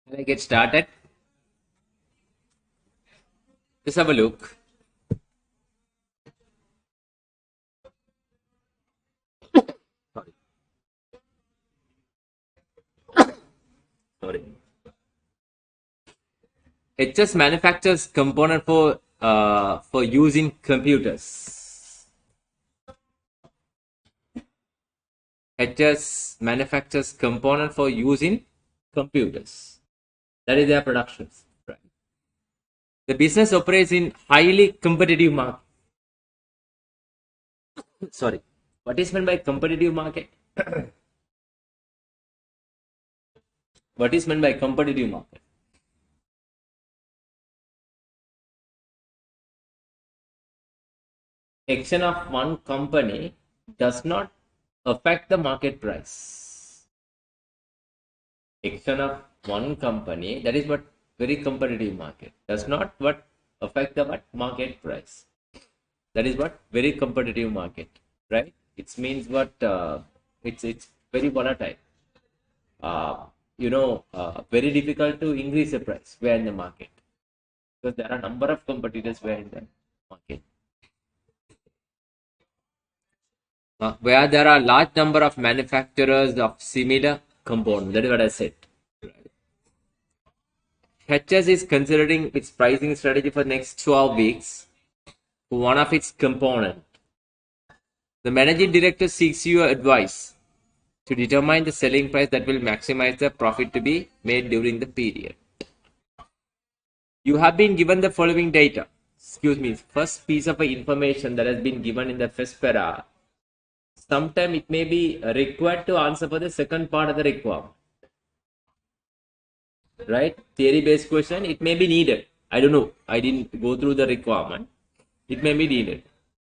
Can I get started? Let's have a look. Sorry. Sorry. HS manufactures component for use in computers. HS manufactures component for use in computers. That is their production. Right. The business operates in highly competitive market. Sorry, what is meant by competitive market? What is meant by competitive market? Action of one company does not affect the market price. Action of one company, that is what very competitive market, does not what affect the what market price. That is what very competitive market, right? It means what it's very volatile. Very difficult to increase the price where in the market because there are a number of competitors where in the market. Where there are large number of manufacturers of similar components. That is what I said. HS is considering its pricing strategy for next 12 weeks for one of its component. The managing director seeks your advice to determine the selling price that will maximize the profit to be made during the period. You have been given the following data. First piece of information that has been given in the first para. Sometime it may be required to answer for the second part of the requirement. Right? Theory based question, it may be needed. I don't know. I didn't go through the requirement. It may be needed.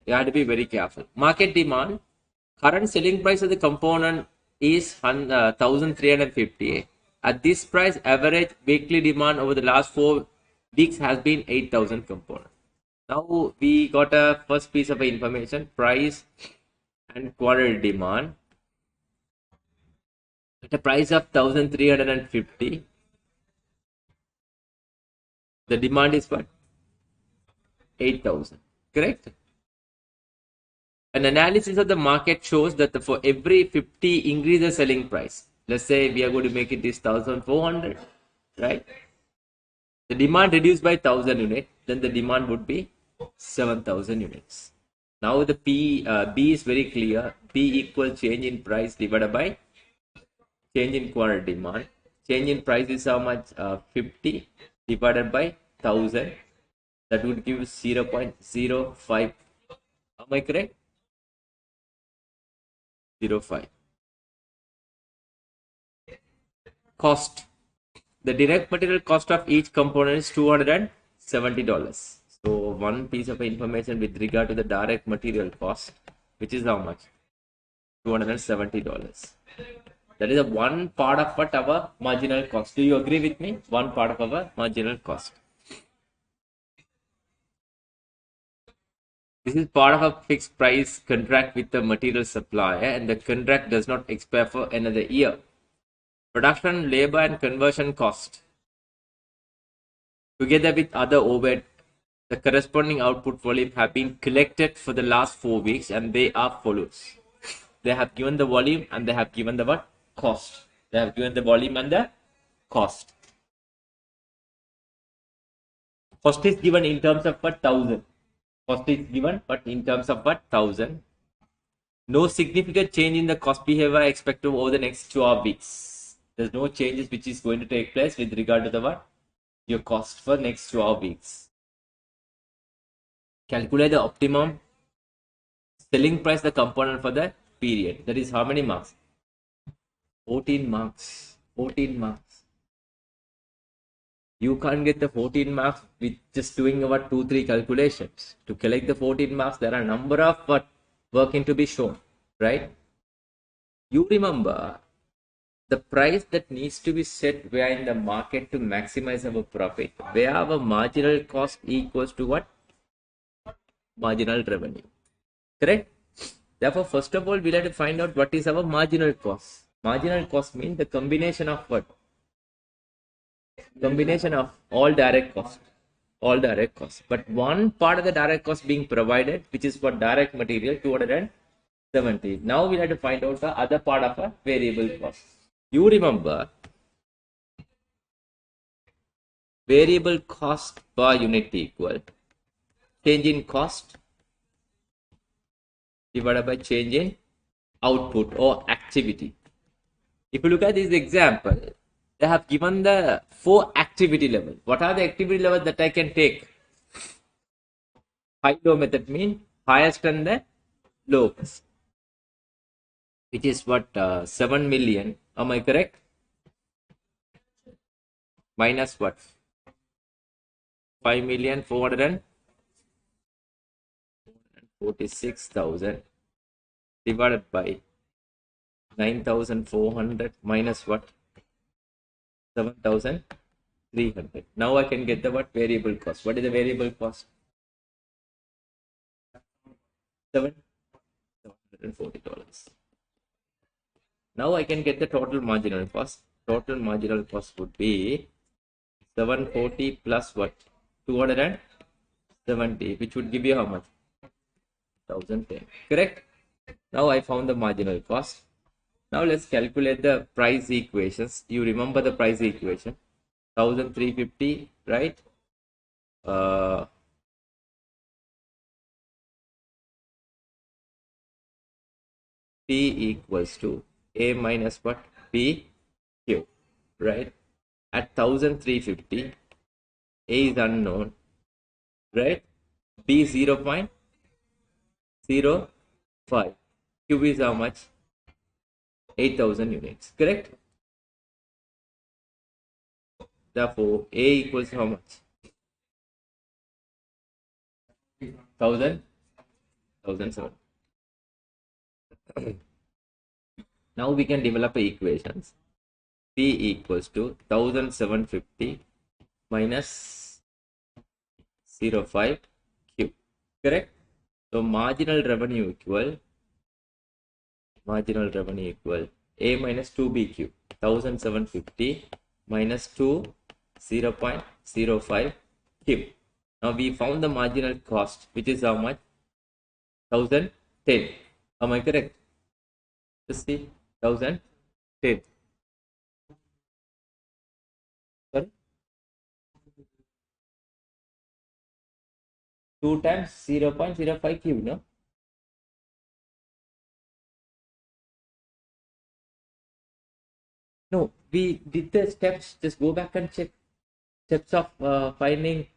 You have to be very careful. Market demand. Current selling price of the component is 1350. At this price, average weekly demand over the last 4 weeks has been 8000 components. Now we got a first piece of information, price and quarter demand. At a price of 1350, the demand is what? 8000. Correct? An analysis of the market shows that for every 50 increase the selling price, let's say we are going to make it this 1400, right? The demand reduced by 1000 units, then the demand would be 7000 units. Now the B is very clear. P equals change in price divided by change in quarter demand. Change in price is how much? 50 divided by 1000. That would give 0.05. Am I correct? 0.05. Cost. The direct material cost of each component is $270. So one piece of information with regard to the direct material cost, which is how much? $270. That is a one part of what our marginal cost. Do you agree with me? One part of our marginal cost. This is part of a fixed price contract with the material supplier, and the contract does not expire for another year. Production, labor, and conversion cost. Together with other overhead, the corresponding output volume have been collected for the last 4 weeks, and they are follows. They have given the volume and they have given the what? Cost. They have given the volume and the cost. Cost is given in terms of what? 1000. Cost is given, but in terms of what? 1000. No significant change in the cost behavior expected over the next 12 weeks. There's no changes which is going to take place with regard to the what? Your cost for next 12 weeks. Calculate the optimum selling price the component for the period. That is how many marks? 14 marks. 14 marks. You can't get the 14 marks with just doing about 2-3 calculations. To collect the 14 marks, there are a number of working to be shown, right? You remember the price that needs to be set where in the market to maximize our profit, where our marginal cost equals to what? Marginal revenue. Correct? Therefore, first of all, we'll have to find out what is our marginal cost. Marginal cost means the combination of what? Combination of all direct costs. All direct costs. But one part of the direct cost being provided, which is for direct material, 270. Now we'll have to find out the other part of a variable cost. You remember variable cost per unit equal change in cost divided by change in output or activity. If you look at this example, they have given the 4 activity level. What are the activity levels that I can take? High low method mean highest and the lowest, which is what 7 million. Am I correct? Minus what? 5,446,000 divided by 9,400 minus what? 7,300. Now I can get the what? Variable cost. What is the variable cost? $740. Now I can get the total marginal cost. Total marginal cost would be 740 plus what? 270, which would give you how much? 1,010. Correct? Now I found the marginal cost. Now let's calculate the price equations. You remember the price equation? 1,350, right? P equals to A minus what? P Q, right? At 1,350, A is unknown, right? B 0.05. Q is how much? 8,000 units, correct? Therefore, A equals how much? 1,007. Now we can develop equations. P equals to 1,750 minus 0.5 Q, correct? So marginal revenue equal A minus 2BQ. 1,750 minus 2, 0.05 Q. Now we found the marginal cost, which is how much? 1,010. Am I correct? Just see, 1,010. Sorry? 2 times 0.05 Q, no? No, we did the steps. Just go back and check steps of finding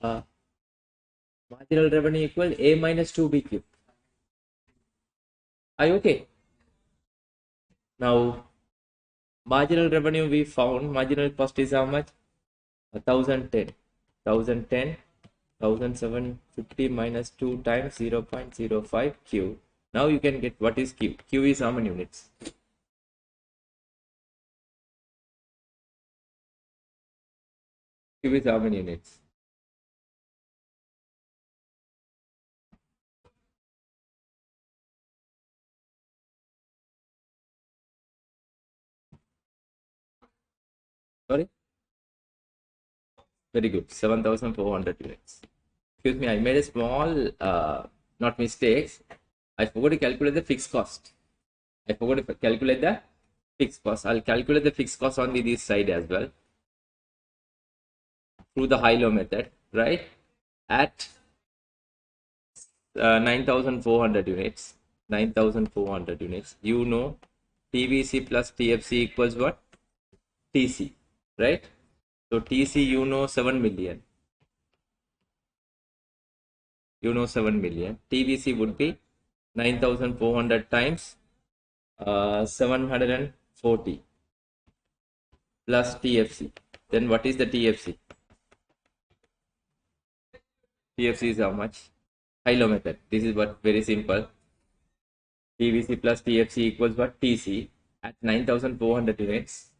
marginal revenue equal A minus 2BQ. Are you okay? Now, marginal revenue we found, marginal cost is how much? 1,010. 1,010, 1,750 minus 2 times 0.05 Q. Now you can get what is Q. Q is how many units? Q is how many units? Sorry? Very good. 7,400 units. Excuse me, I made a small, not mistakes. I forgot to calculate the fixed cost. I forgot to calculate the fixed cost. I'll calculate the fixed cost on this side as well through the high-low method, right? At 9,400 units. 9,400 units. You know, TVC plus TFC equals what? TC, right? So TC, you know, 7 million. You know, 7 million. TVC would be 9,400 times 740 plus TFC. Then what is the TFC? TFC is how much? High-low method. This is what, very simple. TVC plus TFC equals what? TC at 9,400 units.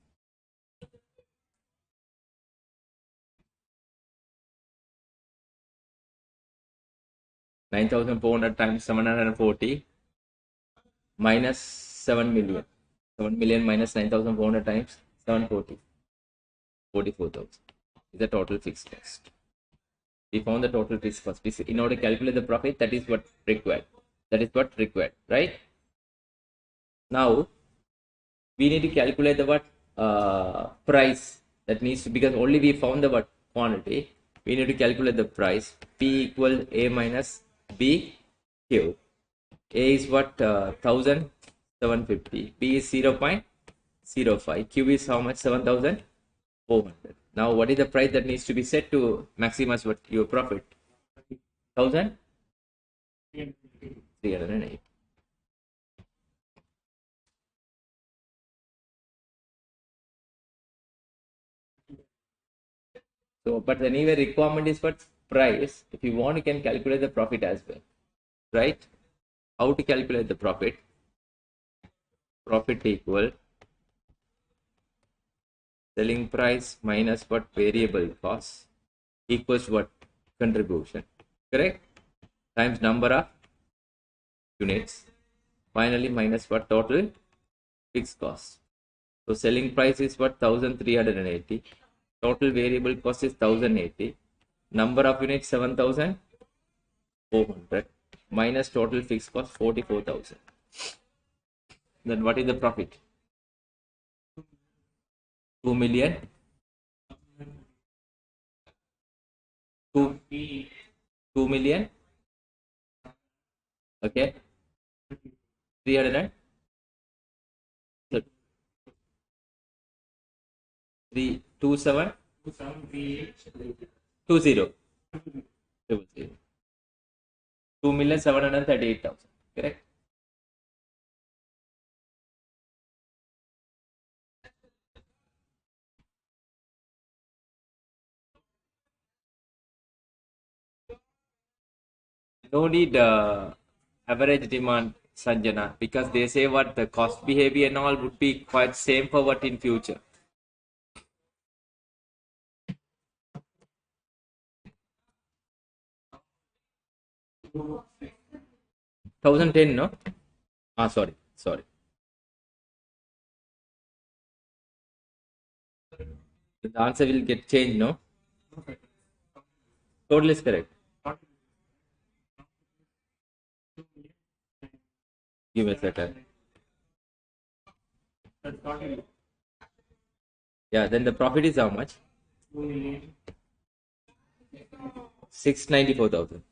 (9,400) times 740 minus 7 million. 7 million minus 9,400 times 740. 44,000 is the total fixed cost. We found the total fixed cost. In order to calculate the profit, that is what required. That is what required, right? Now we need to calculate the what price. That needs to, because only we found the what quantity, we need to calculate the price. P equal A minus B Q. A is what 1750. B is 0.05. Q is how much? 7400. Now, what is the price that needs to be set to maximize what your profit? 1308. So, but anyway, requirement is what price. If you want, you can calculate the profit as well, right? How to calculate the profit? Profit equal selling price minus what variable cost equals what contribution, correct? Times number of units. Finally, minus what total fixed cost. So selling price is what 1380. Total variable cost is 1080. Number of units 7400 minus total fixed cost 44,000. Then what is the profit? 2 million. 2, 2 million. Okay. 300 and 327 20 2,738,000. Correct. No need average demand, Sanjana, because they say what the cost behavior and all would be quite same for what in future. 1010, no? Sorry. The answer will get changed, no? Total is correct. Give me a second. Yeah, then the profit is how much? 694,000.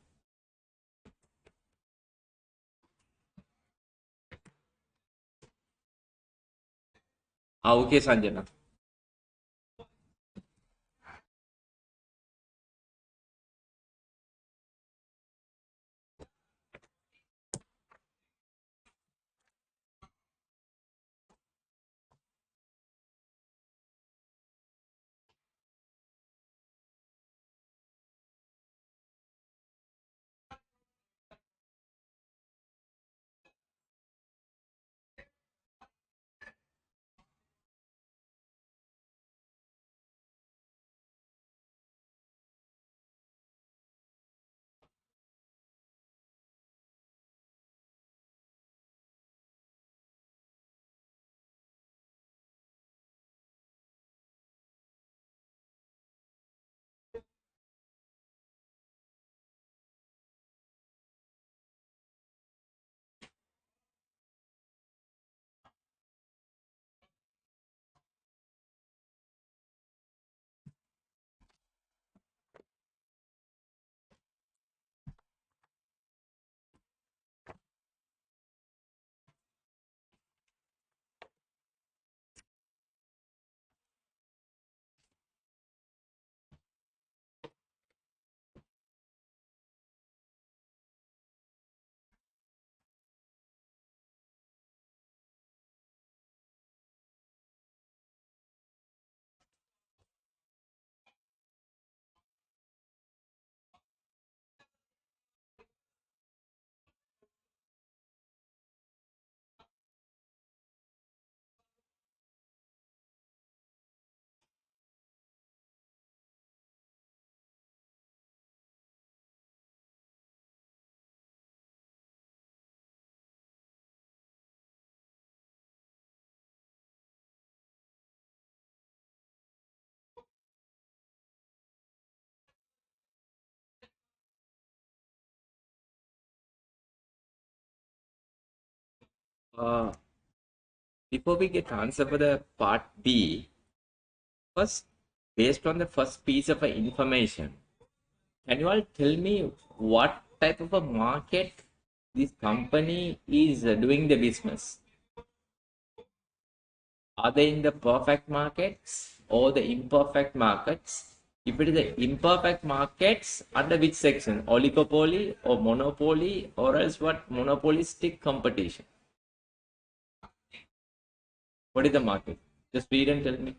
Ah, okay, Sanjana. Uh, Before we get answer for the part B, first based on the first piece of information, can you all tell me what type of a market this company is doing the business? Are they in the perfect markets or the imperfect markets? If it is the imperfect markets, under which section? Oligopoly or monopoly, or else what? Monopolistic competition. What is the market? Just read and tell me.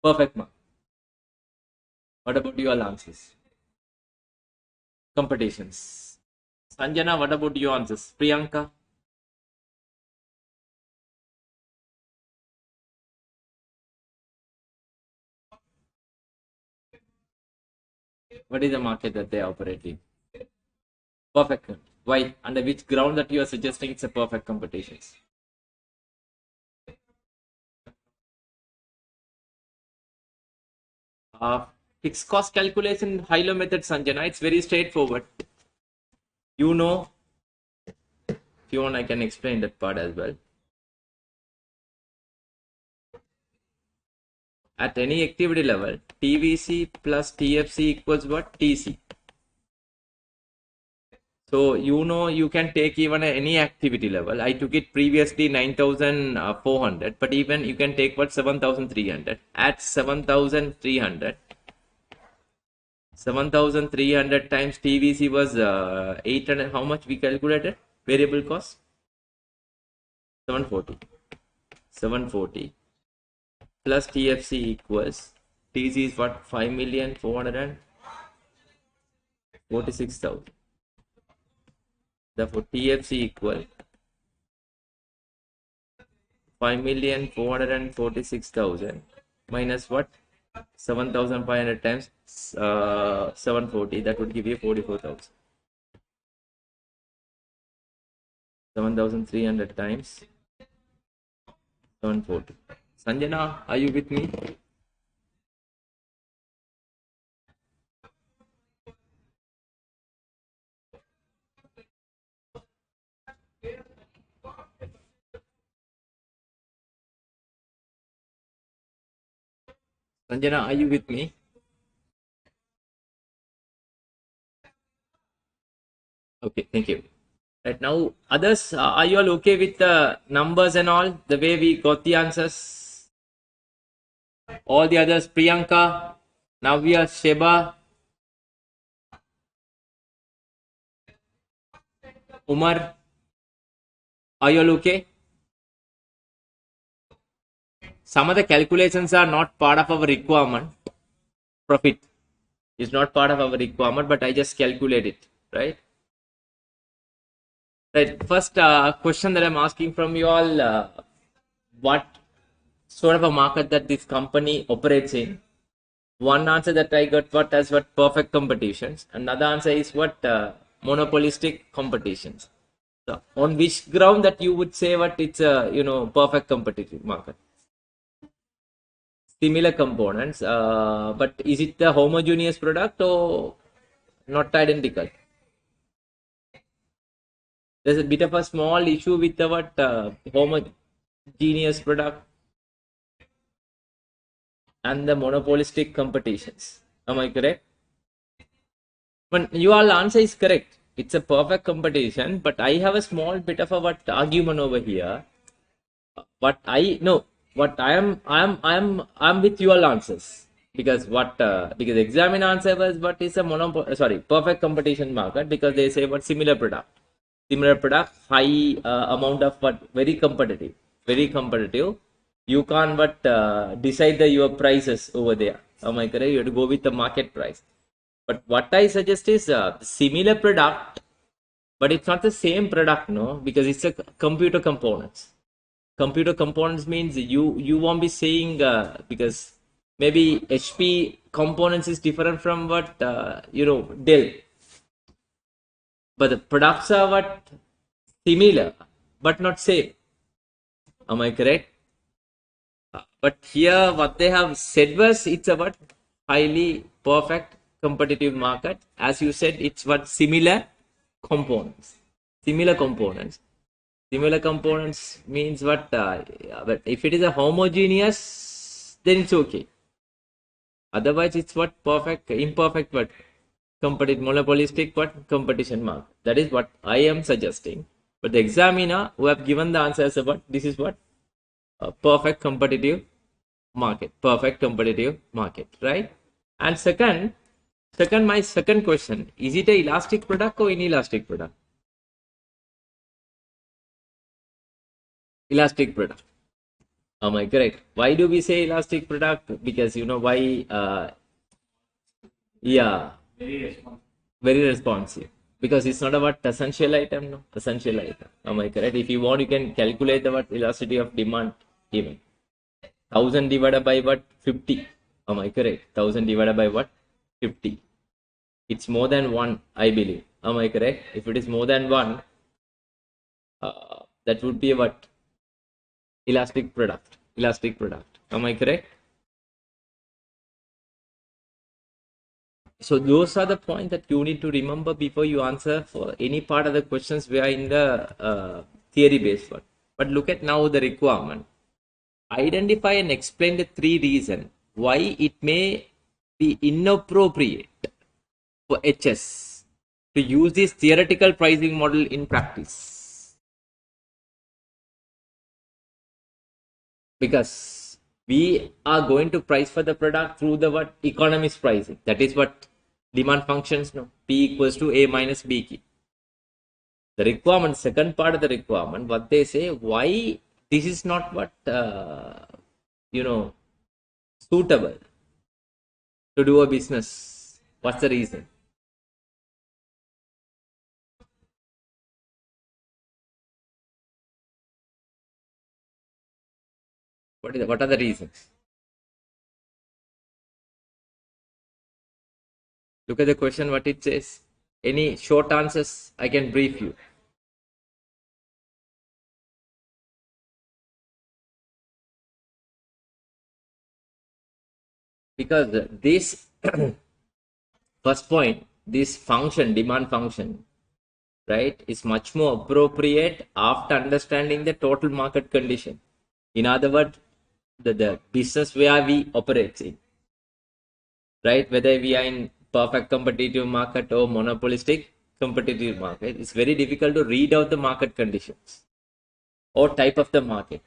Perfect market. What about your answers? Competitions. Sanjana, what about your answers? Priyanka? What is the market that they operate in? Perfect. Why? Under which ground that you are suggesting it's a perfect competitions? Uh, Fixed cost calculation high-low method, Sanjana. It's very straightforward. You know, if you want, I can explain that part as well. At any activity level, TVC plus TFC equals what? TC. So you know you can take even any activity level. I took it previously 9,400, but even you can take what 7,300. At 7,300, 7,300 times TVC was 800. How much we calculated? Variable cost 740. 740 plus TFC equals TC is what 5,446,000. Therefore, TFC equal 5,446,000 minus what? 7,500 times 740. That would give you 44,000. 7,300 times 740. Sanjana, are you with me? Sanjana, are you with me? Okay, thank you. Right now, others, are you all okay with the numbers and all? The way we got the answers? All the others, Priyanka, Navya, Sheba, Umar, are you all okay? Some of the calculations are not part of our requirement. Profit is not part of our requirement, but I just calculate it, right? Right. First question that I'm asking from you all, what sort of a market that this company operates in? One answer that I got what as what perfect competitions. Another answer is what monopolistic competitions. So on which ground that you would say what it's a perfect competitive market? Similar components, but is it the homogeneous product or not identical? There's a bit of a small issue with our homogeneous product and the monopolistic competitions. Am I correct? But your answer is correct. It's a perfect competition, but I have a small bit of a argument over here. What I know, what I'm with your answers because because examine answer was what is a perfect competition market because they say what similar product, high amount of what very competitive. You can't decide your prices over there. Am I correct? You have to go with the market price. But what I suggest is similar product, but it's not the same product, no, because it's a computer components. Computer components means you won't be saying because maybe HP components is different from what Dell, but the products are what similar but not same. Am I correct? But here what they have said was it's a what highly perfect competitive market. As you said, it's what similar components. Similar components means what? But if it is a homogeneous, then it's okay. Otherwise, it's what? Perfect, imperfect, but monopolistic, what? Competition mark. That is what I am suggesting. But the examiner who have given the answer as a what? This is what? A perfect competitive market. Perfect competitive market, right? And my second question, is it a elastic product or inelastic product? Elastic product. Am I correct? Why do we say elastic product? Because you know why? Yeah, very responsive. Because it's not about essential item, no essential item. Am I correct? If you want, you can calculate the what elasticity of demand even 1000 divided by what 50. Am I correct? 1000 divided by what 50. It's more than one, I believe. Am I correct? If it is more than one, that would be a what elastic product. Elastic product. Am I correct? So those are the points that you need to remember before you answer for any part of the questions we are in the theory based one. But look at now the requirement. Identify and explain the three reasons why it may be inappropriate for HS to use this theoretical pricing model in practice. Because we are going to price for the product through the what economist pricing. That is what demand functions no P equals to A minus B key. The requirement, second part of the requirement, what they say, why this is not what you know suitable to do a business. What's the reason? What are the reasons? Look at the question, what it says. Any short answers? I can brief you. Because this first point, this function, demand function, right, is much more appropriate after understanding the total market condition. In other words, the business where we operate in, right, whether we are in perfect competitive market or monopolistic competitive market, it's very difficult to read out the market conditions or type of the market,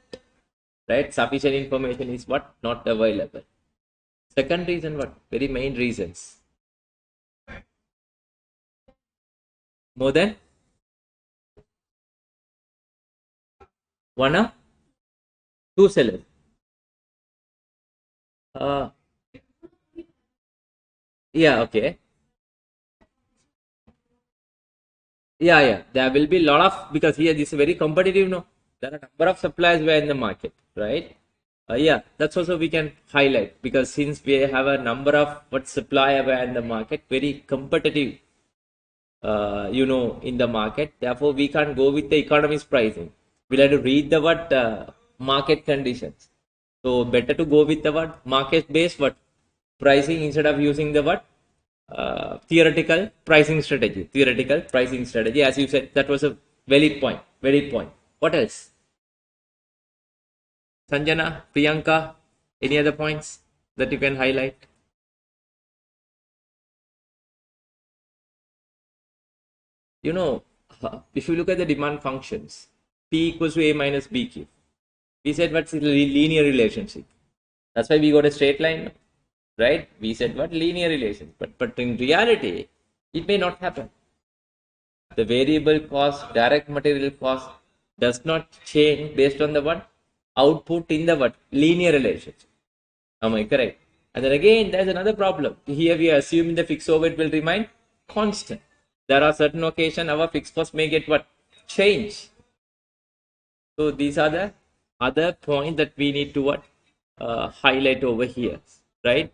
right? Sufficient information is what not available. Second reason, what very main reasons, more than one or two sellers. uh yeah, okay. Yeah, there will be a lot of, because here this is very competitive, no, there are a number of suppliers were in the market, right? Yeah, that's also we can highlight, because since we have a number of what supplier were in the market, very competitive, in the market. Therefore, we can't go with the economist pricing. We'll have to read the what market conditions. So better to go with the what market based what pricing instead of using the what theoretical pricing strategy. Theoretical pricing strategy, as you said, that was a valid point. Valid point. What else? Sanjana, Priyanka, any other points that you can highlight? You know, if you look at the demand functions, P equals to A minus BQ. We said what's a linear relationship. That's why we got a straight line, right? We said what linear relation, but in reality, it may not happen. The variable cost, direct material cost, does not change based on the what output in the what linear relationship. Am I correct? And then again, there's another problem. Here we are assuming the fixed overhead will remain constant. There are certain occasions our fixed cost may get what change. So these are the other point that we need to what highlight over here, right?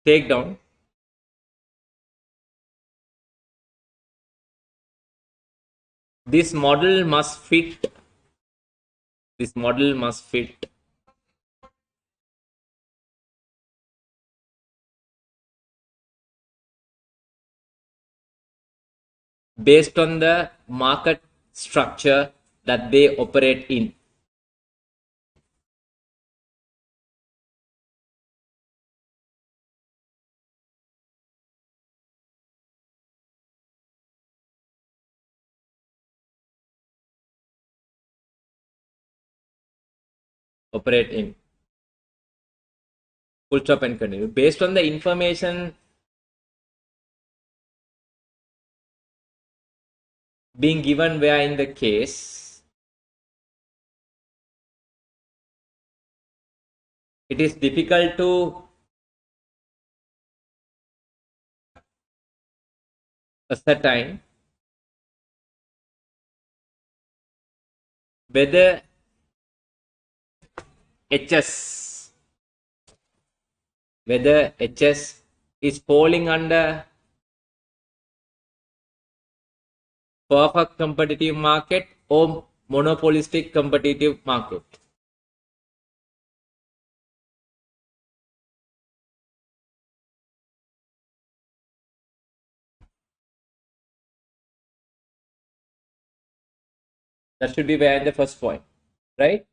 Take down. This model must fit. This model must fit based on the market structure that they operate in. Operate in. Full stop and continue. Based on the information being given where in the case, it is difficult to ascertain whether HS is falling under perfect competitive market or monopolistic competitive market. That should be where the first point, right?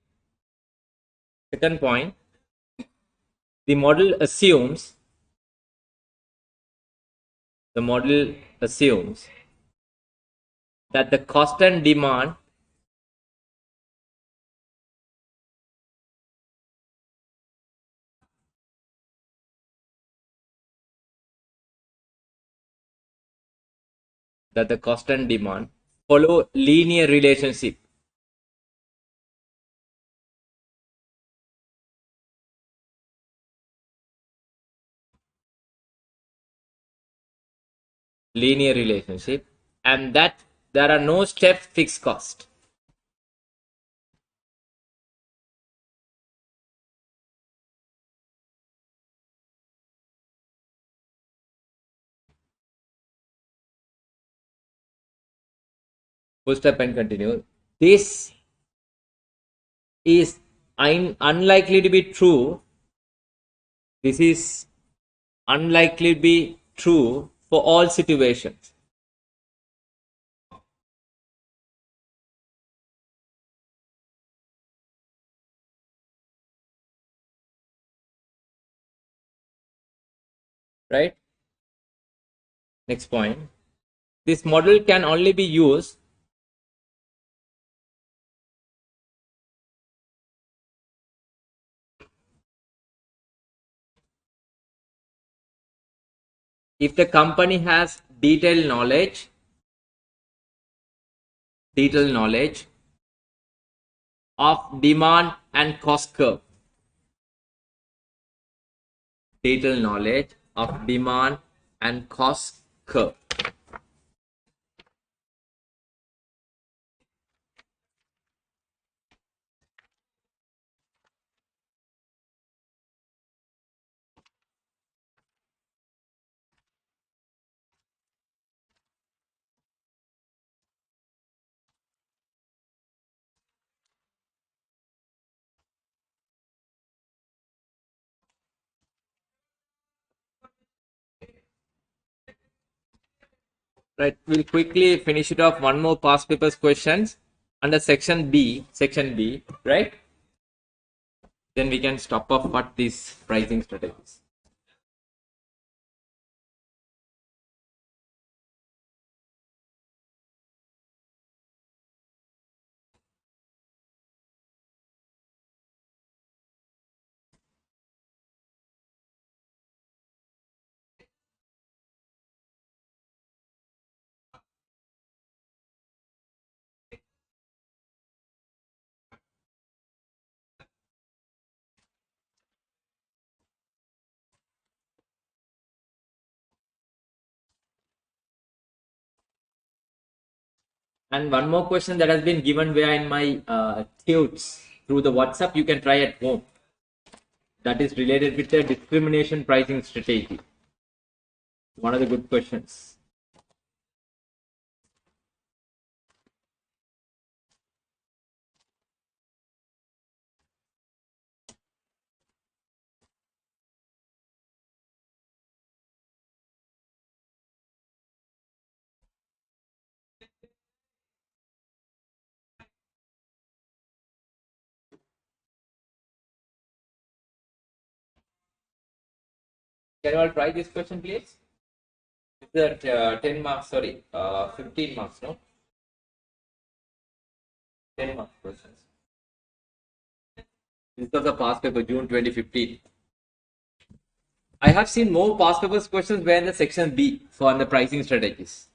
Second point, the model assumes that the cost and demand follow linear relationship. And that there are no step fixed cost. Full step and continue. This is unlikely to be true. This is unlikely to be true for all situations. Right? Next point. This model can only be used if the company has detailed knowledge of demand and cost curve. Detailed knowledge of demand and cost curve. Right, we'll quickly finish it off. One more past papers questions under section B, right? Then we can stop off what these pricing strategies. And one more question that has been given via in my tunes through the WhatsApp, you can try at home. That is related with the discrimination pricing strategy. One of the good questions. Can you all try this question, please? It's 10 marks, sorry, 15 marks, no? 10 marks questions. This was a past paper, June 2015. I have seen more past papers questions where in the section B for the pricing strategies.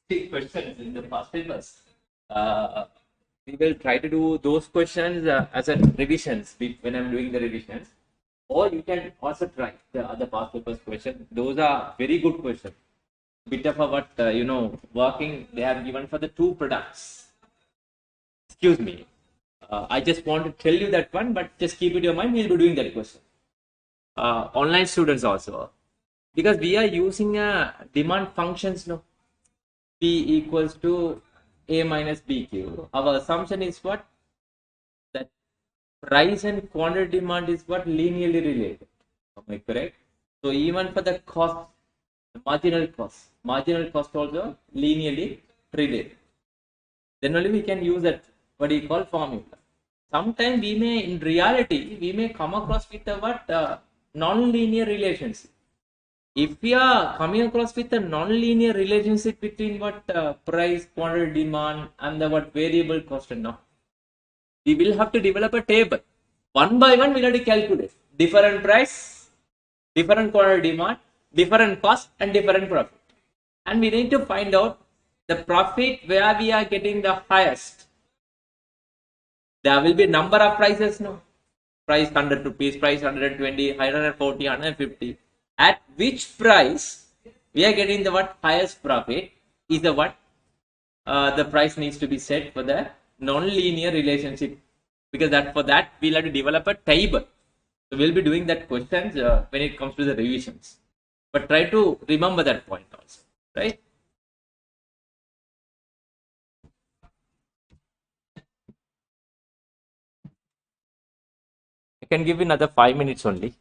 Three questions in the past papers. Uh, we will try to do those questions as a revisions when I'm doing the revisions, or you can also try the other past papers question. Those are very good questions. Bit of a what working they have given for the two products. Excuse me. I just want to tell you that one, but just keep it in your mind. We'll be doing that question. Online students also, because we are using a demand functions no. P equals to A minus BQ. Our assumption is what? That price and quantity demand is what? Linearly related. Am I correct? So even for the cost, the marginal cost also linearly related. Then only we can use that what you call formula. Sometimes we may, in reality, we may come across with a what non-linear relationship. If we are coming across with a non-linear relationship between what price, quantity, demand, and the what variable cost, and now we will have to develop a table. One by one, we'll have to calculate different price, different quantity demand, different cost, and different profit. And we need to find out the profit where we are getting the highest. There will be number of prices, no? Price 100 rupees, price 120, 140, 150. At which price we are getting the what highest profit is the what the price needs to be set for the non-linear relationship, because that for that we'll have to develop a table. So we'll be doing that questions when it comes to the revisions. But try to remember that point also, right? I can give you another 5 minutes only.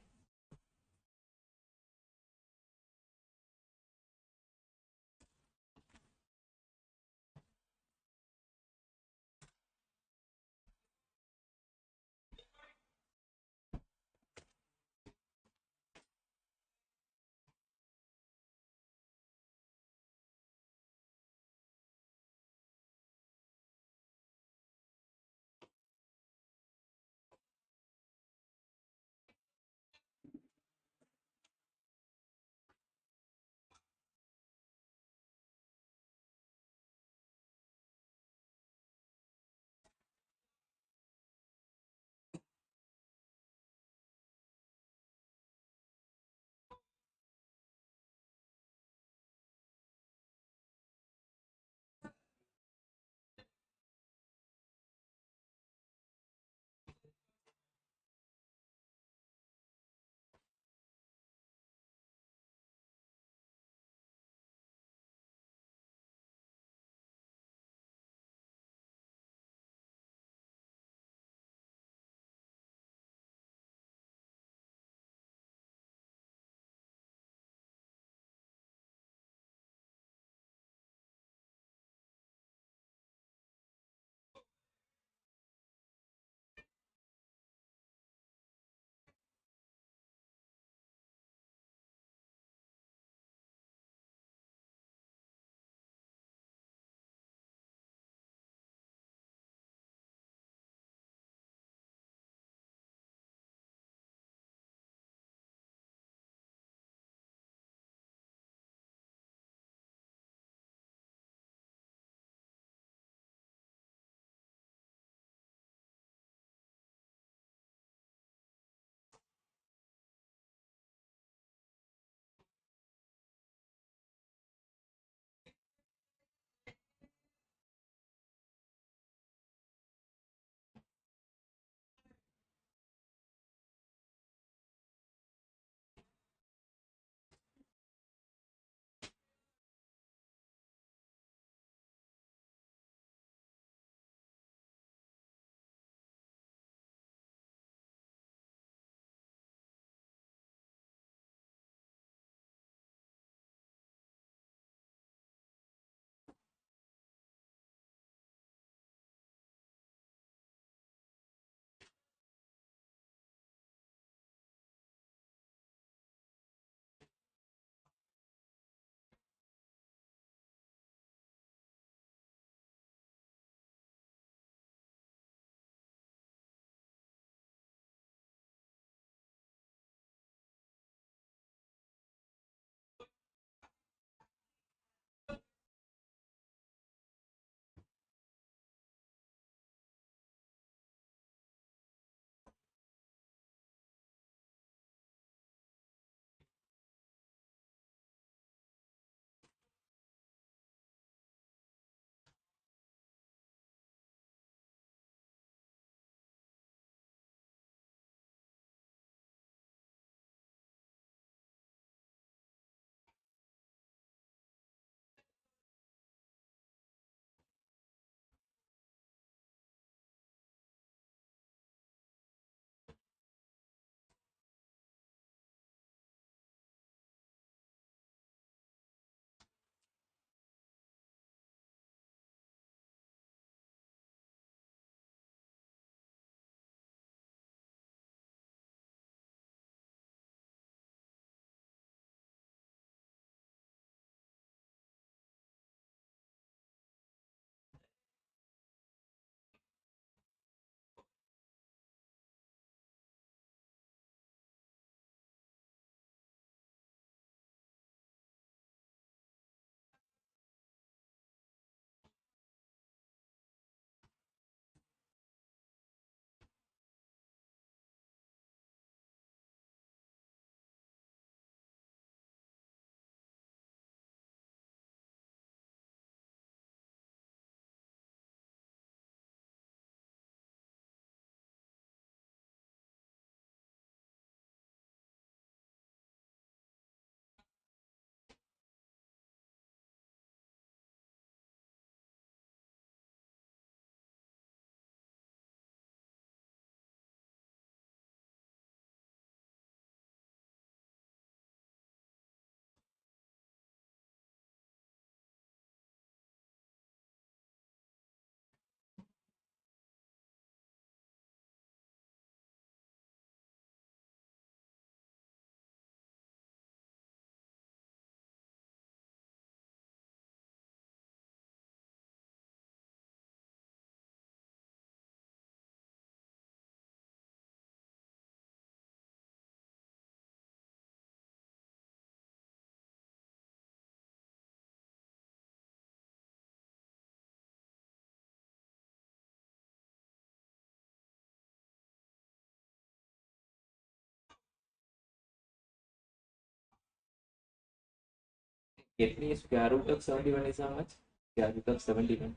Get me square root of 71 is how much? Square root of 71.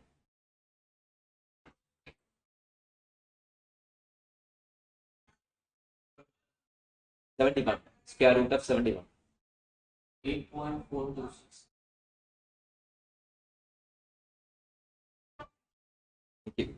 Square root of 71. 8.426. Thank you.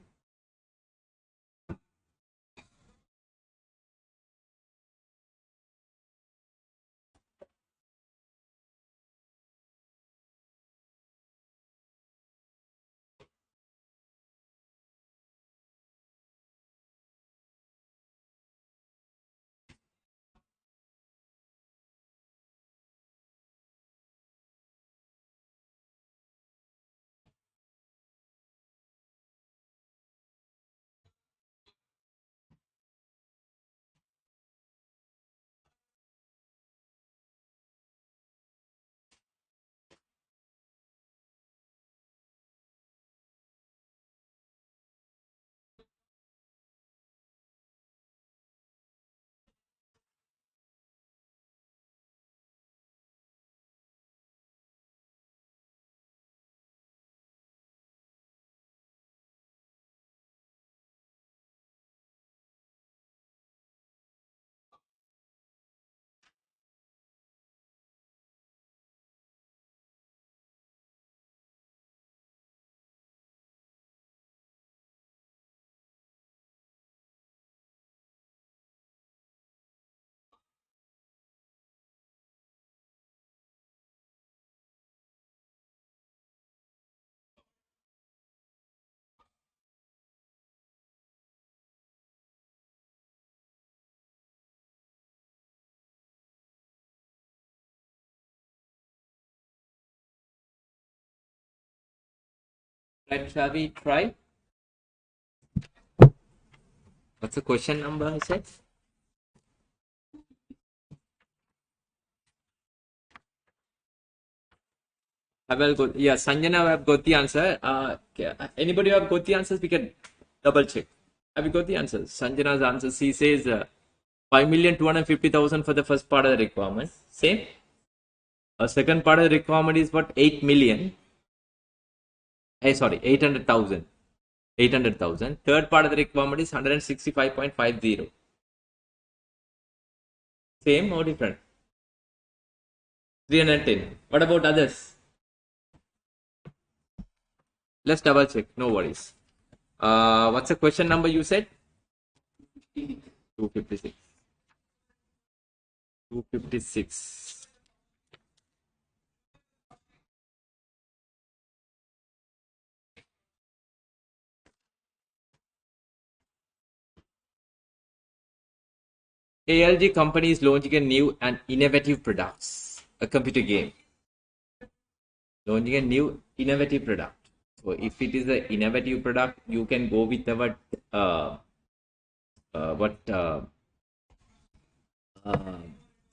Right, shall we try? What's the question number I said? Well, good. Yeah, Sanjana, have got the answer. Anybody who have got the answers, we can double check. Have you got the answers? Sanjana's answer, she says 5,250,000 for the first part of the requirement. Same. A second part of the requirement is what? 8 million. Sorry, 800,000. 800,000. Third part of the requirement is 165.50. Same or different? 310. What about others? Let's double check. No worries. What's the question number you said? 256. 256. ALG company is launching a new and innovative products, a computer game. Launching a new innovative product. So if it is an innovative product, you can go with our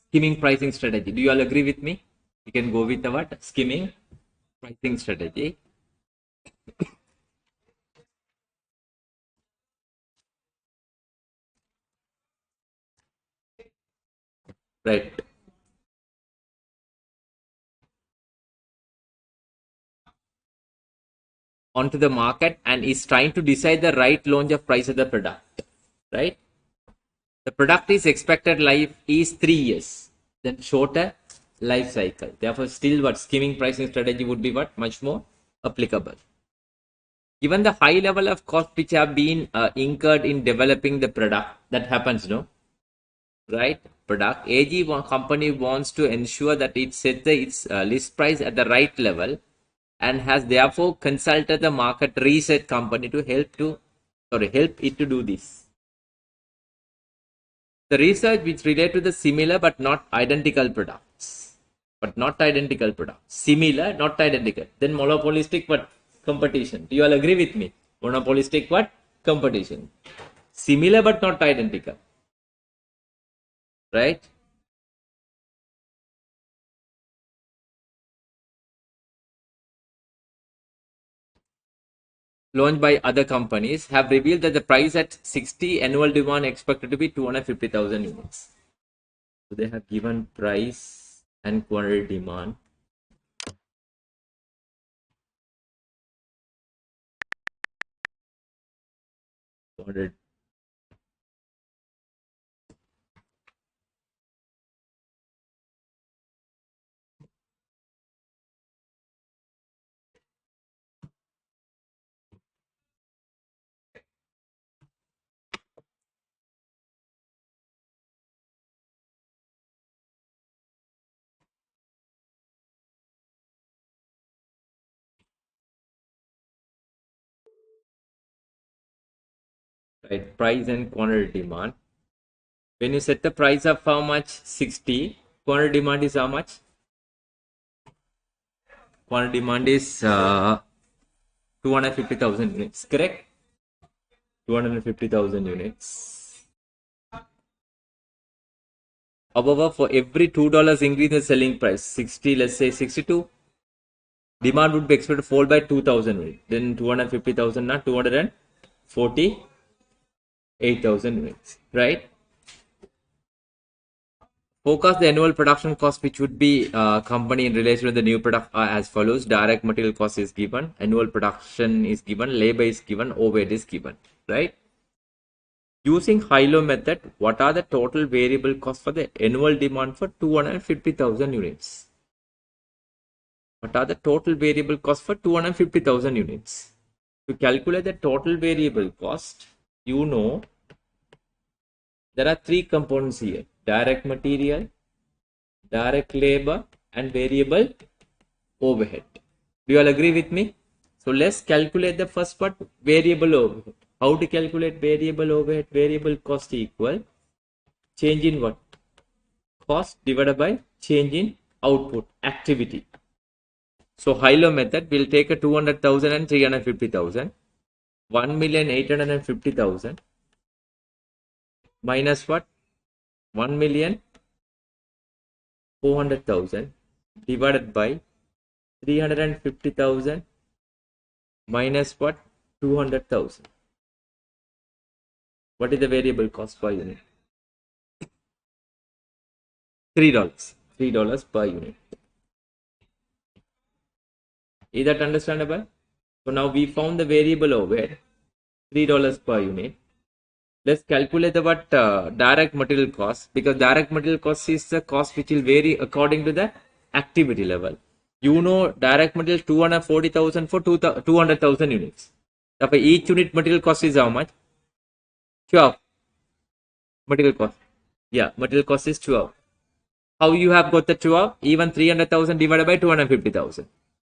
skimming pricing strategy. Do you all agree with me? You can go with the what? Skimming pricing strategy. Right. Onto the market and is trying to decide the right launch of price of the product. Right. The product is expected life is 3 years. Then shorter life cycle. Therefore, still what skimming pricing strategy would be what? Much more applicable. Given the high level of cost which have been incurred in developing the product, that happens, no? Right? Product. AG company wants to ensure that it sets its list price at the right level and has therefore consulted the market research company to help it to do this. The research which relate to the similar but not identical products. Similar, not identical. Then monopolistic what? Competition. Do you all agree with me? Monopolistic what? Competition. Similar but not identical. Right? Launched by other companies have revealed that the price at 60 annual demand expected to be 250,000 units. So they have given price and quantity demand. 200. Right, price and quantity demand. When you set the price of how much? 60. Quantity demand is how much? Quantity demand is 250,000 units, correct? 250,000 units. However, for every $2 increase in the selling price, 60, let's say 62, demand would be expected to fall by 2,000 units. Then 250,000, not 248,000 units, right? Forecast the annual production cost, which would be company in relation to the new product as follows. Direct material cost is given, annual production is given, labor is given, overhead is given, right? Using high-low method, what are the total variable costs for the annual demand for 250,000 units? What are the total variable costs for 250,000 units? To calculate the total variable cost, you know there are three components here: direct material, direct labor, and variable overhead. Do you all agree with me? So let's calculate the first part, variable overhead. How to calculate variable overhead? Variable cost equal change in what? Cost divided by change in output, activity. So high-low method will take a 200,000 and 350,000. 1,850,000 minus what? 1,400,000 divided by 350,000 minus what? 200,000. What is the variable cost per unit? $3. $3 per unit. Is that understandable? So now we found the variable overhead, $3 per unit. Let's calculate the what direct material cost, because direct material cost is the cost which will vary according to the activity level. You know, direct material 240,000 for 200,000 units. Therefore, each unit material cost is how much? 12. Material cost. Yeah, material cost is 12. How you have got the 12? Even 300,000 divided by 250,000.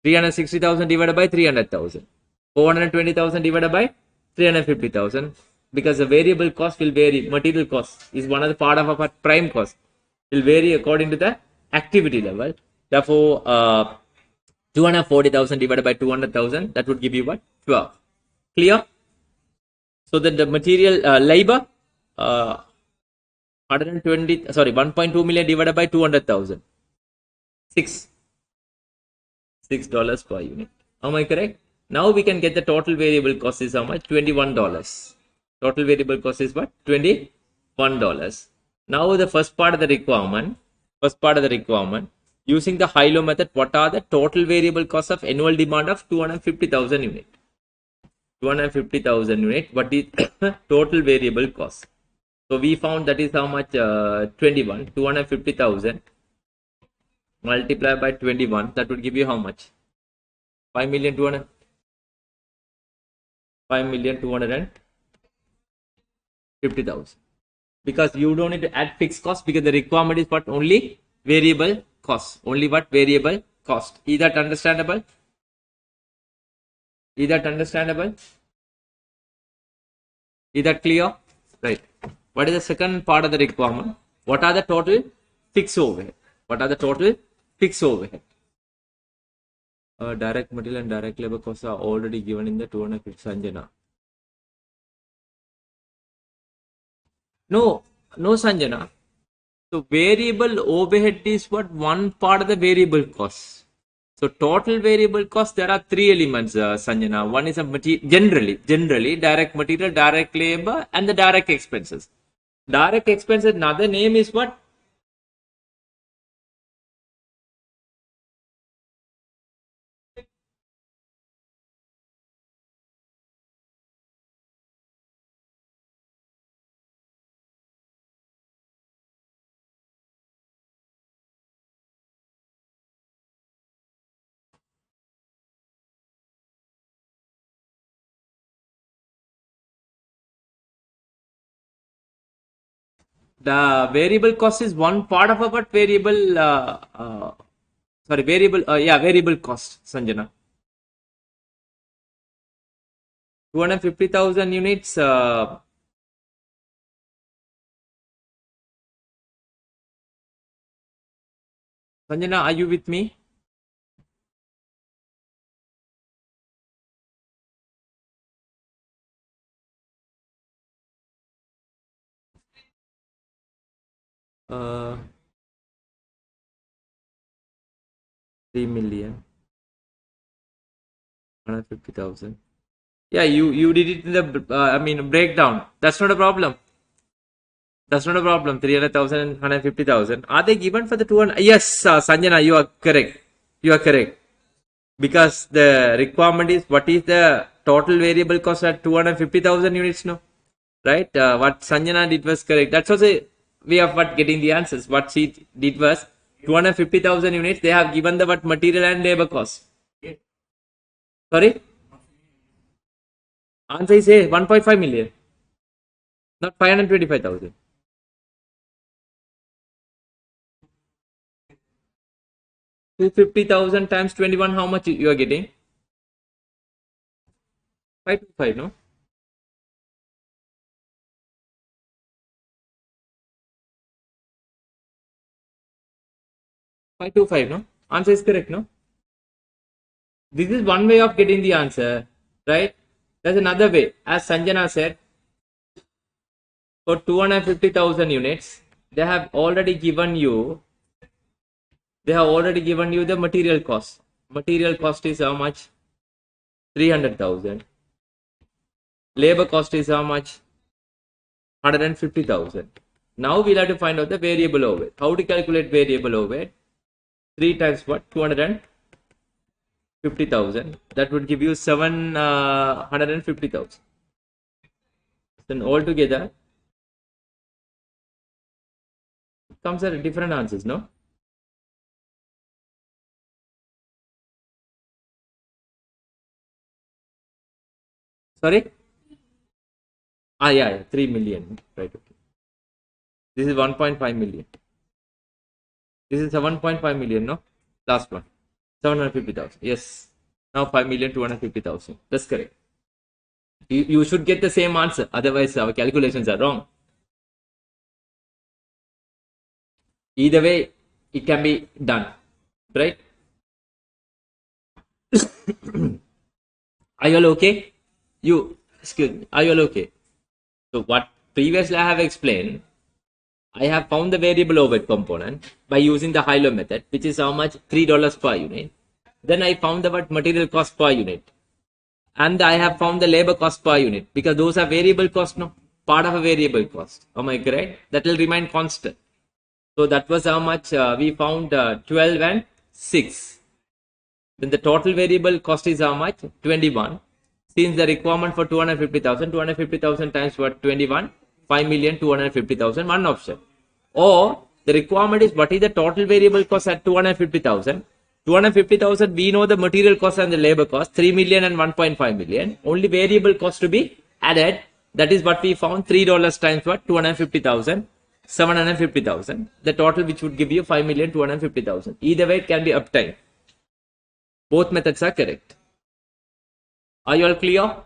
360,000 divided by 300,000. 420,000 divided by 350,000. Because the variable cost will vary. Material cost is one of the part of our prime cost. Will vary according to the activity level. Therefore, 240,000 divided by 200,000, that would give you what? 12. Clear? So that the material labor, 1.2 million divided by 200,000. $6 per unit. Am I correct? Now we can get the total variable cost is how much? $21. Total variable cost is what? $21. Now the first part of the requirement, using the high-low method, what are the total variable costs of annual demand of 250,000 unit? 250,000 unit. What is total variable cost? So we found that is how much? 250,000 multiplied by 21. That would give you how much? 5,200,000. 5,250,000. Because you don't need to add fixed cost, because the requirement is what? Only variable cost. Only what? Variable cost. Is that understandable? Is that understandable? Is that clear? Right. What is the second part of the requirement? What are the total fixed overhead? What are the total fixed overhead? Direct material and direct labor costs are already given in the 250 Sanjana. No, Sanjana. So variable overhead is what? One part of the variable cost. So total variable cost, there are three elements, Sanjana. One is a generally direct material, direct labor, and the direct expenses. Direct expenses, another name is what? The variable cost is one part of our variable, variable cost, Sanjana. 250,000 units. Sanjana, are you with me? Uh, 3 million, 150,000. Yeah, you did it in the breakdown. That's not a problem. That's not a problem. 300,000 and 150,000. Are they given for the 200? Yes, Sanjana, you are correct. You are correct. Because the requirement is what is the total variable cost at 250,000 units, no? Right? What Sanjana did was correct. That's also a way of what getting the answers. What she did was 250,000 units. They have given the what material and labor cost. Sorry? Answer is A, 1.5 million, not 525,000. 250,000 times 21, how much you are getting? 525, no? 525, no? Answer is correct, no? This is one way of getting the answer, right? There's another way. As Sanjana said, for 250,000 units, they have already given you the material cost. Material cost is how much? 300,000. Labor cost is how much? 150,000. Now we'll have to find out the variable overhead. How to calculate variable overhead? 3 times what? 250,000. That would give you 750,000. Then altogether comes at different answers, no? Sorry? Yeah, 3 million. Right, okay. This is 1.5 million. This is 7.5 million, no? Last one. 750,000. Yes. Now 5,250,000. That's correct. You should get the same answer. Otherwise, our calculations are wrong. Either way, it can be done. Right? Are you all okay? Excuse me. Are you all okay? So what previously I have explained, I have found the variable overhead component by using the high-low method, which is how much? $3 per unit. Then I found the what material cost per unit. And I have found the labor cost per unit because those are variable cost, no? Part of a variable cost. Am I correct? That will remain constant. So that was how much we found 12 and 6. Then the total variable cost is how much? 21. Since the requirement for 250,000, 250,000 times what? 21, 5,250,000, one option. Or the requirement is what is the total variable cost at 250,000? 250,000, we know the material cost and the labor cost, 3 million and 1.5 million. Only variable cost to be added. That is what we found, $3 times what? 250,000, 750,000. The total which would give you 5,250,000. Either way, it can be obtained. Both methods are correct. Are you all clear?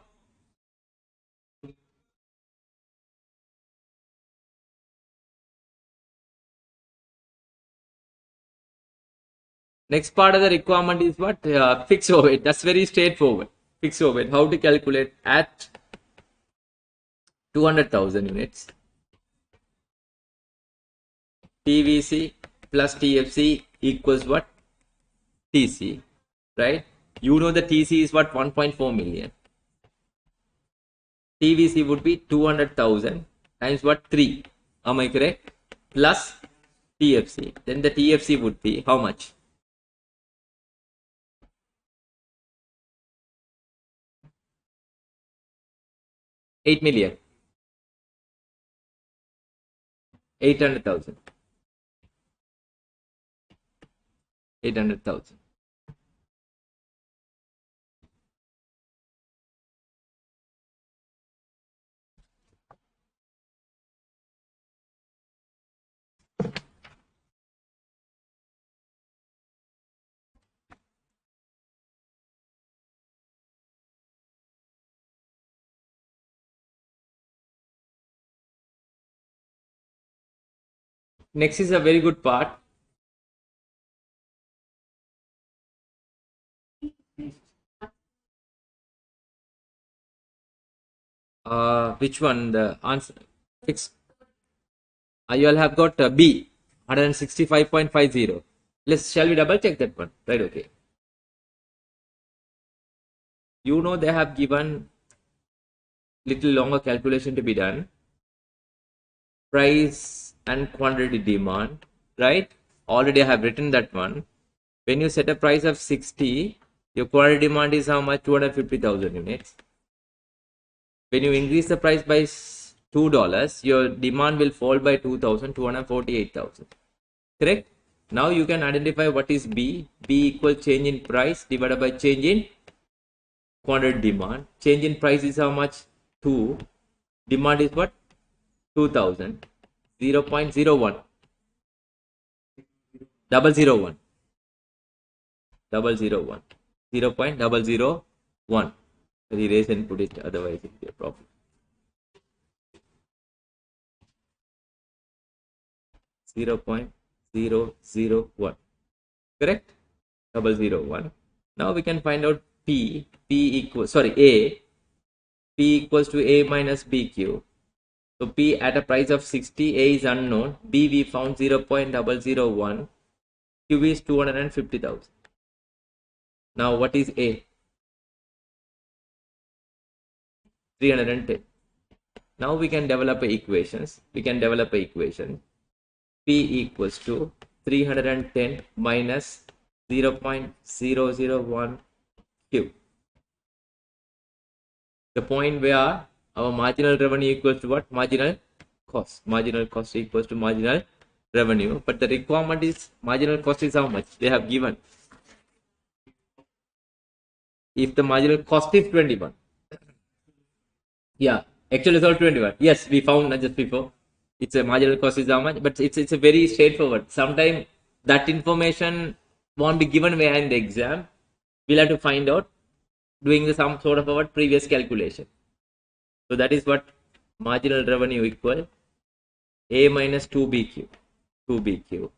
Next part of the requirement is what? Fixed overhead. That's very straightforward. Fixed overhead. How to calculate at 200,000 units. TVC plus TFC equals what? TC. Right? You know the TC is what? 1.4 million. TVC would be 200,000 times what? 3. Am I correct? Plus TFC. Then the TFC would be how much? 8 million. 800,000. 800,000. Next is a very good part. Which one? The answer. Fix. You all have got B, 165.50. Shall we double check that one? Right, okay. You know they have given little longer calculation to be done. Price and quantity demand, right? Already I have written that one. When you set a price of 60, your quantity demand is how much? 250,000 units. When you increase the price by $2, your demand will fall by 2,248,000. Correct? Now you can identify what is B. B equals change in price divided by change in quantity demand. Change in price is how much? 2. Demand is what? 2000. 0.01. 0.001. 0.001. 0.001. Erase and put it, otherwise it will be a problem. 0.001. Correct? 0.001. Now we can find out P. P equals, sorry, A. P equals to A minus BQ. So P at a price of 60, A is unknown. B we found 0.001. Q is 250,000. Now what is A? 310. Now we can develop equations. We can develop an equation. P equals to 310 minus 0.001 Q. The point where our marginal revenue equals to what? Marginal cost. Marginal cost equals to marginal revenue. But the requirement is marginal cost is how much? They have given. If the marginal cost is 21. Yeah, actual result 21. Yes, we found just before. It's a marginal cost is how much, but it's a very straightforward. Sometimes that information won't be given behind the exam. We'll have to find out doing some sort of our previous calculation. So that is what marginal revenue equal A minus 2BQ. 2BQ.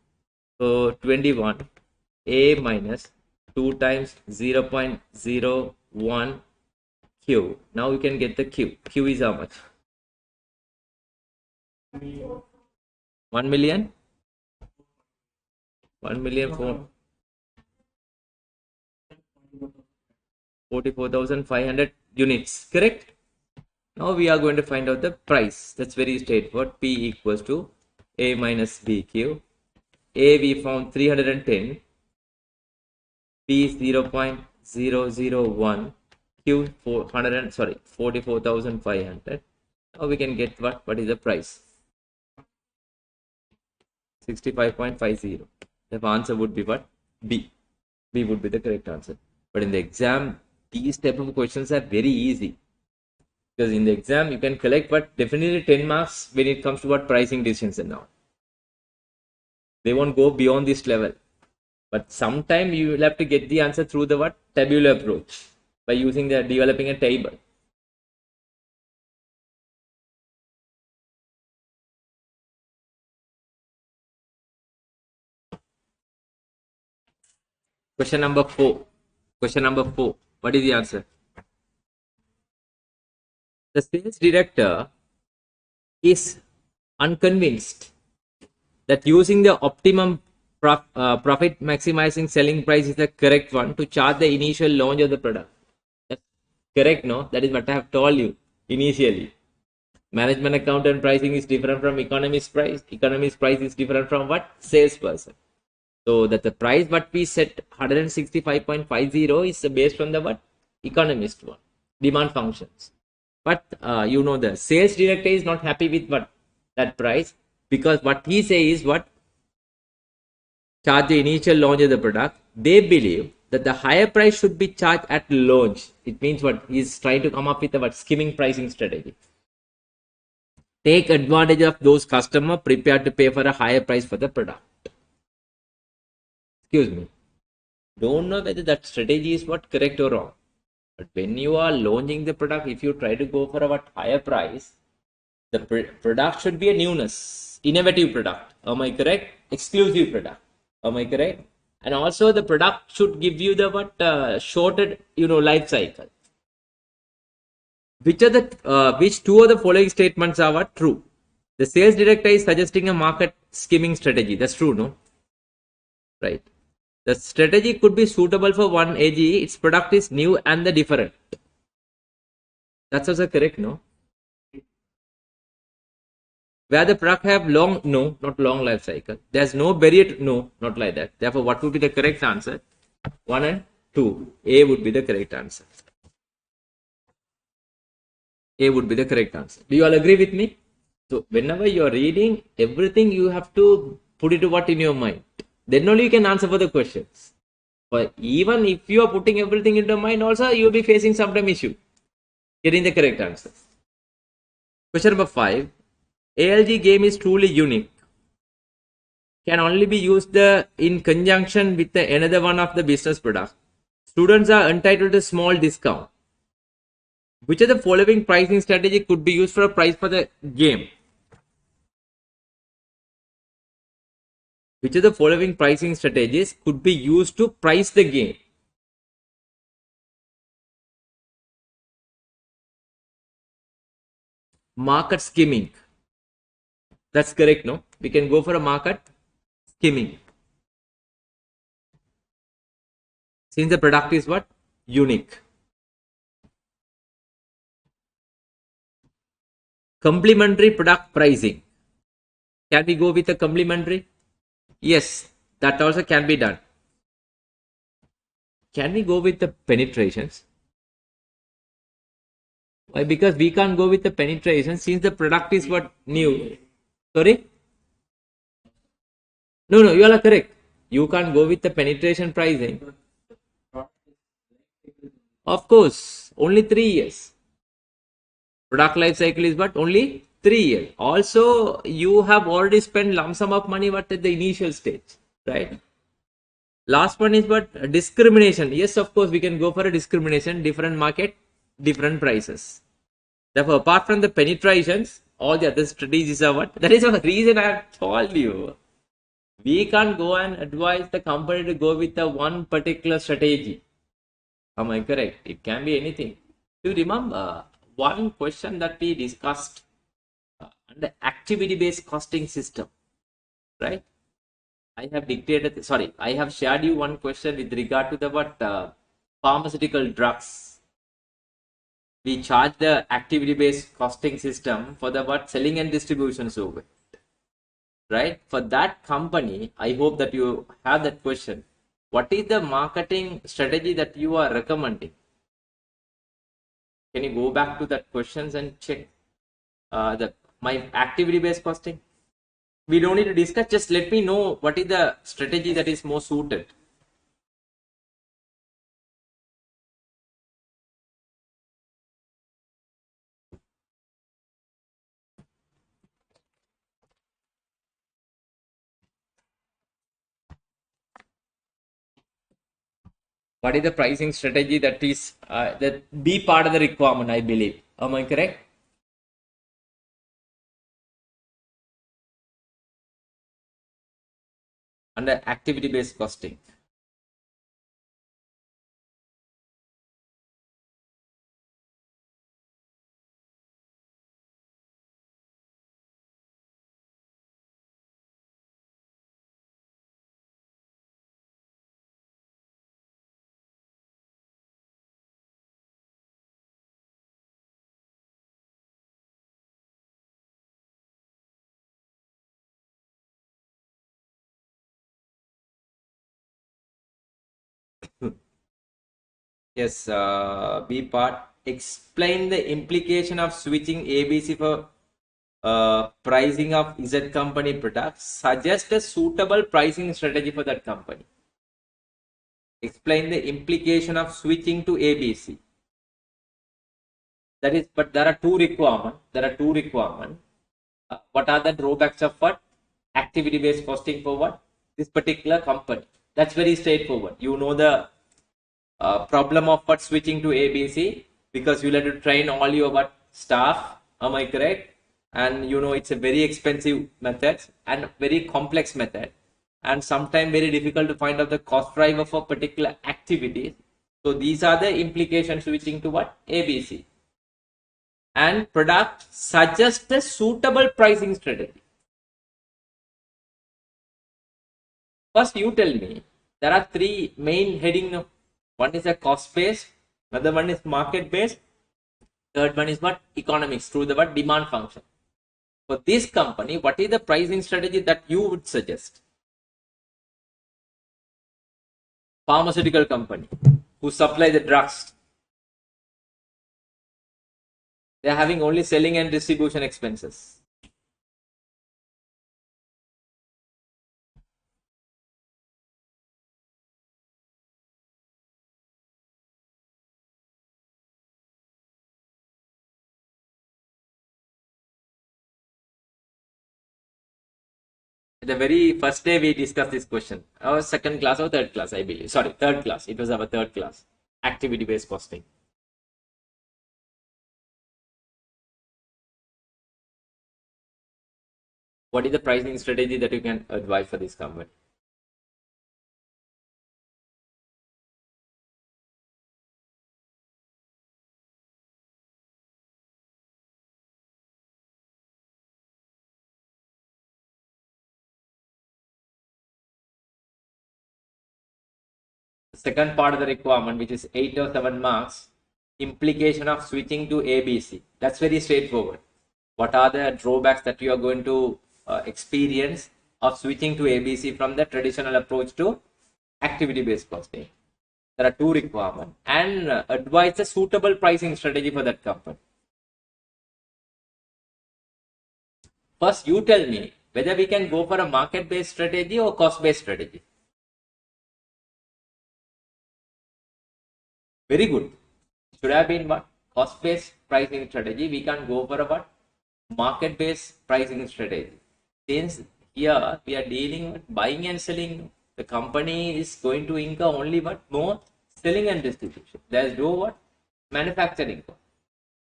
So 21 A minus 2 times 0.01 Q. Now we can get the Q. Q is how much? 1 million? 1 million for 44,500 units. Correct? Now we are going to find out the price. That's very straightforward. P equals to A minus BQ. A we found 310. P is 0.001. Q 44,500. Now we can get what is the price? 65.50. The answer would be what? B. B would be the correct answer. But in the exam, these type of questions are very easy. Because in the exam, you can collect but definitely 10 marks when it comes to what pricing decisions and all. They won't go beyond this level. But sometime you will have to get the answer through the what? Tabular approach. By using developing a table. Question number 4. Question number 4. What is the answer? The sales director is unconvinced that using the optimum profit maximizing selling price is the correct one to charge the initial launch of the product. That's correct, no? That is what I have told you initially. Management account and pricing is different from economist price. Economist price is different from what? Salesperson. So that the price what we set 165.50 is based on the what? Economist one. Demand functions. But you know the sales director is not happy with what? That price. Because what he says is what? Charge the initial launch of the product. They believe that the higher price should be charged at launch. It means what? He's trying to come up with a what? Skimming pricing strategy. Take advantage of those customers prepared to pay for a higher price for the product. Excuse me. Don't know whether that strategy is what correct or wrong. But when you are launching the product, if you try to go for a what higher price, The product should be a newness, innovative product. Am I correct? Exclusive product. Am I correct? And also the product should give you the shorter, life cycle. Which two of the following statements are what true? The sales director is suggesting a market skimming strategy. That's true, no? Right. The strategy could be suitable for one AGE. Its product is new and the different. That's also correct, no? Where the product have long, no, not long life cycle. There's no barrier, no, not like that. Therefore, what would be the correct answer? 1 and 2. A would be the correct answer. A would be the correct answer. Do you all agree with me? So, whenever you are reading, everything you have to put it what in your mind. Then only you can answer for the questions. But even if you are putting everything into mind also, you will be facing some time issue. Getting the correct answer. Question number 5. ALG game is truly unique. Can only be used in conjunction with another one of the business product. Students are entitled to small discount. Which of the following pricing strategy could be used for a price for the game? Which of the following pricing strategies could be used to price the game? Market skimming. That's correct, no? We can go for a market skimming. Since the product is what? Unique. Complementary product pricing. Can we go with a complementary? Yes, that also can be done. Can we go with the penetrations? Why? Because we can't go with the penetration since the product is what new. Sorry? No, you all are correct. You can't go with the penetration pricing. Of course, only 3 years. Product life cycle is what? Only 3 years. Also, you have already spent lump sum of money at the initial stage, right? Last one is what? Discrimination. Yes, of course, we can go for a discrimination. Different market, different prices. Therefore, apart from the penetrations, all the other strategies are what? That is the reason I have told you. We can't go and advise the company to go with the one particular strategy. Am I correct? It can be anything. Do you remember one question that we discussed under activity-based costing system, right? I have shared you one question with regard to the pharmaceutical drugs. We charge the activity-based costing system for the selling and distribution service, right? For that company, I hope that you have that question. What is the marketing strategy that you are recommending? Can you go back to that questions and check my activity-based costing? We don't need to discuss. Just let me know what is the strategy that is more suited. What is the pricing strategy that is that be part of the requirement, I believe. Am I correct? Under activity-based costing. Yes, B part. Explain the implication of switching ABC for pricing of Z company products. Suggest a suitable pricing strategy for that company. Explain the implication of switching to ABC. That is, but there are two requirements. What are the drawbacks of what? Activity-based costing for what? This particular company. That's very straightforward. You know the problem of what switching to ABC because you'll have to train all your staff. Am I correct? and you know it's a very expensive method and very complex method, and sometimes very difficult to find out the cost driver for particular activities. So these are the implications switching to what? ABC. And product suggests a suitable pricing strategy. First, you tell me, there are three main heading now. One is a cost based, another one is market based, third one is what? Economics through the what? Demand function. For this company, what is the pricing strategy that you would suggest? Pharmaceutical company who supply the drugs, they are having only selling and distribution expenses. The very first day we discussed this question, our second class or third class, I believe. Sorry, third class. It was our third class, activity based costing. What is the pricing strategy that you can advise for this company? The second part of the requirement, which is 8 or 7 marks, implication of switching to ABC. That's very straightforward. What are the drawbacks that you are going to experience of switching to ABC from the traditional approach to activity based costing? There are two requirements, and advise a suitable pricing strategy for that company. First, you tell me whether we can go for a market based strategy or cost based strategy. Very good. Should have been what? Cost based pricing strategy. We can go for a what? Market based pricing strategy. Since here we are dealing with buying and selling, the company is going to incur only what? More selling and distribution. There is no what? Manufacturing cost.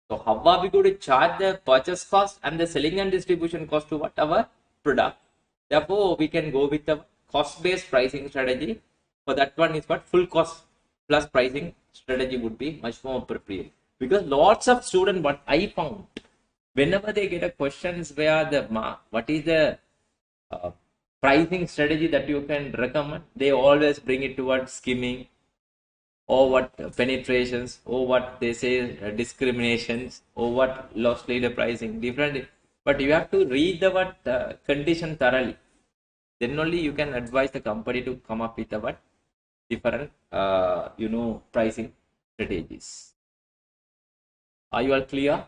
So how are we going to charge the purchase cost and the selling and distribution cost to what? Our product. Therefore, we can go with the cost based pricing strategy. For that one is what? Full cost plus pricing strategy would be much more appropriate, because lots of students, what I found, whenever they get a questions where the what is the pricing strategy that you can recommend, they always bring it towards skimming, or what penetrations, or what they say discriminations, or what loss leader pricing, different. But you have to read the what condition thoroughly. Then only you can advise the company to come up with a what different pricing strategies. Are you all clear?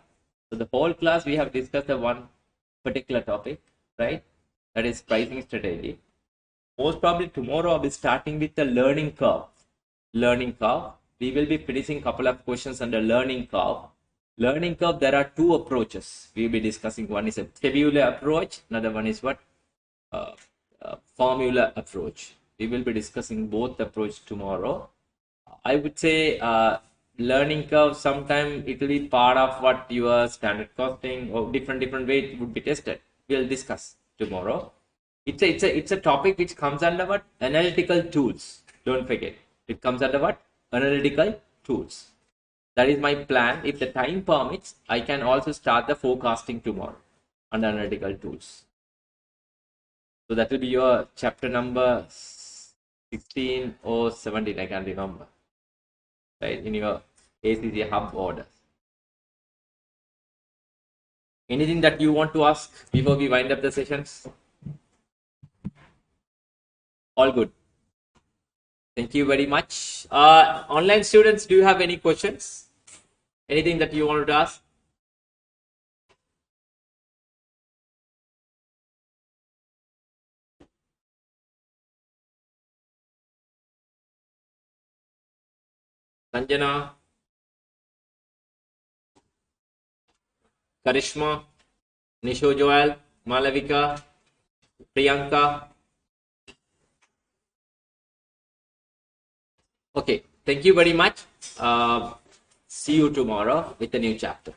So the whole class we have discussed the one particular topic, right? That is pricing strategy. Most probably tomorrow I'll be starting with the learning curve. Learning curve. We will be finishing a couple of questions under learning curve. Learning curve, there are two approaches we'll be discussing. One is a tabular approach. Another one is what? Formula approach. We will be discussing both approach tomorrow. I would say learning curve, sometime it will be part of what your standard costing or different way it would be tested. We'll discuss tomorrow. It's a topic which comes under what? Analytical tools. Don't forget. It comes under what? Analytical tools. That is my plan. If the time permits, I can also start the forecasting tomorrow under analytical tools. So that will be your chapter number 16 or 17, I can't remember, right, in your ACC hub orders. Anything that you want to ask before we wind up the sessions? All good. Thank you very much. Online students, do you have any questions? Anything that you wanted to ask? Sanjana, Karishma, Nisho Joel, Malavika, Priyanka. Okay, thank you very much. See you tomorrow with a new chapter.